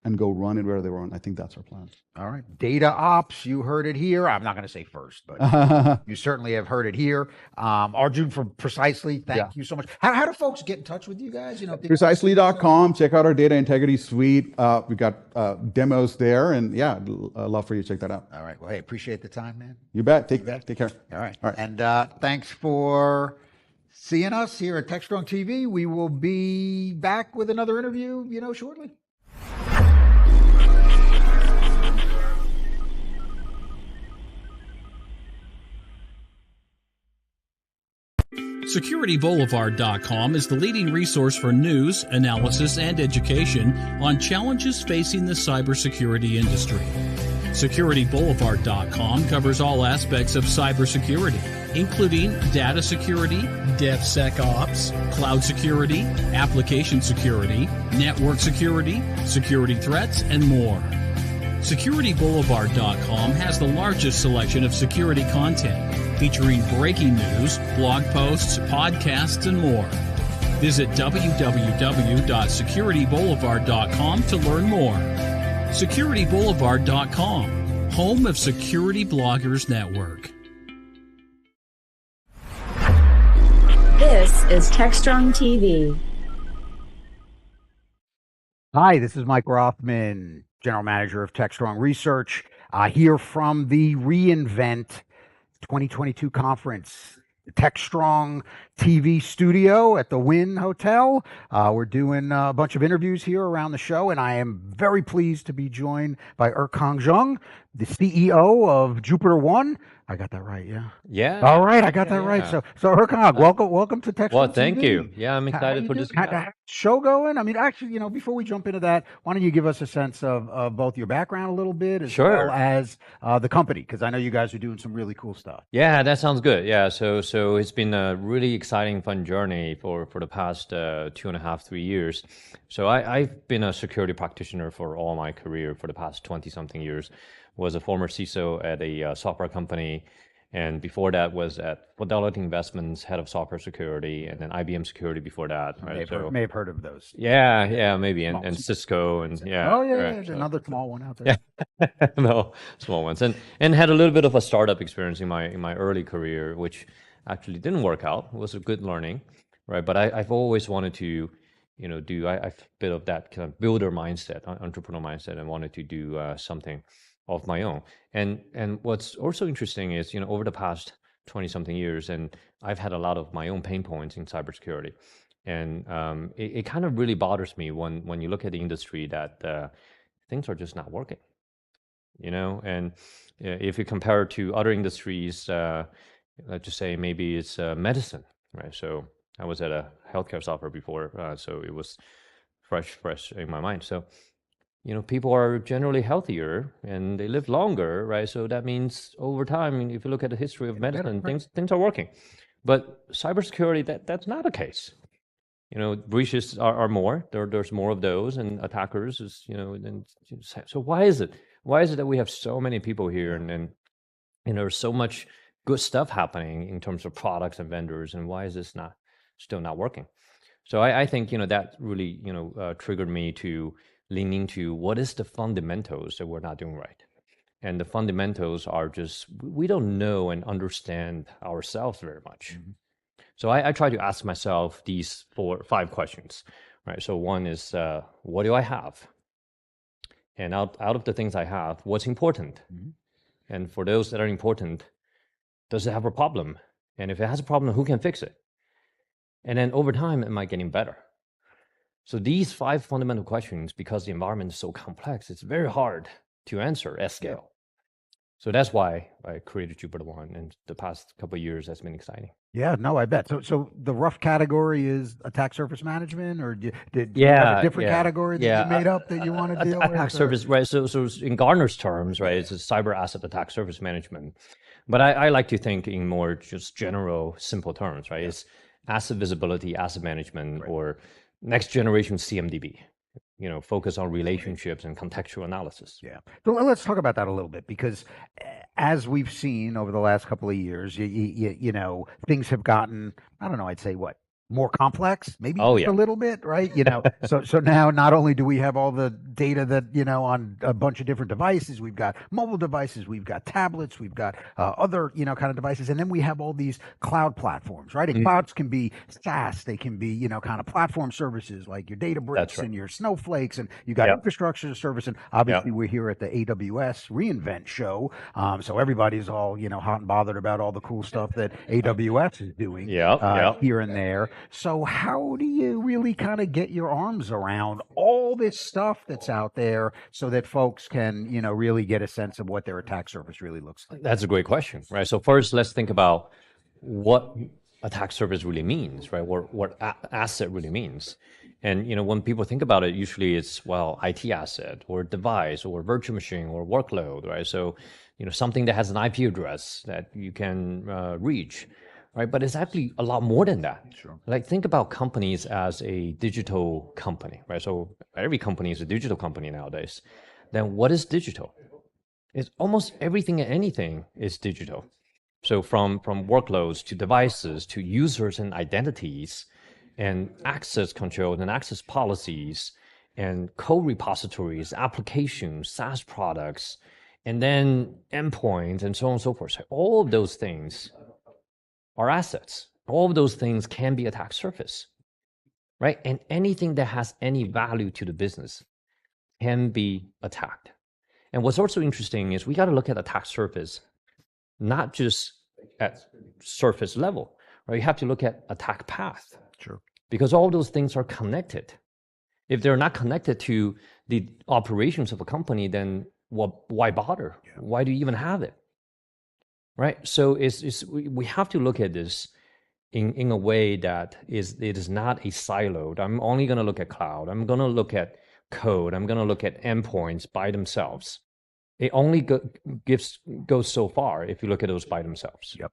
O: and go run it where they want. I think that's our plan.
N: All right. Data ops, you heard it here. I'm not going to say first, but you certainly have heard it here. Arjun from Precisely, thank you so much. How do folks get in touch with you guys?
O: Precisely.com. Check out our data integrity suite. We've got demos there, and I'd love for you to check that out.
N: All right. Well, hey, appreciate the time, man.
O: You bet. Take care.
N: All right. And thanks for seeing us here at Techstrong TV. We will be back with another interview, shortly.
C: SecurityBoulevard.com is the leading resource for news, analysis, and education on challenges facing the cybersecurity industry. SecurityBoulevard.com covers all aspects of cybersecurity, including data security, DevSecOps, cloud security, application security, network security, security threats, and more. SecurityBoulevard.com has the largest selection of security content, featuring breaking news, blog posts, podcasts, and more. Visit www.securityboulevard.com to learn more. SecurityBoulevard.com, home of Security Bloggers Network.
F: This is Techstrong TV.
N: Hi, this is Mike Rothman, General Manager of Techstrong Research, here from the reInvent 2022 conference. The Techstrong TV studio at the Wynn Hotel. We're doing a bunch of interviews here around the show, and I am very pleased to be joined by Erkang Zheng, the CEO of Jupiter One. I got that right, yeah?
P: Yeah.
N: All right, I got that right. So Erkang, welcome to Techstrong
P: Well, thank
N: TV.
P: you. Yeah, I'm excited for this.
N: How's the show going? I mean, actually, before we jump into that, why don't you give us a sense of both your background a little bit as well as the company, because I know you guys are doing some really cool stuff.
P: Yeah, that sounds good. Yeah, so it's been a really exciting, fun journey for the past 2.5, 3 years. So I've been a security practitioner for all my career for the past 20-something years. Was a former CISO at a software company, and before that was at Fidelity Investments, head of software security, and then IBM Security before that. Right?
N: May have heard of those.
P: Yeah, maybe, and Cisco, and yeah.
N: Oh yeah,
P: right.
N: there's another small one out there.
P: Yeah, no, small ones, and had a little bit of a startup experience in my early career, which actually didn't work out. It was a good learning, right? But I've always wanted to, do I've a bit of that kind of builder mindset, entrepreneur mindset, and wanted to do something of my own. And what's also interesting is, over the past 20-something years, and I've had a lot of my own pain points in cybersecurity. And it kind of really bothers me when you look at the industry that things are just not working. And if you compare it to other industries, let's just say maybe it's medicine, right? So I was at a healthcare software before, so it was fresh in my mind. So people are generally healthier and they live longer, right? So that means over time, if you look at the history of medicine, things are working. But cybersecurity, that's not the case. Breaches are more. There's more of those, and attackers is, so why is it? Why is it that we have so many people here, and there's so much good stuff happening in terms of products and vendors, and why is this still not working? So I think that really triggered me to lean into what is the fundamentals that we're not doing right. And the fundamentals are just, we don't know and understand ourselves very much. Mm-hmm. So I try to ask myself these 4 or 5 questions, right? So one is, what do I have? And out of the things I have, what's important? Mm-hmm. And for those that are important, does it have a problem? And if it has a problem, who can fix it? And then over time, am I getting better? So these 5 fundamental questions, because the environment is so complex, it's very hard to answer at scale. So that's why I created Jupiter One, and the past couple of years has been exciting.
N: Yeah, no, I bet. So the rough category is attack surface management, or did you have a different category that you made up that you want to deal with?
P: Attack surface, right? So in Gartner's terms, right, it's a cyber asset attack surface management. But I like to think in more just general, simple terms, right? It's asset visibility, asset management, or next generation CMDB, focus on relationships and contextual analysis.
N: Yeah. So let's talk about that a little bit, because as we've seen over the last couple of years, things have gotten, I don't know, I'd say more complex, maybe a little bit, right? So now not only do we have all the data that, on a bunch of different devices, we've got mobile devices, we've got tablets, we've got other, kind of devices. And then we have all these cloud platforms, right? And clouds can be SaaS, they can be, kind of platform services like your Databricks and your Snowflakes, and you got infrastructure as a service. And obviously we're here at the AWS reInvent show. So everybody's all, hot and bothered about all the cool stuff that AWS is doing here and there. So how do you really kind of get your arms around all this stuff that's out there so that folks can, really get a sense of what their attack surface really looks like?
P: That's a great question, right? So first, let's think about what attack surface really means, right? What asset really means. And, when people think about it, usually it's, IT asset or device or virtual machine or workload, right? So, something that has an IP address that you can reach. Right, but it's actually a lot more than that. Sure. Like, think about companies as a digital company, right? So every company is a digital company nowadays. then what is digital? It's almost everything and anything is digital. So from workloads to devices to users and identities and access control and access policies and code repositories, applications, SaaS products, and then endpoints and so on and so forth. So all of those things are assets. All of those things can be attack surface, right? And anything that has any value to the business can be attacked. And what's also interesting is we got to look at attack surface, not just at surface level, right? You have to look at attack path.
N: Sure.
P: Because all those things are connected. If they're not connected to the operations of a company, then why bother? Yeah. Why do you even have it? Right? So we have to look at this in a way that it is not a siloed. I'm only going to look at cloud. I'm going to look at code. I'm going to look at endpoints by themselves. It only goes so far if you look at those by themselves.
N: Yep.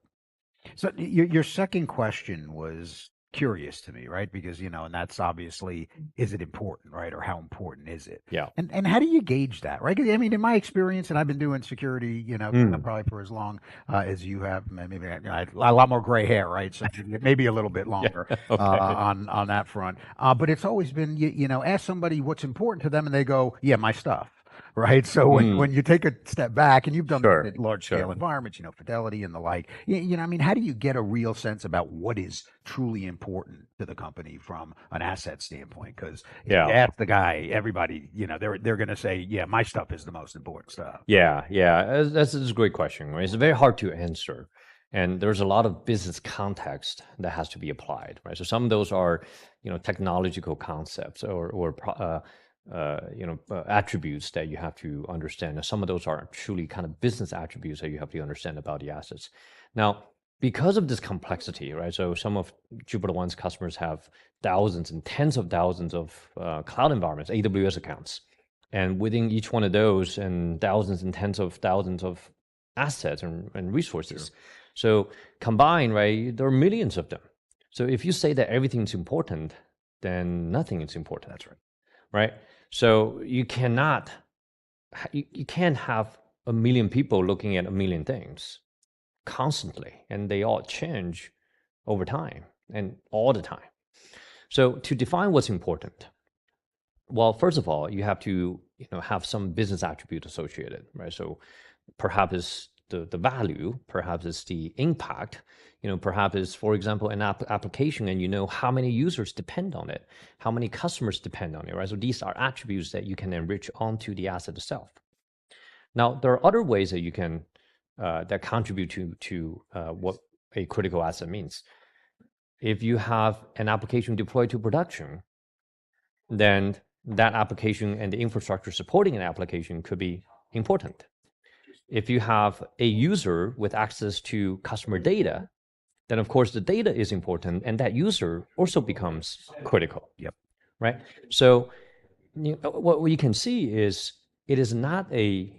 N: So your second question was curious to me, right? Because, and that's obviously, is it important, right? Or how important is it?
P: Yeah.
N: And how do you gauge that, right? 'Cause, I mean, in my experience, and I've been doing security, probably for as long as you have, maybe a lot more gray hair, right? So maybe a little bit longer on that front. But it's always been, ask somebody what's important to them and they go, yeah, my stuff. Right. So when you take a step back, and you've done this at large scale environments, Fidelity and the like, I mean, how do you get a real sense about what is truly important to the company from an asset standpoint? Because if you ask the guy, everybody, they're going to say, yeah, my stuff is the most important stuff.
P: Yeah. That's a great question. Right? It's very hard to answer. And there's a lot of business context that has to be applied. Right. So some of those are, technological concepts or attributes that you have to understand. And some of those are truly kind of business attributes that you have to understand about the assets. Now, because of this complexity, right? So some of Jupiter One's customers have thousands and tens of thousands of cloud environments, AWS accounts. And within each one of those and thousands and tens of thousands of assets and resources. Sure. So combined, right, there are millions of them. So if you say that everything's important, then nothing is important.
N: That's right.
P: Right? So you can't have a million people looking at a million things constantly, and they all change over time and all the time. So to define what's important, well, first of all, you have to have some business attribute associated, right? So perhaps it's the value, perhaps it's the impact, perhaps it's, for example, an application and how many users depend on it, how many customers depend on it, right? So these are attributes that you can enrich onto the asset itself. Now, there are other ways that you can, that contribute to what a critical asset means. If you have an application deployed to production, then that application and the infrastructure supporting an application could be important. If you have a user with access to customer data, then of course the data is important, and that user also becomes critical.
N: Yep.
P: Right. So what you can see is it is not a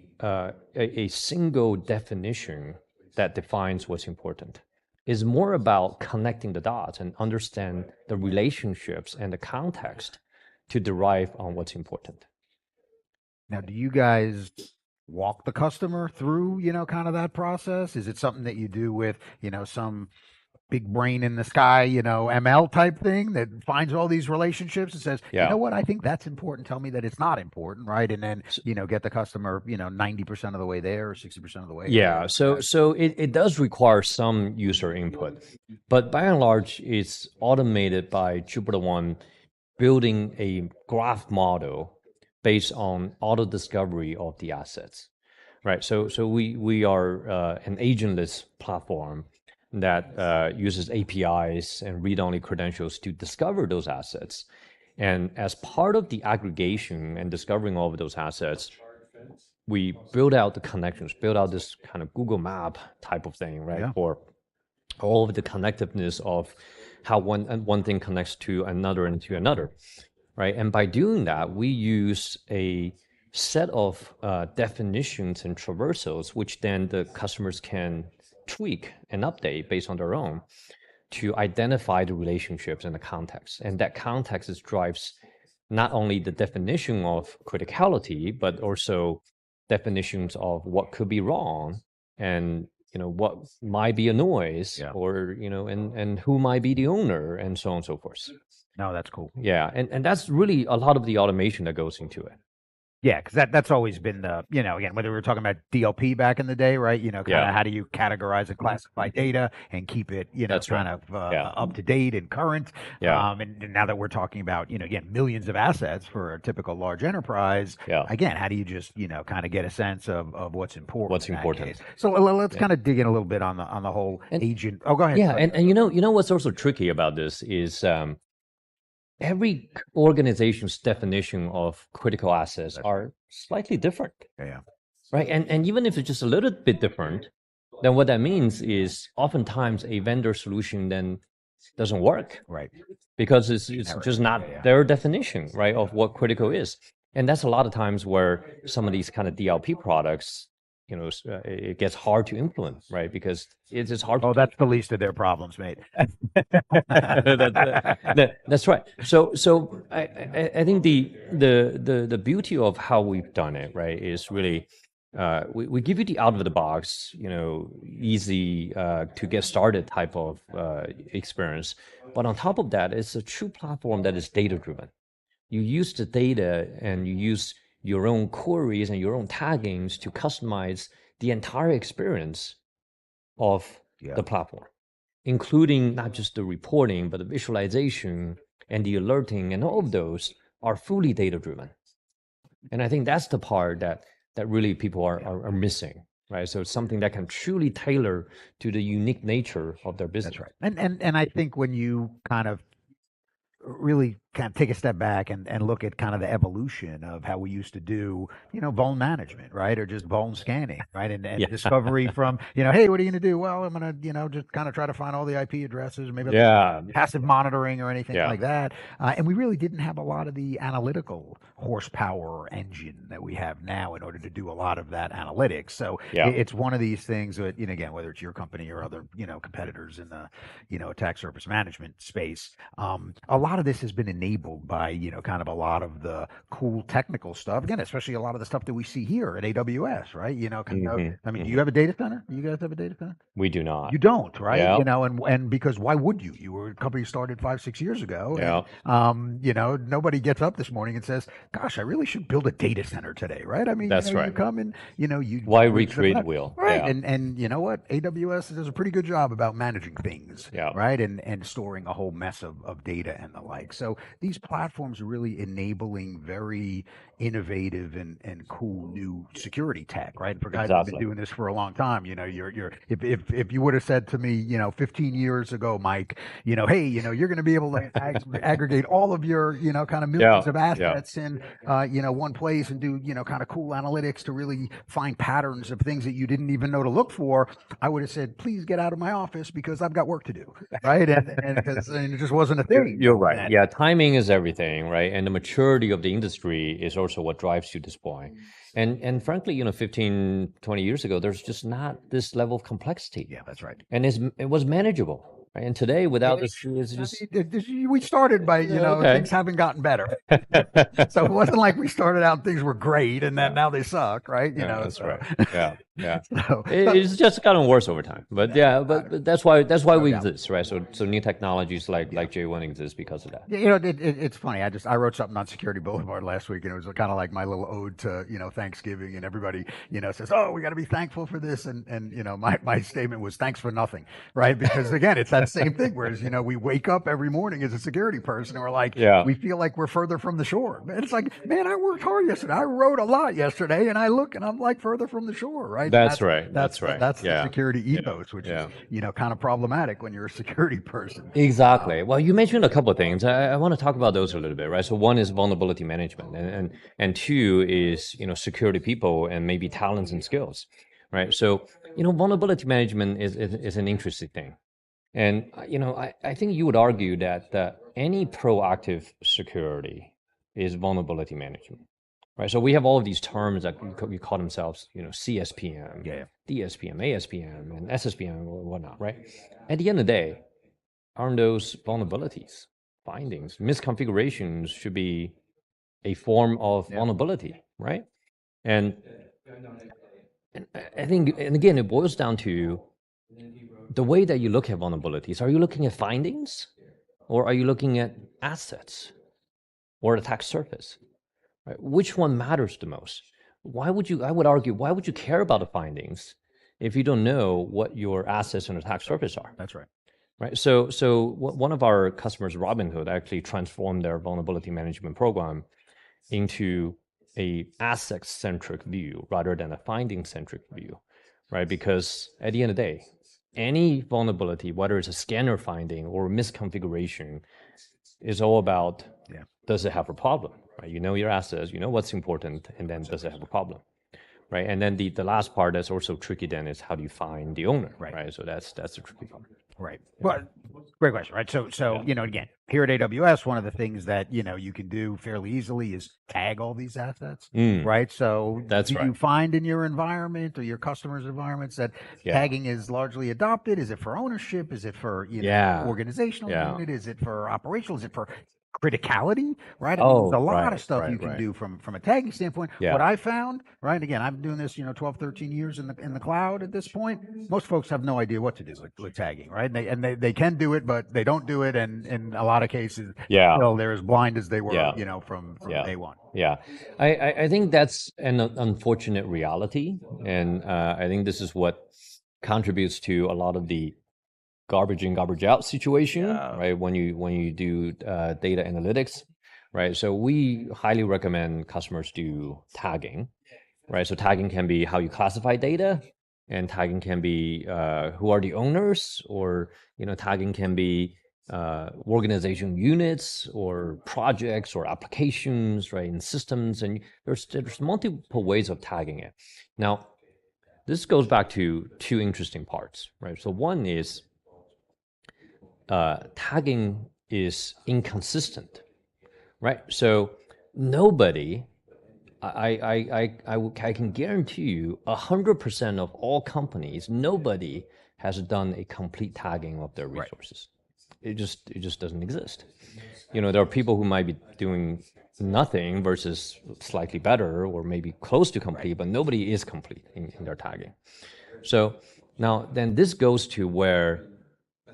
P: single definition that defines what's important. It's more about connecting the dots and understand the relationships and the context to derive on what's important.
N: Now, do you guys walk the customer through, kind of that process? Is it something that you do with, some big brain in the sky, ML type thing that finds all these relationships and says, you know what, I think that's important. Tell me that it's not important, right? And then, get the customer, 90% of the way there or 60% of the way.
P: Yeah. So it does require some user input, but by and large, it's automated by Jupiter One building a graph model based on auto discovery of the assets, right? So we are an agentless platform that uses APIs and read-only credentials to discover those assets. And as part of the aggregation and discovering all of those assets, we build out the connections, build out this kind of Google Map type of thing, right? For all of the connectiveness of how one thing connects to another and to another. Right. And by doing that, we use a set of definitions and traversals, which then the customers can tweak and update based on their own to identify the relationships and the context. And that context drives not only the definition of criticality, but also definitions of what could be wrong and what might be a noise or and who might be the owner and so on and so forth.
N: No, that's cool.
P: Yeah, and that's really a lot of the automation that goes into it.
N: Yeah, because that's always been the, again, whether we were talking about DLP back in the day, right? Kind of how do you categorize and classify data and keep it, kind of up to date and current.
P: Yeah.
N: And now that we're talking about, again, millions of assets for a typical large enterprise, again, how do you just, kind of get a sense of what's important?
P: What's important.
N: So let's kind of dig in a little bit on the whole agent. Oh, go ahead.
P: Yeah, and you know what's also tricky about this is every organization's definition of critical assets are slightly different.
N: Yeah.
P: Right. And even if it's just a little bit different, then what that means is oftentimes a vendor solution then doesn't work.
N: Right.
P: Because it's just not their definition, right, of what critical is. And that's a lot of times where some of these kind of DLP products, it gets hard to implement, right? Because it's just hard.
N: Oh, that's the least of their problems, mate.
P: That's right. So I think the beauty of how we've done it, right, is really we give you the out of the box, easy to get started type of experience. But on top of that, it's a true platform that is data driven. You use the data and you use your own queries and your own taggings to customize the entire experience of the platform, including not just the reporting, but the visualization and the alerting, and all of those are fully data driven. And I think that's the part that really people are missing, right? So it's something that can truly tailor to the unique nature of their business.
N: That's right. And I think when you kind of really kind of take a step back and look at kind of the evolution of how we used to do, vuln management, right? Or just vuln scanning, right? And discovery from, hey, what are you going to do? Well, I'm going to, just kind of try to find all the IP addresses, maybe passive monitoring or anything like that. And we really didn't have a lot of the analytical horsepower engine that we have now in order to do a lot of that analytics. So it's one of these things that, again, whether it's your company or other, competitors in the, attack surface management space, a lot of this has been enabled by, kind of a lot of the cool technical stuff. Again, especially a lot of the stuff that we see here at AWS, right? I mean, do you have a data center? Do you guys have a data center?
P: We do not.
N: You don't, right? Yeah. And because why would you? You were a company started 5-6 years ago.
P: Yeah.
N: And, nobody gets up this morning and says, gosh, I really should build a data center today, right? I mean,
P: that's right.
N: You come and, you...
P: Why recreate the wheel?
N: Right. Yeah. And you know what? AWS does a pretty good job about managing things, right? And storing a whole mess of data and the like. So these platforms are really enabling very innovative and cool new security tech, right? For guys who've been doing this for a long time, if you would have said to me, 15 years ago, Mike, hey, you're going to be able to aggregate all of your, kind of millions of assets in, one place and do, kind of cool analytics to really find patterns of things that you didn't even know to look for, I would have said, please get out of my office because I've got work to do, right? And it just wasn't a thing.
P: You're right. Yeah, timing is everything, right? And the maturity of the industry is also what drives you to this point. And frankly, 15, 20 years ago, there's just not this level of complexity.
N: Yeah, that's right.
P: And it was manageable. Right? And today, without this, it's just...
N: we started by, things haven't gotten better. So it wasn't like we started out, things were great, and then now they suck, right?
P: That's right. Yeah. It's just gotten worse over time. But but that's why we exist, right? So new technologies like J1 exist because of that.
N: It's funny. I wrote something on Security Boulevard last week, and it was kind of like my little ode to Thanksgiving, and everybody says, oh, we got to be thankful for this, and my statement was thanks for nothing, right? Because again, it's that same thing. Whereas we wake up every morning as a security person, and we're like, we feel like we're further from the shore. And it's like, man, I worked hard yesterday. I wrote a lot yesterday, and I look and I'm like further from the shore, right?
P: That's right. That's right.
N: That's the security ethos, which is kind of problematic when you're a security person.
P: Exactly. Well, you mentioned a couple of things. I want to talk about those a little bit, right? So one is vulnerability management, and two is security people and maybe talents and skills, right? So vulnerability management is an interesting thing, and I think you would argue that any proactive security is vulnerability management. Right, so we have all of these terms that we call themselves, CSPM, DSPM, ASPM, and SSPM, and whatnot, right? At the end of the day, aren't those vulnerabilities, findings, misconfigurations should be a form of vulnerability, right? And I think, and again, it boils down to the way that you look at vulnerabilities. Are you looking at findings, or are you looking at assets or attack surface? Right? Which one matters the most? Why would you? I would argue, why would you care about the findings if you don't know what your assets and attack surface are?
N: That's right.
P: Right. So one of our customers, Robinhood, actually transformed their vulnerability management program into a asset-centric view rather than a finding-centric view, right? Because at the end of the day, any vulnerability, whether it's a scanner finding or misconfiguration, is all about does it have a problem, right? You know your assets, you know what's important, and then does it have a problem, right? And then the last part that's also tricky then is how do you find the owner, right? So that's the tricky part.
N: Right. Well, great question, right? So you know, again, here at AWS, one of the things that you can do fairly easily is tag all these assets, right? So
P: That's
N: do
P: right.
N: you find in your environment or your customers' environments that tagging is largely adopted? Is it for ownership? Is it for organizational unit? Is it for operational? Is it for criticality, right? I mean, there's a lot of stuff you can do from a tagging standpoint. What I found, right? Again, I've been doing this, 12, 13 years in the cloud at this point. Most folks have no idea what to do with tagging, right? They can do it, but they don't do it, and in a lot of cases, still they're as blind as they were, from day one.
P: Yeah, I think that's an unfortunate reality, and I think this is what contributes to a lot of the garbage in, garbage out situation, right? When you do data analytics, right? So we highly recommend customers do tagging, right? So tagging can be how you classify data, and tagging can be who are the owners, or tagging can be organization units or projects or applications, right? And systems, and there's multiple ways of tagging it. Now, this goes back to two interesting parts, right? So one is tagging is inconsistent, right? So nobody, I can guarantee you, 100% of all companies, nobody has done a complete tagging of their resources. It just doesn't exist. There are people who might be doing nothing versus slightly better or maybe close to complete, but nobody is complete in their tagging. So now then this goes to where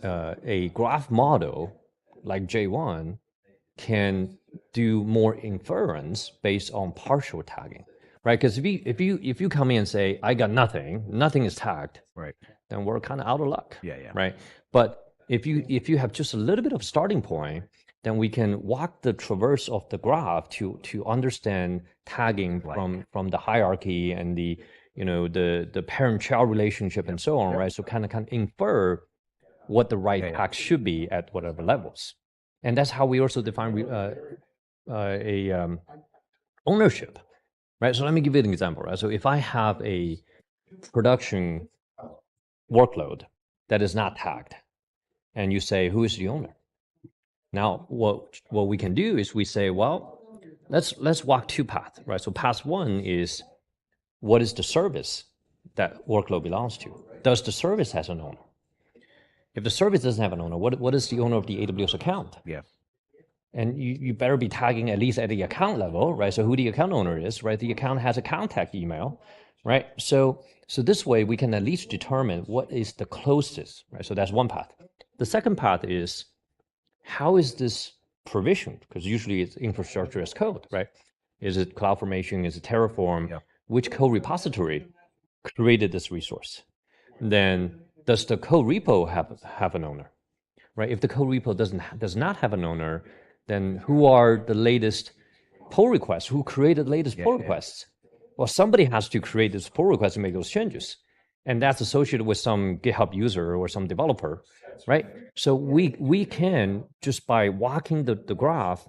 P: a graph model like J1 can do more inference based on partial tagging, right? Because if you come in and say I got nothing is tagged,
N: right?
P: Then we're kind of out of luck,
N: yeah.
P: Right? But if you have just a little bit of starting point, then we can walk the traverse of the graph to understand tagging from the hierarchy and the parent-child relationship and so on, right? So kind of infer what the right tag should be at whatever levels. And that's how we also define ownership, right? So let me give you an example, right? So if I have a production workload that is not tagged, and you say, who is the owner? Now, what we can do is we say, well, let's walk two paths, right? So path one is, what is the service that workload belongs to? Does the service has an owner? If the service doesn't have an owner, what is the owner of the AWS account?
N: Yeah.
P: And you better be tagging at least at the account level, right? So who the account owner is, right? The account has a contact email, right? So this way we can at least determine what is the closest, right? So that's one path. The second path is, how is this provisioned? Because usually it's infrastructure as code, right? Is it CloudFormation? Is it Terraform? Yeah. Which code repository created this resource? Then does the code repo have an owner, right? If the code repo does not have an owner, then who are the latest pull requests? Who created the latest pull requests? Well, somebody has to create this pull request and make those changes. And that's associated with some GitHub user or some developer, right? So we can, just by walking the graph,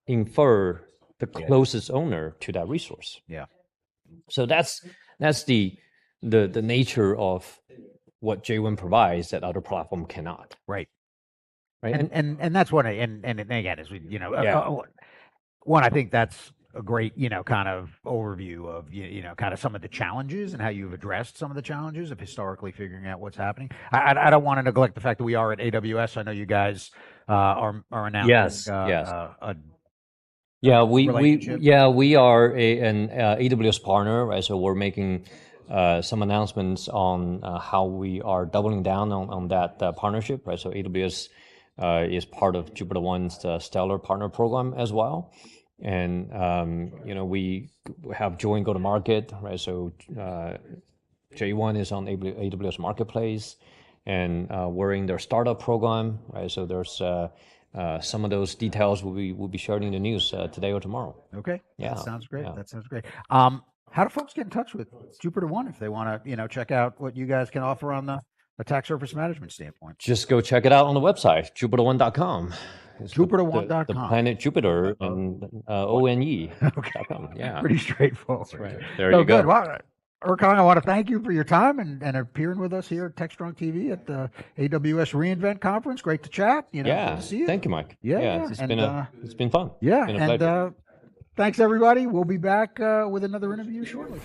P: infer the closest owner to that resource.
N: Yeah.
P: So that's the nature of what J1 provides that other platform cannot.
N: Right.
P: Right.
N: And that's what and again, as we one, I think that's a great kind of overview of kind of some of the challenges and how you've addressed some of the challenges of historically figuring out what's happening. I don't want to neglect the fact that we are at AWS. I know you guys are announcing
P: yes. Yeah, we
N: relationship?
P: we are an AWS partner, right? So we're making some announcements on how we are doubling down on that partnership, right? So AWS is part of Jupiter One's Stellar Partner Program as well, and we have joint go-to-market, right? So J1 is on AWS Marketplace, and we're in their startup program, right? So there's some of those details we'll be sharing in the news today or tomorrow.
N: Okay.
P: Yeah.
N: That sounds great.
P: Yeah.
N: That sounds great. How do folks get in touch with Jupiter One if they want to, check out what you guys can offer on the attack surface management standpoint?
P: Just go check it out on the website, jupiter1.com.
N: Jupiter1.com.
P: The planet Jupiter and ONE.com. Yeah.
N: Pretty straightforward.
P: That's right. There
N: So
P: you go.
N: good. Well, Erkan, I want to thank you for your time and appearing with us here at Techstrong TV at the AWS reInvent conference. Great to chat.
P: Yeah.
N: Good to see you.
P: Thank you, Mike.
N: Yeah.
P: It's
N: and,
P: been fun.
N: Yeah.
P: Been a pleasure.
N: And thanks, everybody. We'll be back with another interview shortly.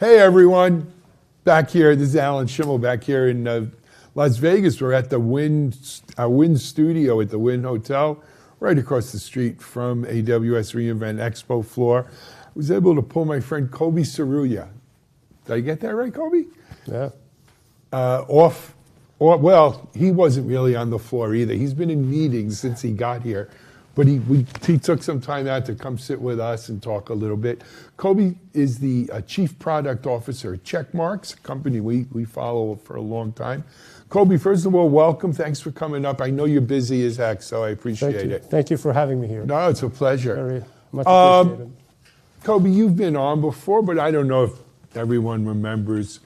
G: Hey everyone, back here. This is Alan Schimmel back here in Las Vegas. We're at the Wynn studio at the Wynn Hotel, right across the street from AWS reInvent Expo floor. I was able to pull my friend Kobe Cerulia. Did I get that right, Kobe?
Q: Yeah.
G: Well, he wasn't really on the floor either. He's been in meetings since he got here. But he took some time out to come sit with us and talk a little bit. Kobe is the Chief Product Officer at Checkmarx, a company we follow for a long time. Kobe, first of all, welcome. Thanks for coming up. I know you're busy as heck, so I appreciate it.
Q: Thank you for having me here.
G: No, it's a pleasure.
Q: Very much appreciated.
G: Kobe, you've been on before, but I don't know if everyone remembers.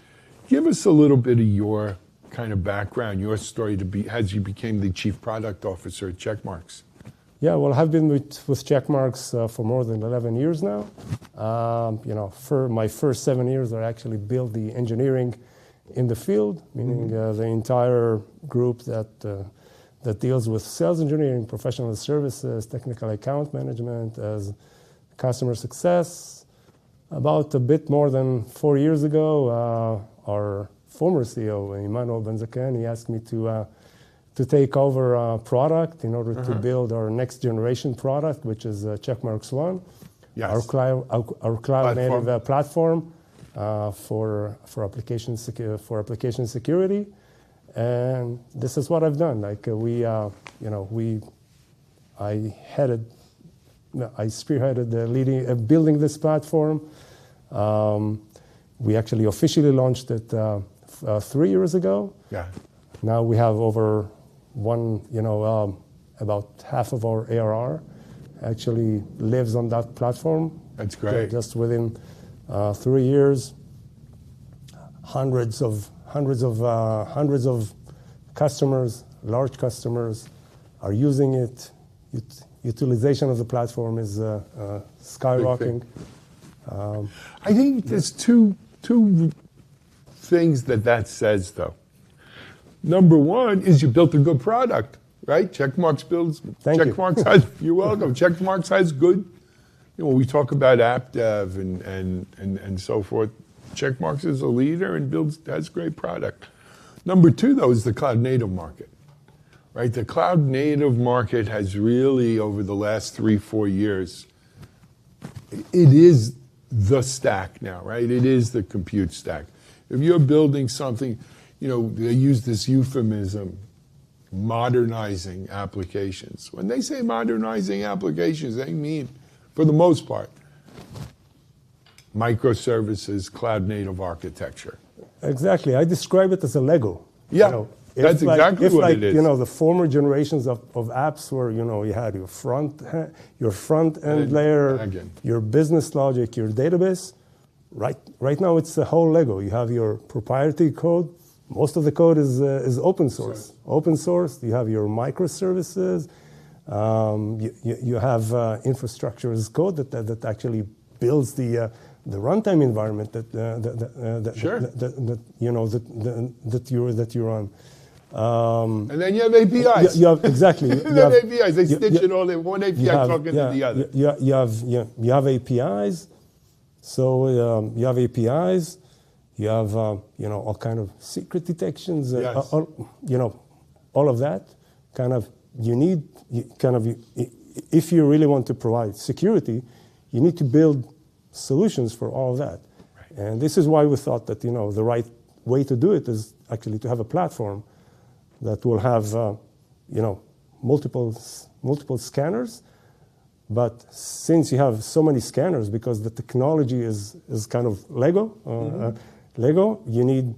G: Give us a little bit of your kind of background, your story as you became the Chief Product Officer at Checkmarx.
Q: Yeah, well, I've been with Checkmarx for more than 11 years now. For my first 7 years, I actually built the engineering in the field, meaning the entire group that deals with sales engineering, professional services, technical account management, as customer success. About a bit more than 4 years ago, our former CEO, Emmanuel Benzaken, he asked me to take over a product in order to build our next generation product, which is Checkmarx One, our cloud native platform for application security, and this is what I've done. Like I spearheaded building this platform. We actually officially launched it 3 years ago.
G: Yeah.
Q: Now we have over about half of our ARR actually lives on that platform.
G: That's great.
Q: Just within 3 years, hundreds of customers, large customers, are using it. Utilization of the platform is skyrocketing.
G: I think there's two things that says, though. Number one is you built a good product, right? Checkmarx builds. You're welcome. Checkmarx has good. When we talk about app dev and so forth, Checkmarx is a leader and has great product. Number two, though, is the cloud native market, right? The cloud native market has really, over the last 3-4 years, it is the stack now, right? It is the compute stack. If you're building something, they use this euphemism, modernizing applications. When they say modernizing applications, they mean, for the most part, microservices, cloud native architecture.
Q: Exactly. I describe it as a Lego.
G: Yeah, that's exactly what it is.
Q: The former generations of apps where, you had your front end layer, your business logic, your database. Right now, it's a whole Lego. You have your proprietary code. Most of the code is open source. Open source. You have your microservices. You have infrastructure as code that actually builds the runtime environment that you're on.
G: And then you have APIs.
Q: You have exactly.
G: You have APIs. They stitch it all in one API talking to the other.
Q: You have APIs. So you have APIs. You have all kind of secret detections. All of that. If you really want to provide security, you need to build solutions for all of that. Right. And this is why we thought that the right way to do it is actually to have a platform that will have multiple scanners. But since you have so many scanners, because the technology is kind of Lego, you need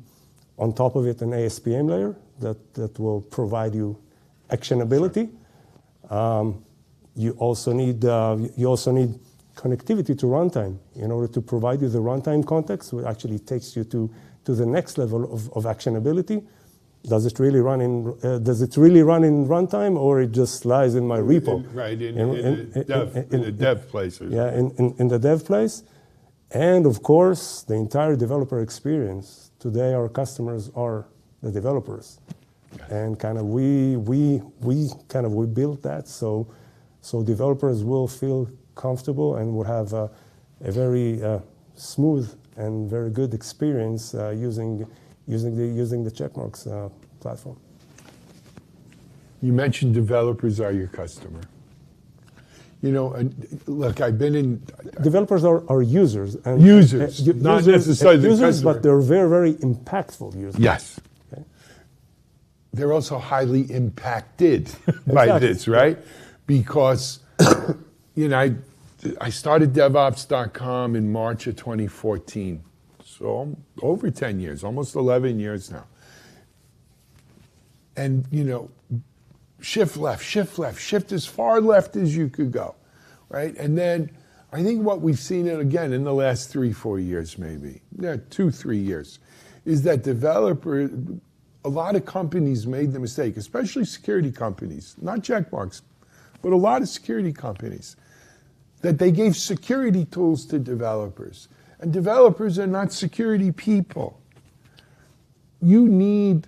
Q: on top of it an ASPM layer that will provide you actionability. You also need connectivity to runtime in order to provide you the runtime context, which actually takes you to the next level of actionability. Does it really run in runtime, or it just lies in my repo?
G: In the dev place.
Q: Yeah, in the dev place. And of course, the entire developer experience. Today, our customers are the developers. And we built that so developers will feel comfortable and will have a very smooth and very good experience using the Checkmarx platform.
G: You mentioned developers are your customer. You know, and look, I've been in.
Q: Developers are users. And
G: users, not necessarily the
Q: users,
G: customer.
Q: but they're very, very impactful users.
G: Yes.
Q: Okay.
G: They're also highly impacted by this, right? Because, you know, I started DevOps.com in March of 2014. So over 10 years, almost 11 years now. And, you know, shift left, shift as far left as you could go, right? And then I think what we've seen, again, in the last 3-4 years maybe, 2-3 years, is that a lot of companies made the mistake, especially security companies, not Checkmarx, but a lot of security companies, that they gave security tools to developers. And developers are not security people. You need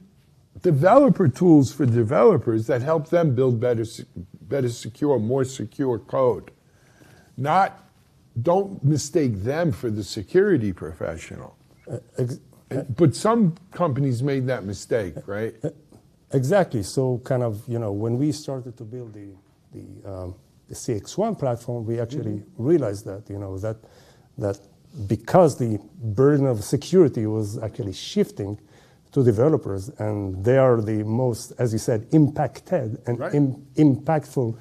G: developer tools for developers that help them build better secure, more secure code. Don't mistake them for the security professional. But some companies made that mistake, right?
Q: Exactly. So kind of, you know, when we started to build the CX1 platform, we actually realized that, you know, that because the burden of security was actually shifting to developers, and they are the most, as you said, impacted and impactful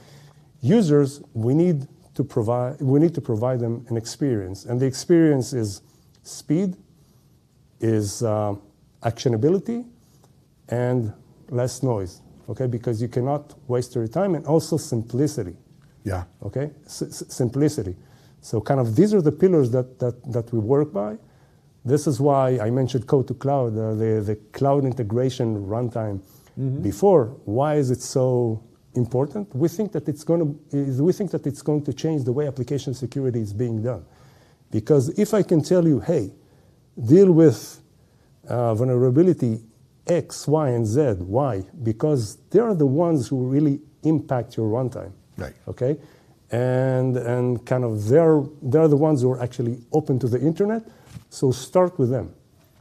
Q: users, we need to provide them an experience. And the experience is speed, is actionability, and less noise, okay? Because you cannot waste your time, and also simplicity.
G: Yeah.
Q: Okay? Simplicity. So kind of these are the pillars that we work by. This is why I mentioned code to cloud, the cloud integration runtime before. Why is it so important? We think that it's going to change the way application security is being done. Because if I can tell you, hey, deal with vulnerability X, Y, and Z. Why? Because they are the ones who really impact your runtime.
G: Right.
Q: Okay? And kind of they're the ones who are actually open to the internet. So start with them.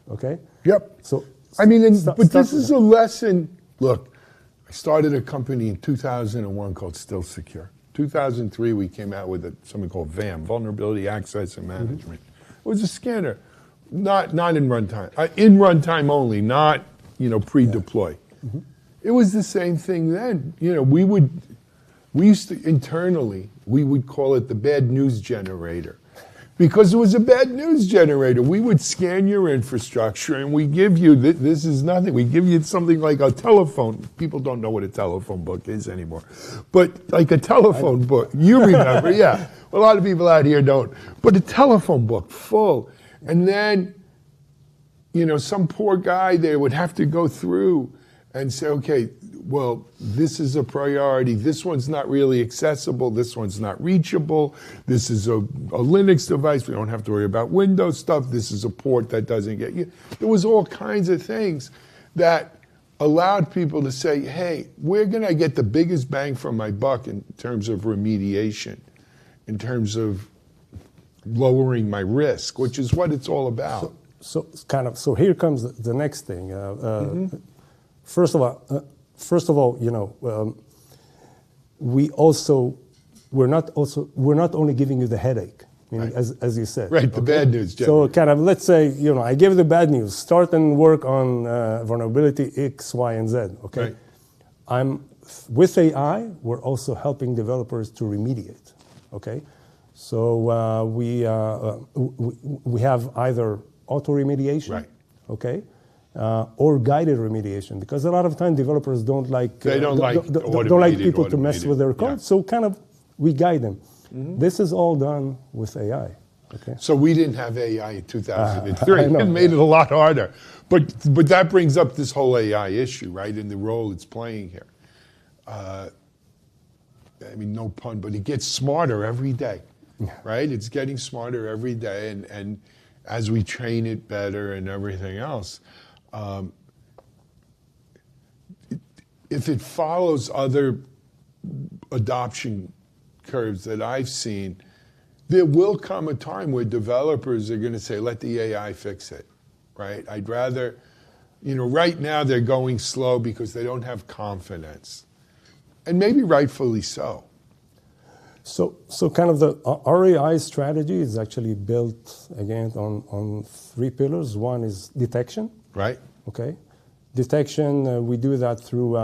Q: Okay?
G: Yep.
Q: So
G: I mean, but this is a lesson. Look, I started a company in 2001 called Still Secure. 2003, we came out with something called VAM, Vulnerability Access and Management. It was a scanner, not in runtime, in runtime only, not pre-deploy. It was the same thing then. We used to internally, we would call it the bad news generator. Because it was a bad news generator. We would scan your infrastructure and we give you, this is nothing, we give you something like a telephone. People don't know what a telephone book is anymore. But like a telephone book, you remember, yeah. A lot of people out here don't. But a telephone book full. And then, some poor guy there would have to go through and say, okay, well, this is a priority. This one's not really accessible. This one's not reachable. This is a Linux device. We don't have to worry about Windows stuff. This is a port that doesn't get you. There was all kinds of things that allowed people to say, hey, where can I get the biggest bang for my buck in terms of remediation, in terms of lowering my risk, which is what it's all about.
Q: So here comes the next thing. First of all, we're not only giving you the headache, meaning, as you said.
G: Right, the bad news.
Q: So kind of, let's say, I give you the bad news. Start and work on vulnerability X, Y, and Z. Okay. Right. With AI, we're also helping developers to remediate. Okay. So we have either auto remediation. Right. Okay. Or guided remediation, because a lot of time developers don't like people to mess with their code. Yeah. So kind of we guide them. This is all done with AI. Okay.
G: So we didn't have AI in 2003. It made it a lot harder. But that brings up this whole AI issue, right? And the role it's playing here. No pun, but it gets smarter every day, right? It's getting smarter every day, and as we train it better and everything else. If it follows other adoption curves that I've seen,
R: there will come a time where developers are going to say, let the AI fix it, right? I'd rather, right now they're going slow because they don't have confidence. And maybe rightfully so.
Q: So kind of our AI strategy is actually built, again, on 3 pillars. One is detection.
R: Right.
Q: Okay. Detection, we do that through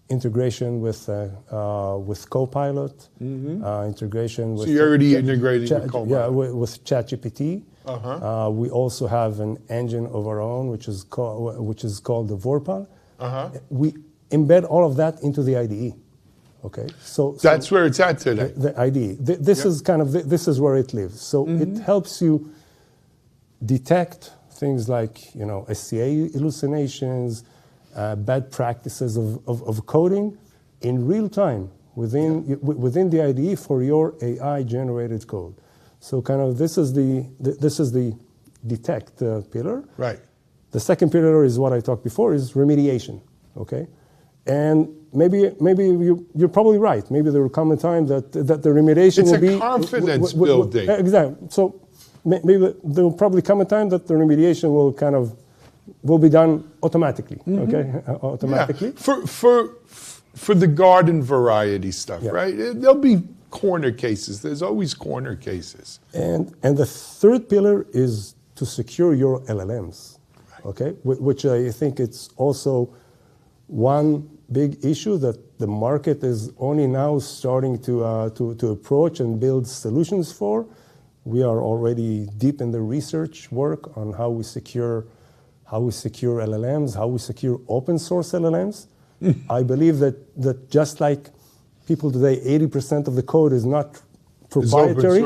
Q: integration with Copilot, integration with...
R: So you're already integrating with Copilot?
Q: Yeah, with ChatGPT. We also have an engine of our own, which is called the Vorpal. We embed all of that into the IDE. Okay, so
R: that's where it's at today.
Q: The IDE. This is kind of this is where it lives. So it helps you detect things like SCA hallucinations, bad practices of coding in real time within the IDE for your AI generated code. So kind of this is the detect pillar.
R: Right.
Q: The second pillar is what I talked before, is remediation. Okay, and maybe you're probably right. Maybe there will come a time that the remediation will be...
R: It's a confidence building.
Q: Exactly. So maybe there will probably come a time that the remediation will be done automatically. Okay, automatically.
R: Yeah. For the garden variety stuff, right? There'll be corner cases. There's always corner cases.
Q: And the third pillar is to secure your LLMs. Okay, which I think it's also one big issue that the market is only now starting to approach and build solutions for. We are already deep in the research work on how we secure LLMs, how we secure open source LLMs. I believe that just like people today, 80% of the code is not proprietary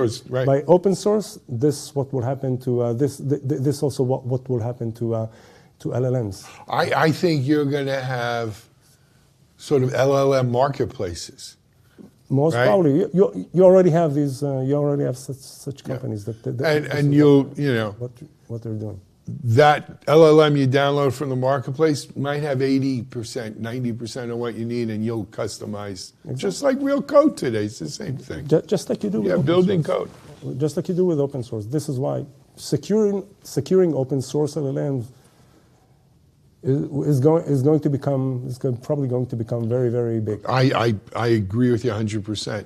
Q: by open source. This what will happen to this also what will happen to LLMs.
R: I think you're going to have sort of LLM marketplaces.
Q: Most probably, you already have these. You already have such companies that
R: and you'll
Q: what they're doing.
R: That LLM you download from the marketplace might have 80%, 90% of what you need, and you'll customize. Just like real code today, it's the same thing.
Q: Just like you do with open
R: building
Q: source.
R: code.
Q: Just like you do with open source. This is why securing open source LLMs is probably going to become very, very big.
R: I agree with you 100%.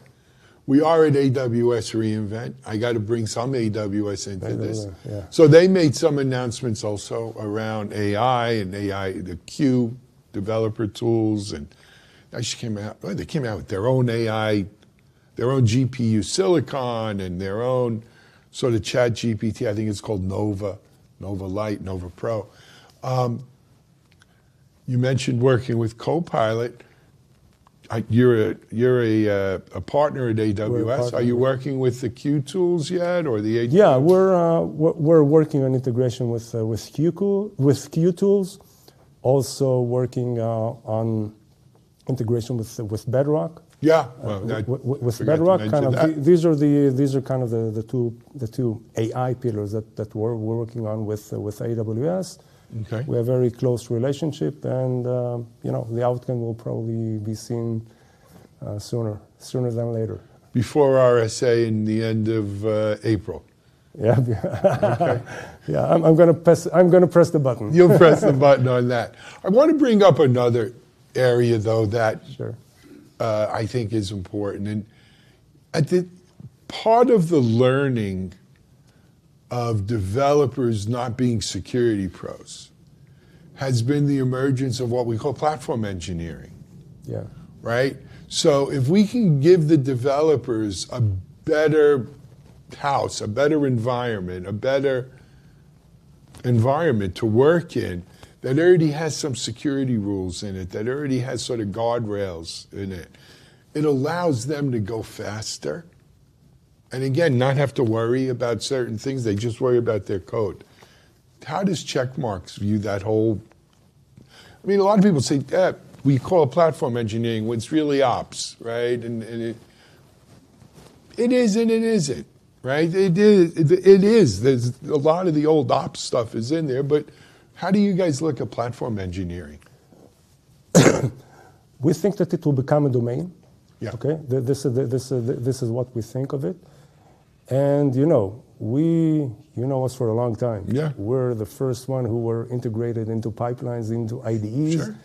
R: We are at AWS reInvent. I got to bring some AWS into this.
Q: Yeah.
R: So they made some announcements also around AI and the Q developer tools, and they came out with their own AI, their own GPU silicon, and their own sort of chat GPT. I think it's called Nova Lite, Nova Pro. You mentioned working with Copilot. You're a partner at AWS. Are you working with the Q tools yet, or the AWS?
Q: Yeah, we're working on integration with Q tools. Also working on integration with Bedrock.
R: Yeah,
Q: with Bedrock, these are kind of the two AI pillars that we're working on with AWS.
R: Okay.
Q: We have a very close relationship, and the outcome will probably be seen sooner than later.
R: Before RSA in the end of April.
Q: Yeah.
R: Okay.
Q: Yeah. I'm gonna press the button.
R: You'll press the button on that. I want to bring up another area though that I think is important, and at the part of the learning of developers not being security pros has been the emergence of what we call platform engineering.
Q: Yeah.
R: Right? So if we can give the developers a better house, a better environment to work in that already has some security rules in it, that already has sort of guardrails in it, it allows them to go faster. And again, not have to worry about certain things. They just worry about their code. How does Checkmarx view that whole... I mean, a lot of people say, we call it platform engineering when it's really ops, right? And it is and it isn't, right? It is. There's a lot of the old ops stuff is in there, but how do you guys look at platform engineering?
Q: We think that it will become a domain.
R: Yeah.
Q: Okay. This is what we think of it. And you know us for a long time.
R: Yeah.
Q: We're the first one who were integrated into pipelines, into IDEs,
R: Sure.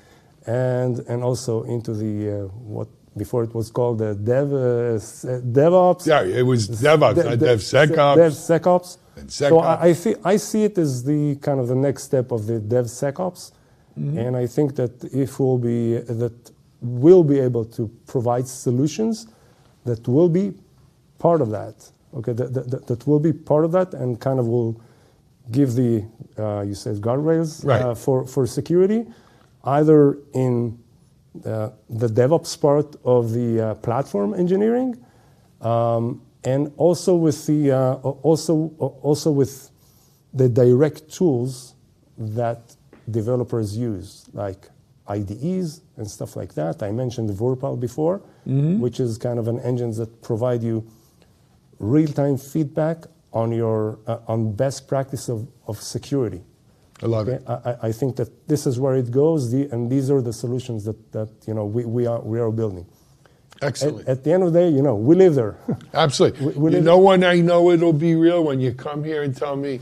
Q: and also into the what before it was called the DevOps.
R: Yeah, it was DevOps, not DevSecOps.
Q: DevSecOps.
R: And
Q: So
R: SecOps.
Q: I see it as the kind of the next step of the DevSecOps, and I think that if we'll be able to provide solutions that will be part of that. Okay, that will be part of that, and kind of will give the you said guardrails
R: Right.
Q: for security, either in the DevOps part of the platform engineering, and also with the also with the direct tools that developers use, like IDEs and stuff like that. I mentioned Vorpal before, which is kind of an engine that provide you real-time feedback on your on best practice of security.
R: I love it.
Q: I think that this is where it goes, and these are the solutions that we are building.
R: Excellent.
Q: At the end of the day, we live there.
R: Absolutely.
Q: We
R: You
Q: live-
R: know when I know it'll be real? When you come here and tell me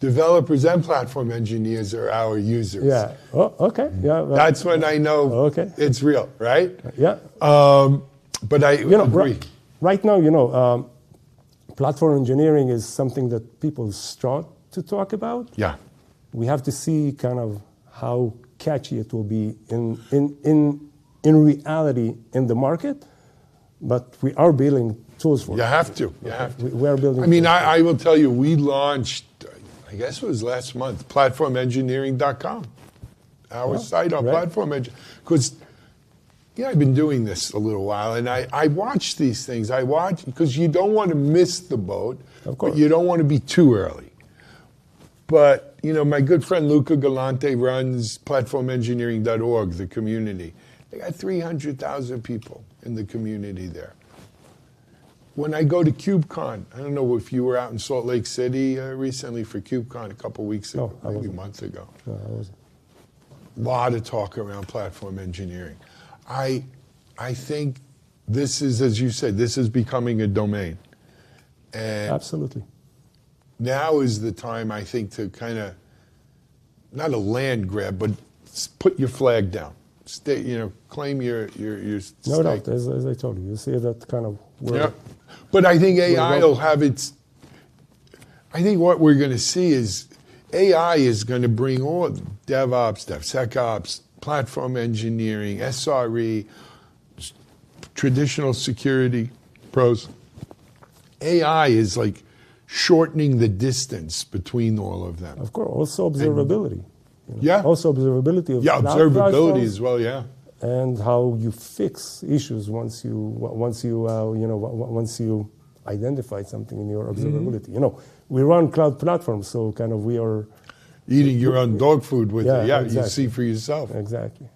R: developers and platform engineers are our users.
Q: Yeah. Oh, okay. Yeah. well,
R: That's when I know it's real, right?
Q: Yeah.
R: But I agree.
Q: Right now, platform engineering is something that people start to talk about.
R: Yeah.
Q: We have to see kind of how catchy it will be in reality in the market, but we are building tools for it.
R: You have to. You have to.
Q: We are building.
R: I mean,
Q: tools.
R: I will tell you, we launched, I guess it was last month, platformengineering.com, our site on platform engineering. Because, I've been doing this a little while, and I watch these things. I watch, because you don't want to miss the boat, but you don't want to be too early. But, my good friend Luca Galante runs platformengineering.org, the community. They got 300,000 people in the community there. When I go to KubeCon, I don't know if you were out in Salt Lake City recently for KubeCon a couple weeks ago, maybe a month ago.
Q: No, I wasn't.
R: A lot of talk around platform engineering. I think this is, as you said, this is becoming a domain. And
Q: Absolutely.
R: now is the time, I think, to kind of, not a land grab, but put your flag down. Stay, claim your
Q: No
R: stake.
Q: doubt, as I told you, you see that kind of.
R: Yeah. But I think AI will have its. I think what we're going to see is AI is going to bring all DevOps, DevSecOps, platform engineering, SRE, traditional security pros. AI is like shortening the distance between all of them.
Q: Of course, also observability.
R: Yeah.
Q: Also observability of
R: Yeah,
Q: cloud
R: observability
Q: platforms,
R: as well. Yeah.
Q: and how you fix issues once you identify something in your observability. We run cloud platforms, so kind of we are
R: eating your own dog food with it. Yeah,
Q: exactly.
R: you see for yourself.
Q: Exactly.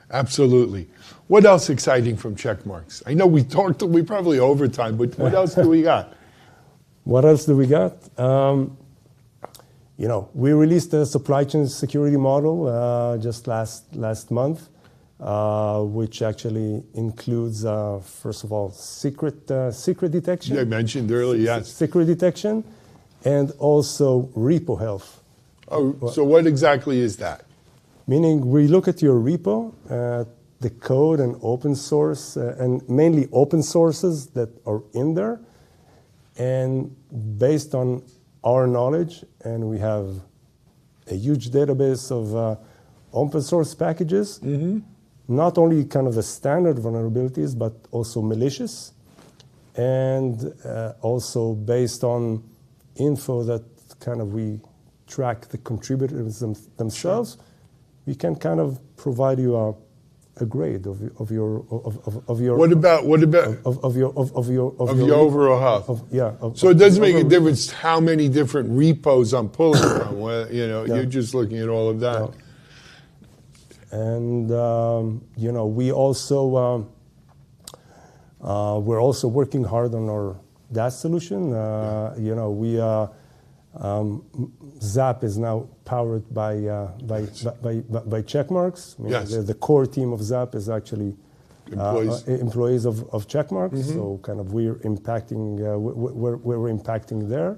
R: Absolutely. What else exciting from Checkmarks? I know we probably overtime, but what else do we got?
Q: What else do we got? We released a supply chain security model just last month, which actually includes, first of all, secret detection.
R: Yeah, I mentioned earlier, yes.
Q: Secret detection, and also repo health.
R: Oh, so what exactly is that?
Q: Meaning we look at your repo, the code and open source, and mainly open sources that are in there. And based on our knowledge, and we have a huge database of open source packages, not only kind of the standard vulnerabilities, but also malicious, and also based on info that kind of we track the contributors themselves. Sure. We can kind of provide you a grade of your.
R: What about
Q: your
R: overall health? So it doesn't make a difference how many different repos I'm pulling from. You're just looking at all of that.
Q: And we also we're also working hard on our DAS solution. Zap is now powered by Checkmarks.
R: Yes.
Q: The core team of Zap is actually
R: Employees
Q: of Checkmarx. So kind of we're impacting we're impacting there.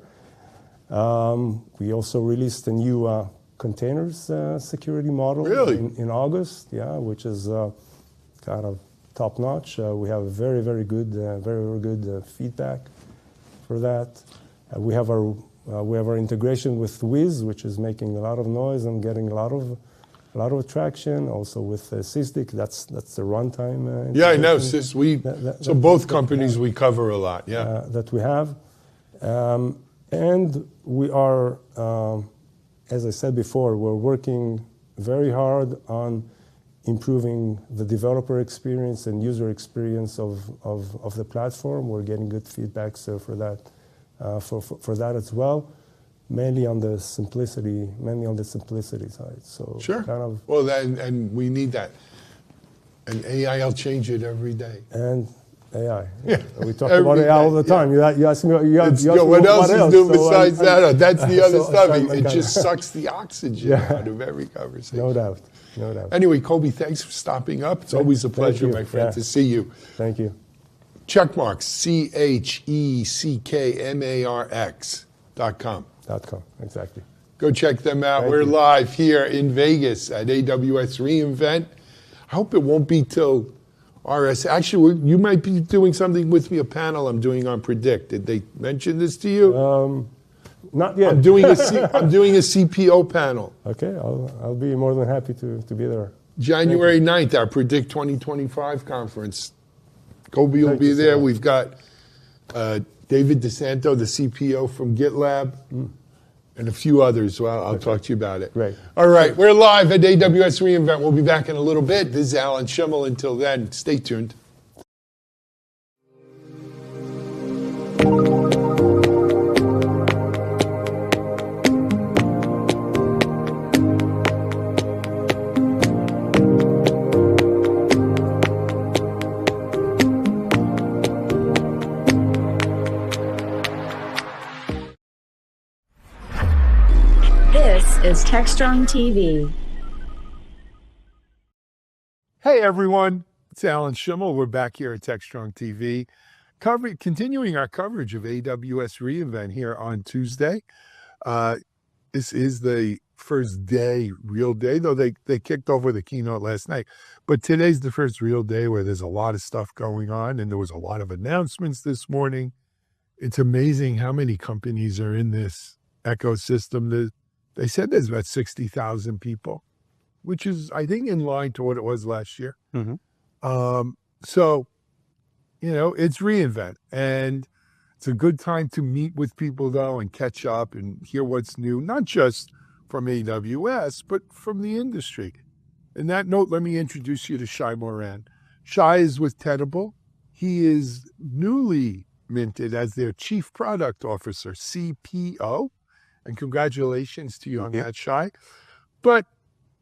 Q: We also released a new containers security model in August, which is kind of top notch. We have very very good feedback for that. We have our integration with Wiz, which is making a lot of noise and getting a lot of traction. Also with Sysdig, that's the runtime.
R: Yeah, I know. So both companies we cover a lot. Yeah,
Q: that we have, and we are, as I said before, we're working very hard on improving the developer experience and user experience of the platform. We're getting good feedback for that. For that as well, mainly on the simplicity side. So
R: sure.
Q: Kind of,
R: well, and we need that. And AI will change it every day.
Q: And AI. Yeah. We talk about AI all the time. Yeah. You ask me.
R: What else is new besides that? That's the other stuff. It just sucks the oxygen out of every conversation.
Q: No doubt.
R: Anyway, Kobe, thanks for stopping up. It's always a pleasure, my friend, to see you.
Q: Thank you.
R: Checkmarx, CheckMarx.com.
Q: Exactly.
R: Go check them out. We're live here in Vegas at AWS reInvent. I hope it won't be till RS. Actually, you might be doing something with me, a panel I'm doing on Predict. Did they mention this to you?
Q: Not yet.
R: I'm doing a CPO panel.
Q: Okay, I'll be more than happy to be there.
R: January 9th, our Predict 2025 conference. Kobe will be there. We've got David DeSanto, the CPO from GitLab, and a few others. Well, I'll talk to you about it.
Q: Great.
R: All right, we're live at AWS reInvent. We'll be back in a little bit. This is Alan Schimmel. Until then, stay tuned.
F: Is Techstrong TV.
R: Hey everyone, it's Alan Schimmel. We're back here at Techstrong TV, continuing our coverage of AWS reInvent here on Tuesday. This is the first day, real day, though they kicked off with a keynote last night. But today's the first real day where there's a lot of stuff going on, and there was a lot of announcements this morning. It's amazing how many companies are in this ecosystem. They said there's about 60,000 people, which is, I think, in line to what it was last year. So, it's reInvent. And it's a good time to meet with people, though, and catch up and hear what's new, not just from AWS, but from the industry. In that note, let me introduce you to Shai Moran. Shai is with Tenable. He is newly minted as their Chief Product Officer, CPO. And congratulations to you on that, Shai. But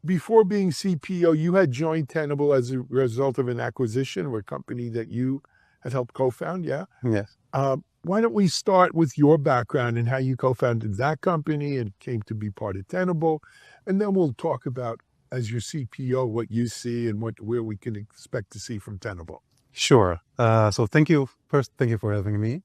R: before being CPO, you had joined Tenable as a result of an acquisition of a company that you had helped co-found, yeah?
S: Yes.
R: Why don't we start with your background and how you co-founded that company and came to be part of Tenable, and then we'll talk about, as your CPO, what you see and where we can expect to see from Tenable.
S: Sure. So thank you for having me.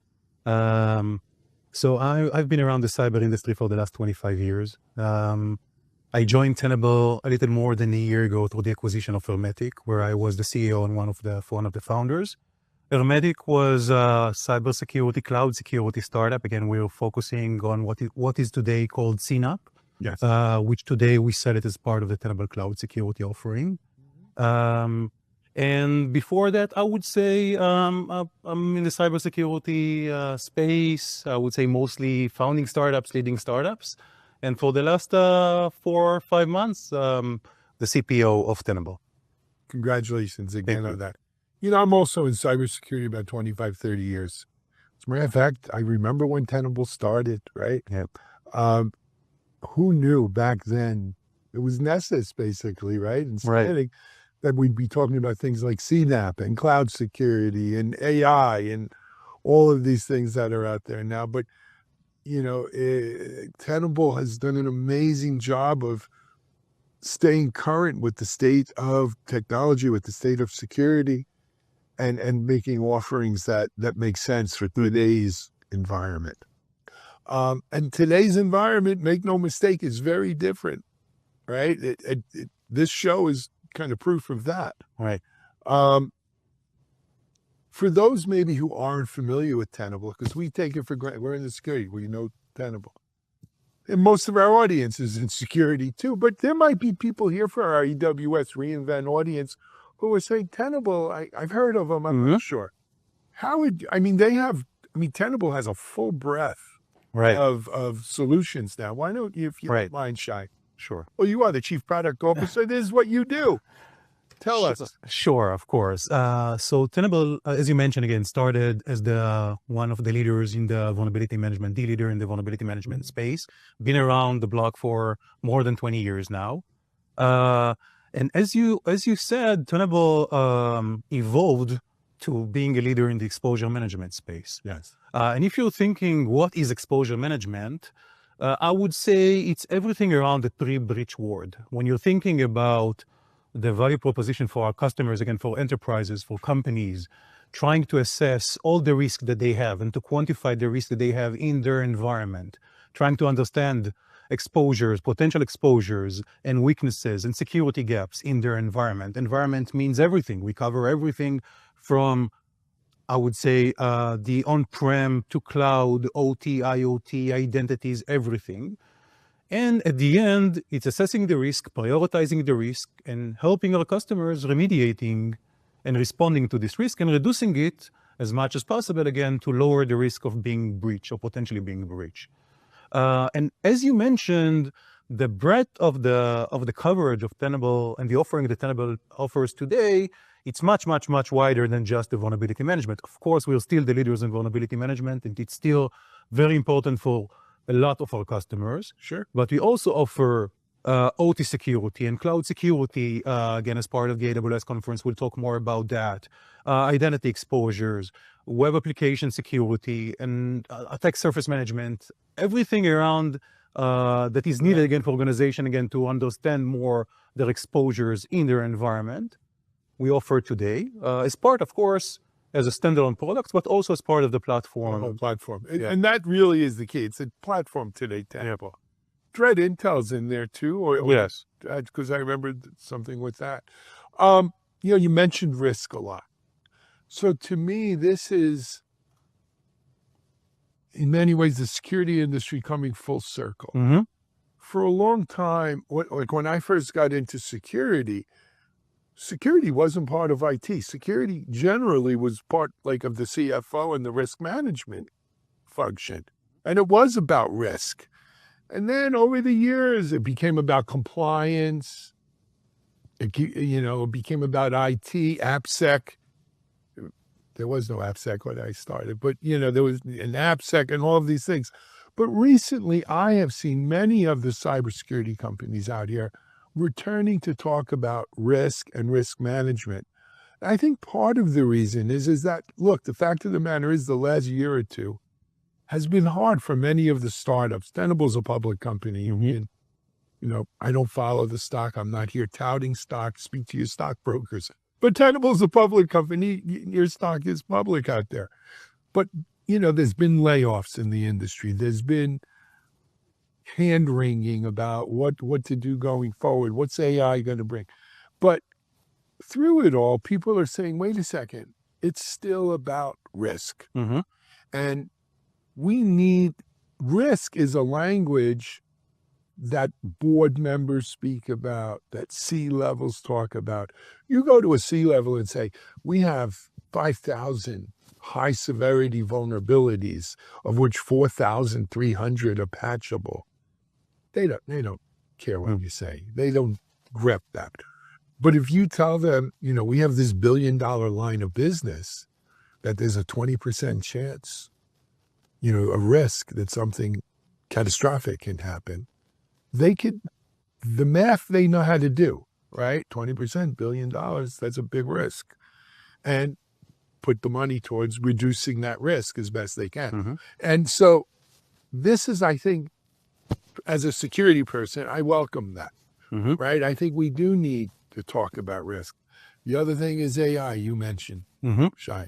S: So I've been around the cyber industry for the last 25 years. I joined Tenable a little more than a year ago through the acquisition of Hermetic, where I was the CEO and one of the founders. Hermetic was a cybersecurity, cloud security startup. Again, we were focusing on what is today called CNAPP,
R: yes.
S: Which today we sell it as part of the Tenable cloud security offering. And before that, I would say I'm in the cybersecurity space. I would say mostly founding startups, leading startups. And for the last 4 or 5 months, the CPO of Tenable.
R: Congratulations again on that. I'm also in cybersecurity about 25, 30 years. As a matter of fact, I remember when Tenable started, right?
S: Yeah.
R: Who knew back then? It was Nessus, basically, right? And
S: right.
R: That we'd be talking about things like CNAPP and cloud security and AI and all of these things that are out there now. But, Tenable has done an amazing job of staying current with the state of technology, with the state of security. and making offerings that make sense for today's environment. And today's environment, make no mistake, is very different, right? This show is kind of proof of that.
S: Right.
R: For those maybe who aren't familiar with Tenable, because we take it for granted, we're in the security, we know Tenable. And most of our audience is in security too, but there might be people here for our EWS reInvent audience who are saying, Tenable, I've heard of them, I'm not sure. Tenable has a full breadth of solutions now. Why don't you, if you don't mind, Shai?
S: Sure.
R: Well, you are the chief product officer. This is what you do. Tell us.
S: Sure, of course. So Tenable, as you mentioned again, started as one of the leaders in the vulnerability management, the leader in the vulnerability management space. Been around the block for more than 20 years now. And as you said, Tenable evolved to being a leader in the exposure management space.
R: Yes.
S: And if you're thinking, what is exposure management? I would say it's everything around the pre-breach world. When you're thinking about the value proposition for our customers, again, for enterprises, for companies, trying to assess all the risk that they have and to quantify the risk that they have in their environment, trying to understand exposures, potential exposures and weaknesses and security gaps in their environment. Environment means everything. We cover everything from, I would say, the on-prem to cloud, OT, IoT, identities, everything. And at the end, it's assessing the risk, prioritizing the risk, and helping our customers remediating and responding to this risk and reducing it as much as possible, again, to lower the risk of being breached or potentially being breached. And as you mentioned, the breadth of the coverage of Tenable and the offering that Tenable offers today, it's much, much, much wider than just the vulnerability management. Of course, we're still the leaders in vulnerability management, and it's still very important for a lot of our customers.
R: Sure.
S: But we also offer OT security and cloud security. Again, as part of the AWS conference, we'll talk more about that. Identity exposures, web application security, and attack surface management. Everything around that is needed, again, for organization, again, to understand more their exposures in their environment. We offer today as part, of course, as a standalone product, but also as part of the platform.
R: The whole platform. And that really is the key. It's a platform today, Tenable. Dread Intel's in there too, or
S: yes,
R: because I remembered something with that. You mentioned risk a lot. So to me, this is, in many ways, the security industry coming full circle.
S: Mm-hmm.
R: For a long time, like when I first got into security wasn't part of IT. Security generally was part of the CFO and the risk management function. And it was about risk. And then over the years, it became about compliance. It became about IT, AppSec. There was no AppSec when I started, but there was an AppSec and all of these things. But recently, I have seen many of the cybersecurity companies out here returning to talk about risk and risk management. I think part of the reason is that, look, the fact of the matter is the last year or two has been hard for many of the startups. Tenable's a public company. And, I don't follow the stock. I'm not here touting stock. Speak to your stockbrokers. But Tenable's a public company. Your stock is public out there. But, there's been layoffs in the industry. There's been hand-wringing about what to do going forward. What's AI going to bring? But through it all, people are saying, wait a second, it's still about risk.
S: Mm-hmm.
R: And risk is a language that board members speak about, that C-levels talk about. You go to a C-level and say, we have 5,000 high-severity vulnerabilities, of which 4,300 are patchable. They don't care what you say. They don't grip that. But if you tell them, we have this $1 billion line of business, that there's a 20% chance, a risk that something catastrophic can happen, the math they know how to do, right? 20%, $1 billion, that's a big risk. And put the money towards reducing that risk as best they can.
S: Mm-hmm.
R: And so this is, I think, as a security person, I welcome that,
S: mm-hmm.
R: right? I think we do need to talk about risk. The other thing is AI, you mentioned, Shai.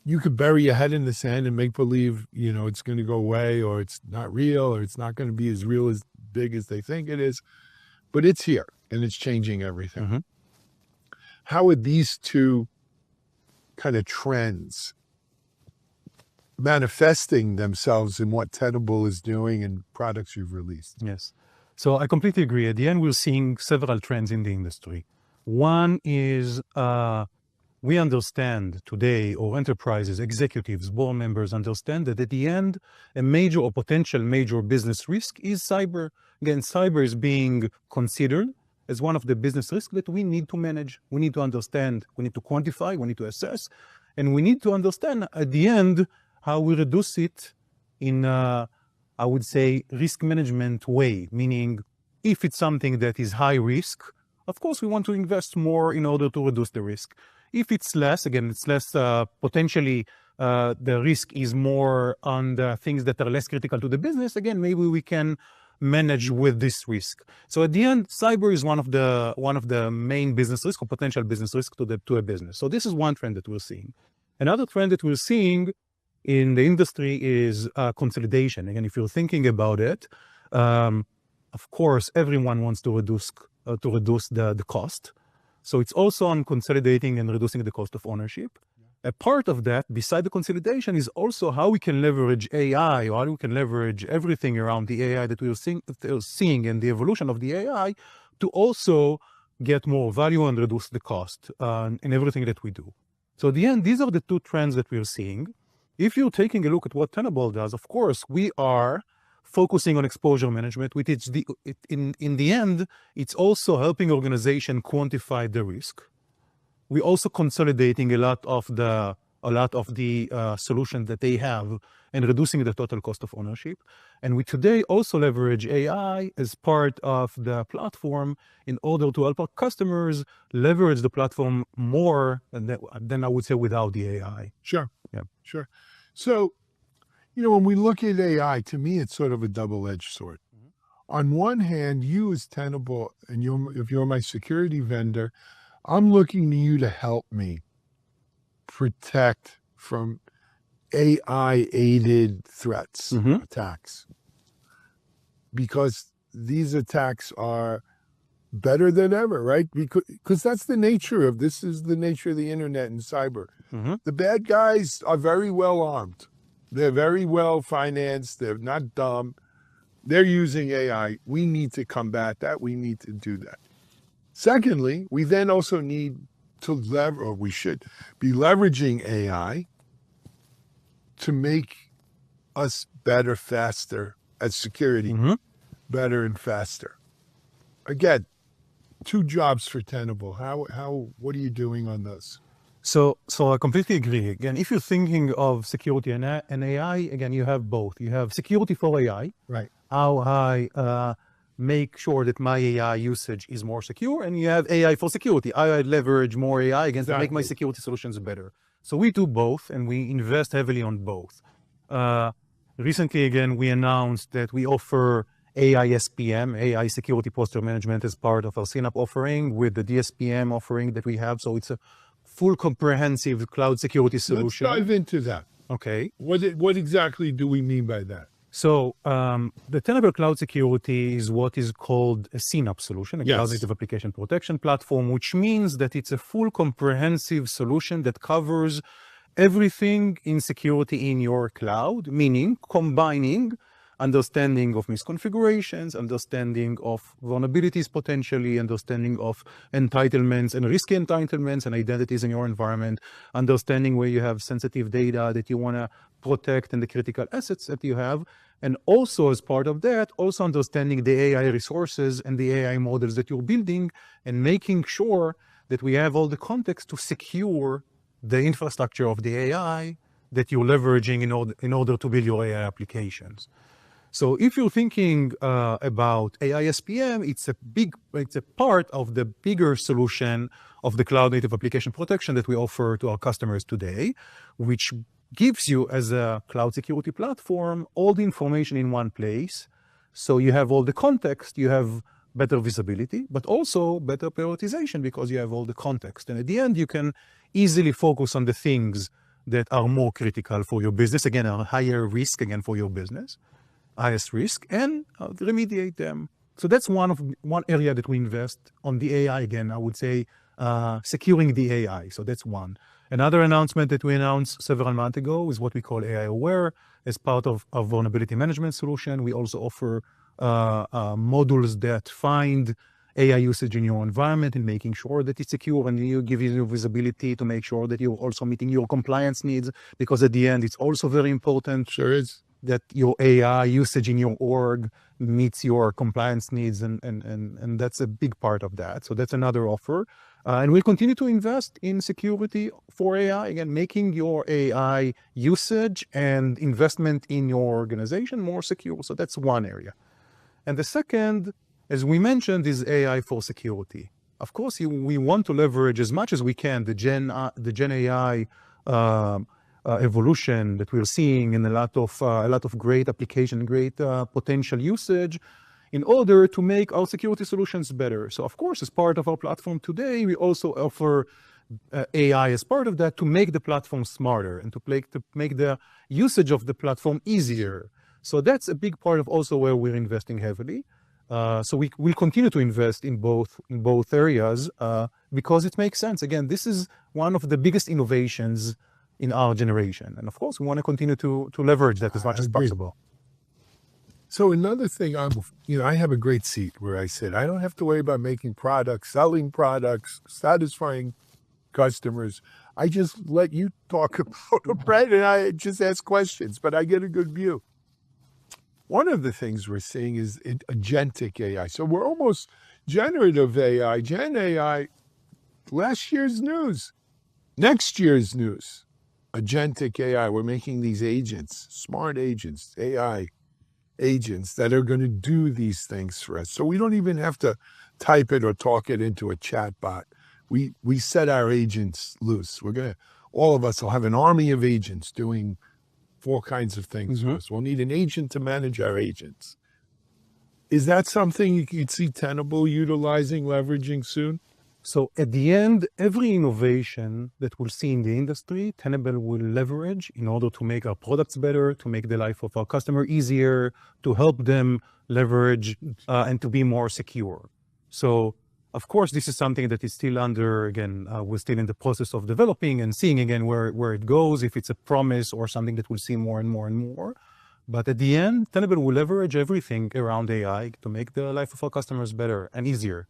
R: You could bury your head in the sand and make believe, it's going to go away, or it's not real, or it's not going to be as real as big as they think it is. But it's here, and it's changing everything. How are these two kind of trends manifesting themselves in what Tenable is doing and products you've released?
S: Yes. So I completely agree. At the end, we're seeing several trends in the industry. One is we understand today, or enterprises, executives, board members understand that at the end, a major or potential major business risk is cyber. Again, cyber is being considered as one of the business risks that we need to manage. We need to understand, we need to quantify, we need to assess, and we need to understand at the end how we reduce it in, I would say, risk management way, meaning if it's something that is high risk, of course, we want to invest more in order to reduce the risk. If it's less, again, it's less potentially, the risk is more on the things that are less critical to the business. Again, maybe we can manage with this risk. So at the end, cyber is one of the main business risk or potential business risk to a business. So this is one trend that we're seeing. Another trend that we're seeing in the industry is consolidation. Again, if you're thinking about it, of course, everyone wants to reduce the cost. So it's also on consolidating and reducing the cost of ownership. A part of that, beside the consolidation, is also how we can leverage AI, or how we can leverage everything around the AI that we're seeing and the evolution of the AI to also get more value and reduce the cost in everything that we do. So at the end, these are the two trends that we're seeing. If you're taking a look at what Tenable does, of course, we are focusing on exposure management, which is in the end, it's also helping organization quantify the risk. We're also consolidating a lot of the solutions that they have and reducing the total cost of ownership. And we today also leverage AI as part of the platform in order to help our customers leverage the platform more than I would say without the AI.
R: Sure. Yeah. Sure. So, when we look at AI, to me, it's sort of a double-edged sword. On one hand, you as Tenable, and if you're my security vendor, I'm looking to you to help me protect from AI-aided threats, attacks. Because these attacks are better than ever, right? Because that's the nature of this is the nature of the internet and cyber. The bad guys are very well armed. They're very well financed. They're not dumb. They're using AI. We need to combat that. We need to do that. Secondly, we then also need to we should be leveraging AI to make us better, faster at security, better and faster. Again, two jobs for Tenable. What are you doing on those?
S: So I completely agree. Again, if you're thinking of security and AI, again, you have both. You have security for AI.
R: Right.
S: How I make sure that my AI usage is more secure, and you have AI for security. I leverage more AI against to make my security solutions better. So we do both, and we invest heavily on both. Recently, again, we announced that we offer AI SPM, AI Security Posture Management, as part of our CNAPP offering with the DSPM offering that we have. So it's a full comprehensive cloud security solution.
R: Let's dive into that.
S: Okay.
R: What exactly do we mean by that?
S: So the Tenable Cloud Security is what is called a CNAPP solution, a Cloud Native Application Protection Platform, which means that it's a full comprehensive solution that covers everything in security in your cloud, meaning combining understanding of misconfigurations, understanding of vulnerabilities potentially, understanding of entitlements and risky entitlements and identities in your environment, understanding where you have sensitive data that you want to protect and the critical assets that you have. And also as part of that, also understanding the AI resources and the AI models that you're building and making sure that we have all the context to secure the infrastructure of the AI that you're leveraging in order to build your AI applications. So if you're thinking about AI SPM, it's a part of the bigger solution of the cloud native application protection that we offer to our customers today, which gives you as a cloud security platform all the information in one place. So you have all the context, you have better visibility, but also better prioritization because you have all the context. And at the end, you can easily focus on the things that are more critical for your business, again, are higher risk, again, for your business, highest risk, and remediate them. So that's one area that we invest on the AI. Again, I would say securing the AI. So that's one. Another announcement that we announced several months ago is what we call AI Aware. As part of our vulnerability management solution, we also offer modules that find AI usage in your environment and making sure that it's secure, and you give you visibility to make sure that you're also meeting your compliance needs, because at the end, it's also very important that your AI usage in your org meets your compliance needs, and that's a big part of that. So that's another offer. And we'll continue to invest in security for AI, again, making your AI usage and investment in your organization more secure. So that's one area. And the second, as we mentioned, is AI for security. Of course, we want to leverage as much as we can the Gen AI evolution that we're seeing in a lot of great application, great potential usage, in order to make our security solutions better. So, of course, as part of our platform today, we also offer AI as part of that to make the platform smarter and to make the usage of the platform easier. So that's a big part of also where we're investing heavily. So we'll continue to invest in both areas because it makes sense. Again, this is one of the biggest innovations in our generation. And of course, we want to continue to leverage that as much as possible.
R: So another thing, I have a great seat where I sit. I don't have to worry about making products, selling products, satisfying customers. I just let you talk about it, right? And I just ask questions, but I get a good view. One of the things we're seeing is agentic AI. So we're almost generative AI, Gen AI, last year's news, next year's news, agentic AI. We're making these agents, smart agents, AI agents that are going to do these things for us. So we don't even have to type it or talk it into a chat bot. We set our agents loose. All of us will have an army of agents doing 4 kinds of things for us. We'll need an agent to manage our agents. Is that something you could see Tenable utilizing, leveraging soon?
S: So at the end, every innovation that we'll see in the industry, Tenable will leverage in order to make our products better, to make the life of our customer easier, to help them leverage and to be more secure. So of course, this is something that is still we're still in the process of developing and seeing again where it goes, if it's a promise or something that we'll see more and more and more. But at the end, Tenable will leverage everything around AI to make the life of our customers better and easier.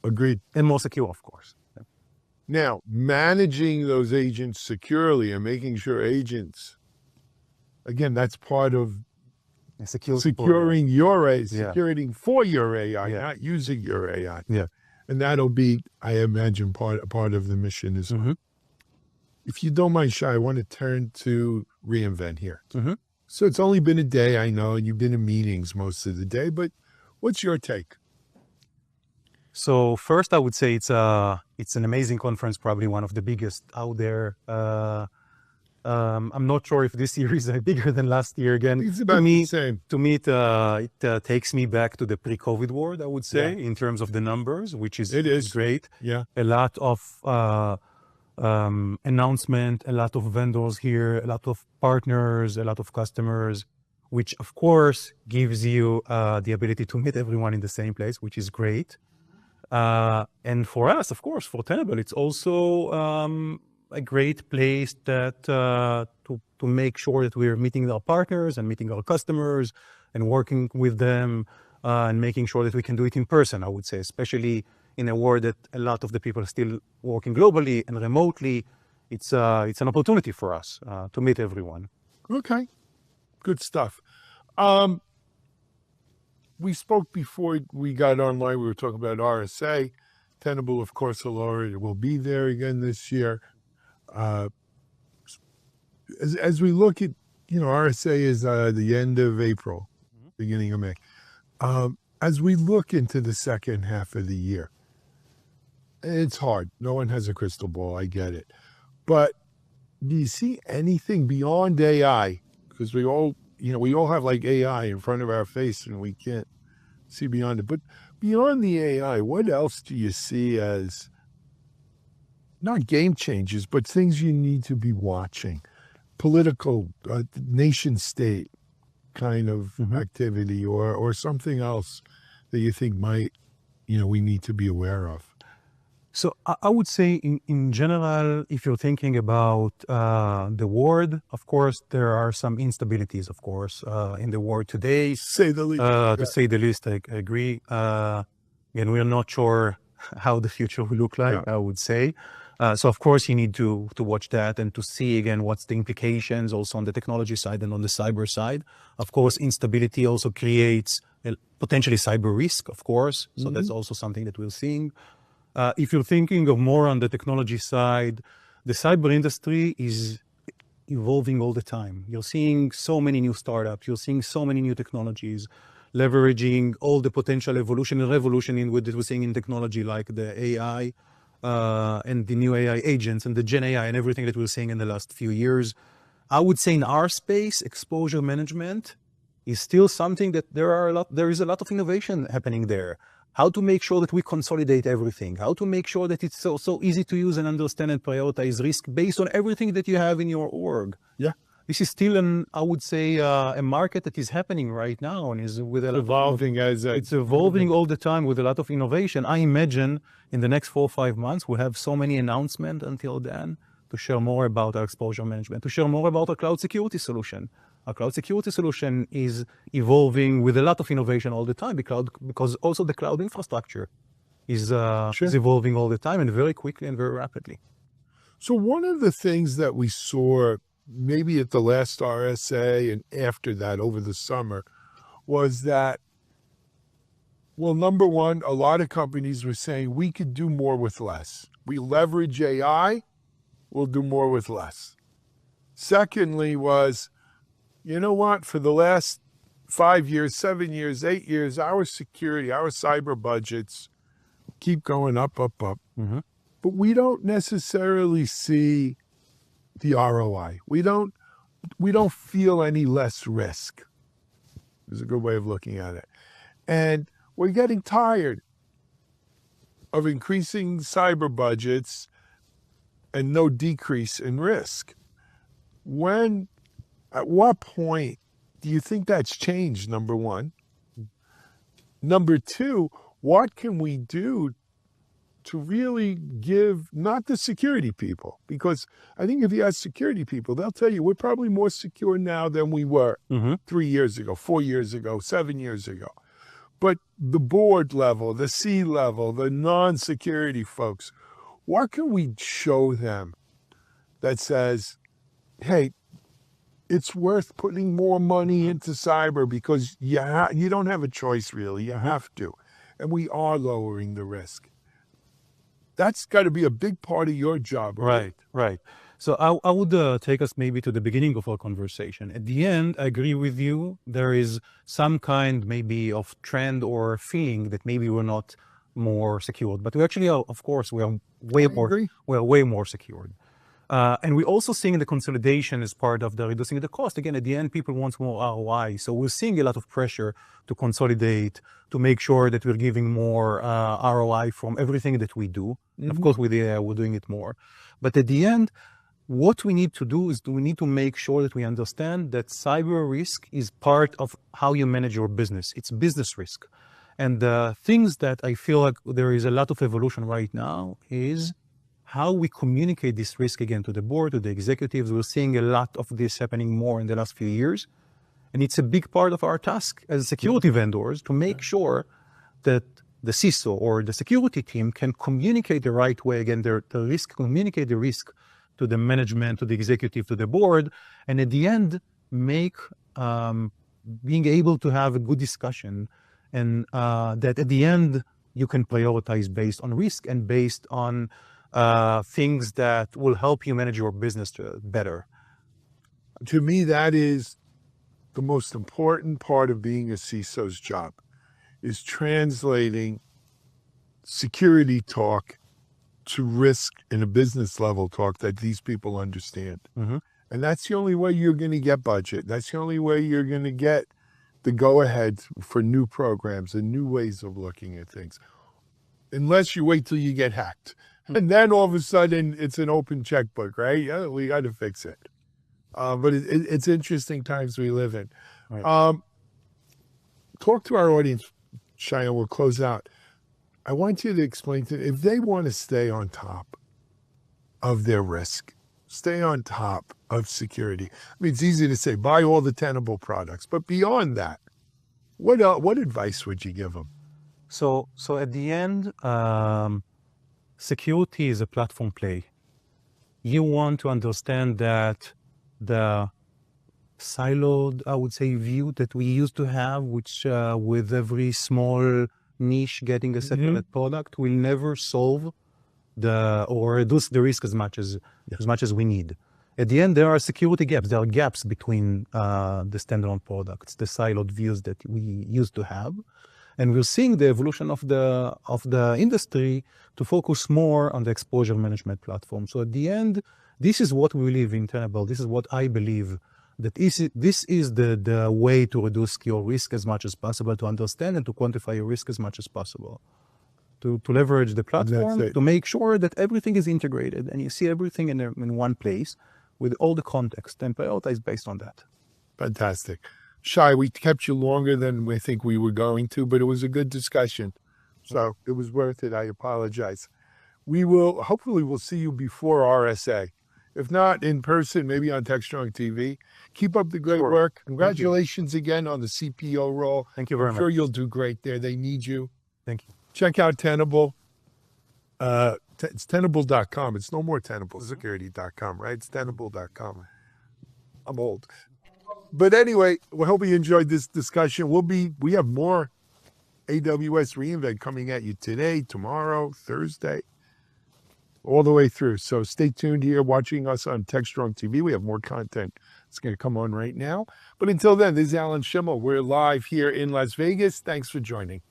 R: Agreed.
S: And more secure, of course.
R: Now, managing those agents securely and making sure agents, again, that's part of securing your AI, securing for your AI, not using your AI.
S: Yeah.
R: And that'll be, I imagine, part of the mission as well. If you don't mind, Shai, I want to turn to reInvent here. So it's only been a day, I know, and you've been in meetings most of the day, but what's your take?
S: So first, I would say it's an amazing conference, probably one of the biggest out there. I'm not sure if this year is bigger than last year again.
R: It's about the same.
S: To me, it takes me back to the pre-COVID world, I would say, in terms of the numbers, which is great.
R: Yeah.
S: A lot of announcement, a lot of vendors here, a lot of partners, a lot of customers, which of course gives you the ability to meet everyone in the same place, which is great. And for us, of course, for Tenable, it's also a great place that to make sure that we're meeting our partners and meeting our customers and working with them and making sure that we can do it in person, I would say, especially in a world that a lot of the people are still working globally and remotely. It's an opportunity for us to meet everyone.
R: Okay, good stuff. We spoke before we got online. We were talking about RSA. Tenable, of course, will be there again this year. As we look at, RSA is the end of April, beginning of May. As we look into the second half of the year, it's hard. No one has a crystal ball. I get it. But do you see anything beyond AI? Because we all have like AI in front of our face and we can't see beyond it. But beyond the AI, what else do you see as not game changers, but things you need to be watching? Political, nation state kind of activity, or something else that you think might, we need to be aware of?
S: So I would say in general, if you're thinking about the world, of course, there are some instabilities, of course, in the world today.
R: Say the least.
S: To say the least, I agree. And we're not sure how the future will look like, I would say. So of course, you need to watch that and to see, again, what's the implications also on the technology side and on the cyber side. Of course, instability also creates potentially cyber risk, of course. So that's also something that we're seeing. If you're thinking of more on the technology side, the cyber industry is evolving all the time. You're seeing so many new startups, you're seeing so many new technologies, leveraging all the potential evolution and revolution in what we're seeing in technology, like the AI and the new AI agents and the Gen AI and everything that we're seeing in the last few years. I would say in our space, exposure management is still something that there is a lot of innovation happening there. How to make sure that we consolidate everything, how to make sure that it's so easy to use and understand and prioritize risk based on everything that you have in your org.
R: Yeah.
S: This is still I would say, a market that is happening right now and is with a lot
R: evolving
S: it's evolving all the time with a lot of innovation. I imagine in the next 4 or 5 months, we'll have so many announcements until then to share more about our exposure management, to share more about our cloud security solution. Our cloud security solution is evolving with a lot of innovation all the time because also the cloud infrastructure is evolving all the time and very quickly and very rapidly.
R: So one of the things that we saw maybe at the last RSA and after that over the summer was that, well, number one, a lot of companies were saying we could do more with less. We leverage AI, we'll do more with less. Secondly was, you know what, for the last 5 years, 7 years, 8 years, our security, our cyber budgets keep going up, up, up. But we don't necessarily see the ROI. We don't feel any less risk. Is a good way of looking at it. And we're getting tired of increasing cyber budgets and no decrease in risk. At what point do you think that's changed, number one? Number two, what can we do to really give, not the security people, because I think if you ask security people, they'll tell you we're probably more secure now than we were 3 years ago, 4 years ago, 7 years ago. But the board level, the C level, the non-security folks, what can we show them that says, hey, it's worth putting more money into cyber because you don't have a choice, really. You have to. And we are lowering the risk. That's got to be a big part of your job.
S: Right. So I would take us maybe to the beginning of our conversation. At the end, I agree with you. There is some kind maybe of trend or feeling that maybe we're not more secured, but we actually are, of course, we are way more secured. And we're also seeing the consolidation as part of the reducing the cost. Again, at the end, people want more ROI. So we're seeing a lot of pressure to consolidate, to make sure that we're giving more ROI from everything that we do. Of course, with AI, we're doing it more. But at the end, what we need to do is we need to make sure that we understand that cyber risk is part of how you manage your business. It's business risk. And the things that I feel like there is a lot of evolution right now is how we communicate this risk again to the board, to the executives. We're seeing a lot of this happening more in the last few years. And it's a big part of our task as security vendors to make sure that the CISO or the security team can communicate the right way, again, the risk, communicate the risk to the management, to the executive, to the board, and at the end, make being able to have a good discussion, and that at the end, you can prioritize based on risk and based on things that will help you manage your business better.
R: To me, that is the most important part of being a CISO's job, is translating security talk to risk in a business level talk that these people understand. And that's the only way you're going to get budget. That's the only way you're going to get the go-ahead for new programs and new ways of looking at things, unless you wait till you get hacked. And then all of a sudden, it's an open checkbook, right? Yeah, we got to fix it. But it's interesting times we live in.
S: Right.
R: Talk to our audience, Shia, we'll close out. I want you to explain to them, if they want to stay on top of their risk, stay on top of security. I mean, it's easy to say, buy all the Tenable products. But beyond that, what advice would you give them?
S: So at the end, security is a platform play. You want to understand that the siloed, I would say, view that we used to have, which with every small niche getting a separate product, will never solve or reduce the risk as much as we need. At the end, there are security gaps. There are gaps between the standalone products, the siloed views that we used to have. And we're seeing the evolution of the industry to focus more on the exposure management platform. So at the end, this is what we believe in Tenable. This is what I believe, that this is the way to reduce your risk as much as possible, to understand and to quantify your risk as much as possible, to leverage the platform, to make sure that everything is integrated and you see everything in one place with all the context and prioritize based on that.
R: Fantastic. Shai, we kept you longer than we think we were going to, but it was a good discussion. So it was worth it. I apologize. Hopefully we'll see you before RSA. If not in person, maybe on Techstrong TV. Keep up the great work. Congratulations again on the CPO role.
S: Thank you very much.
R: I'm sure you'll do great there. They need you.
S: Thank you.
R: Check out Tenable. It's Tenable.com. It's no more TenableSecurity.com, right? It's Tenable.com. I'm old. But anyway, we hope you enjoyed this discussion. We have more AWS reInvent coming at you today, tomorrow, Thursday, all the way through. So stay tuned here, watching us on Techstrong TV. We have more content that's going to come on right now. But until then, this is Alan Schimmel. We're live here in Las Vegas. Thanks for joining.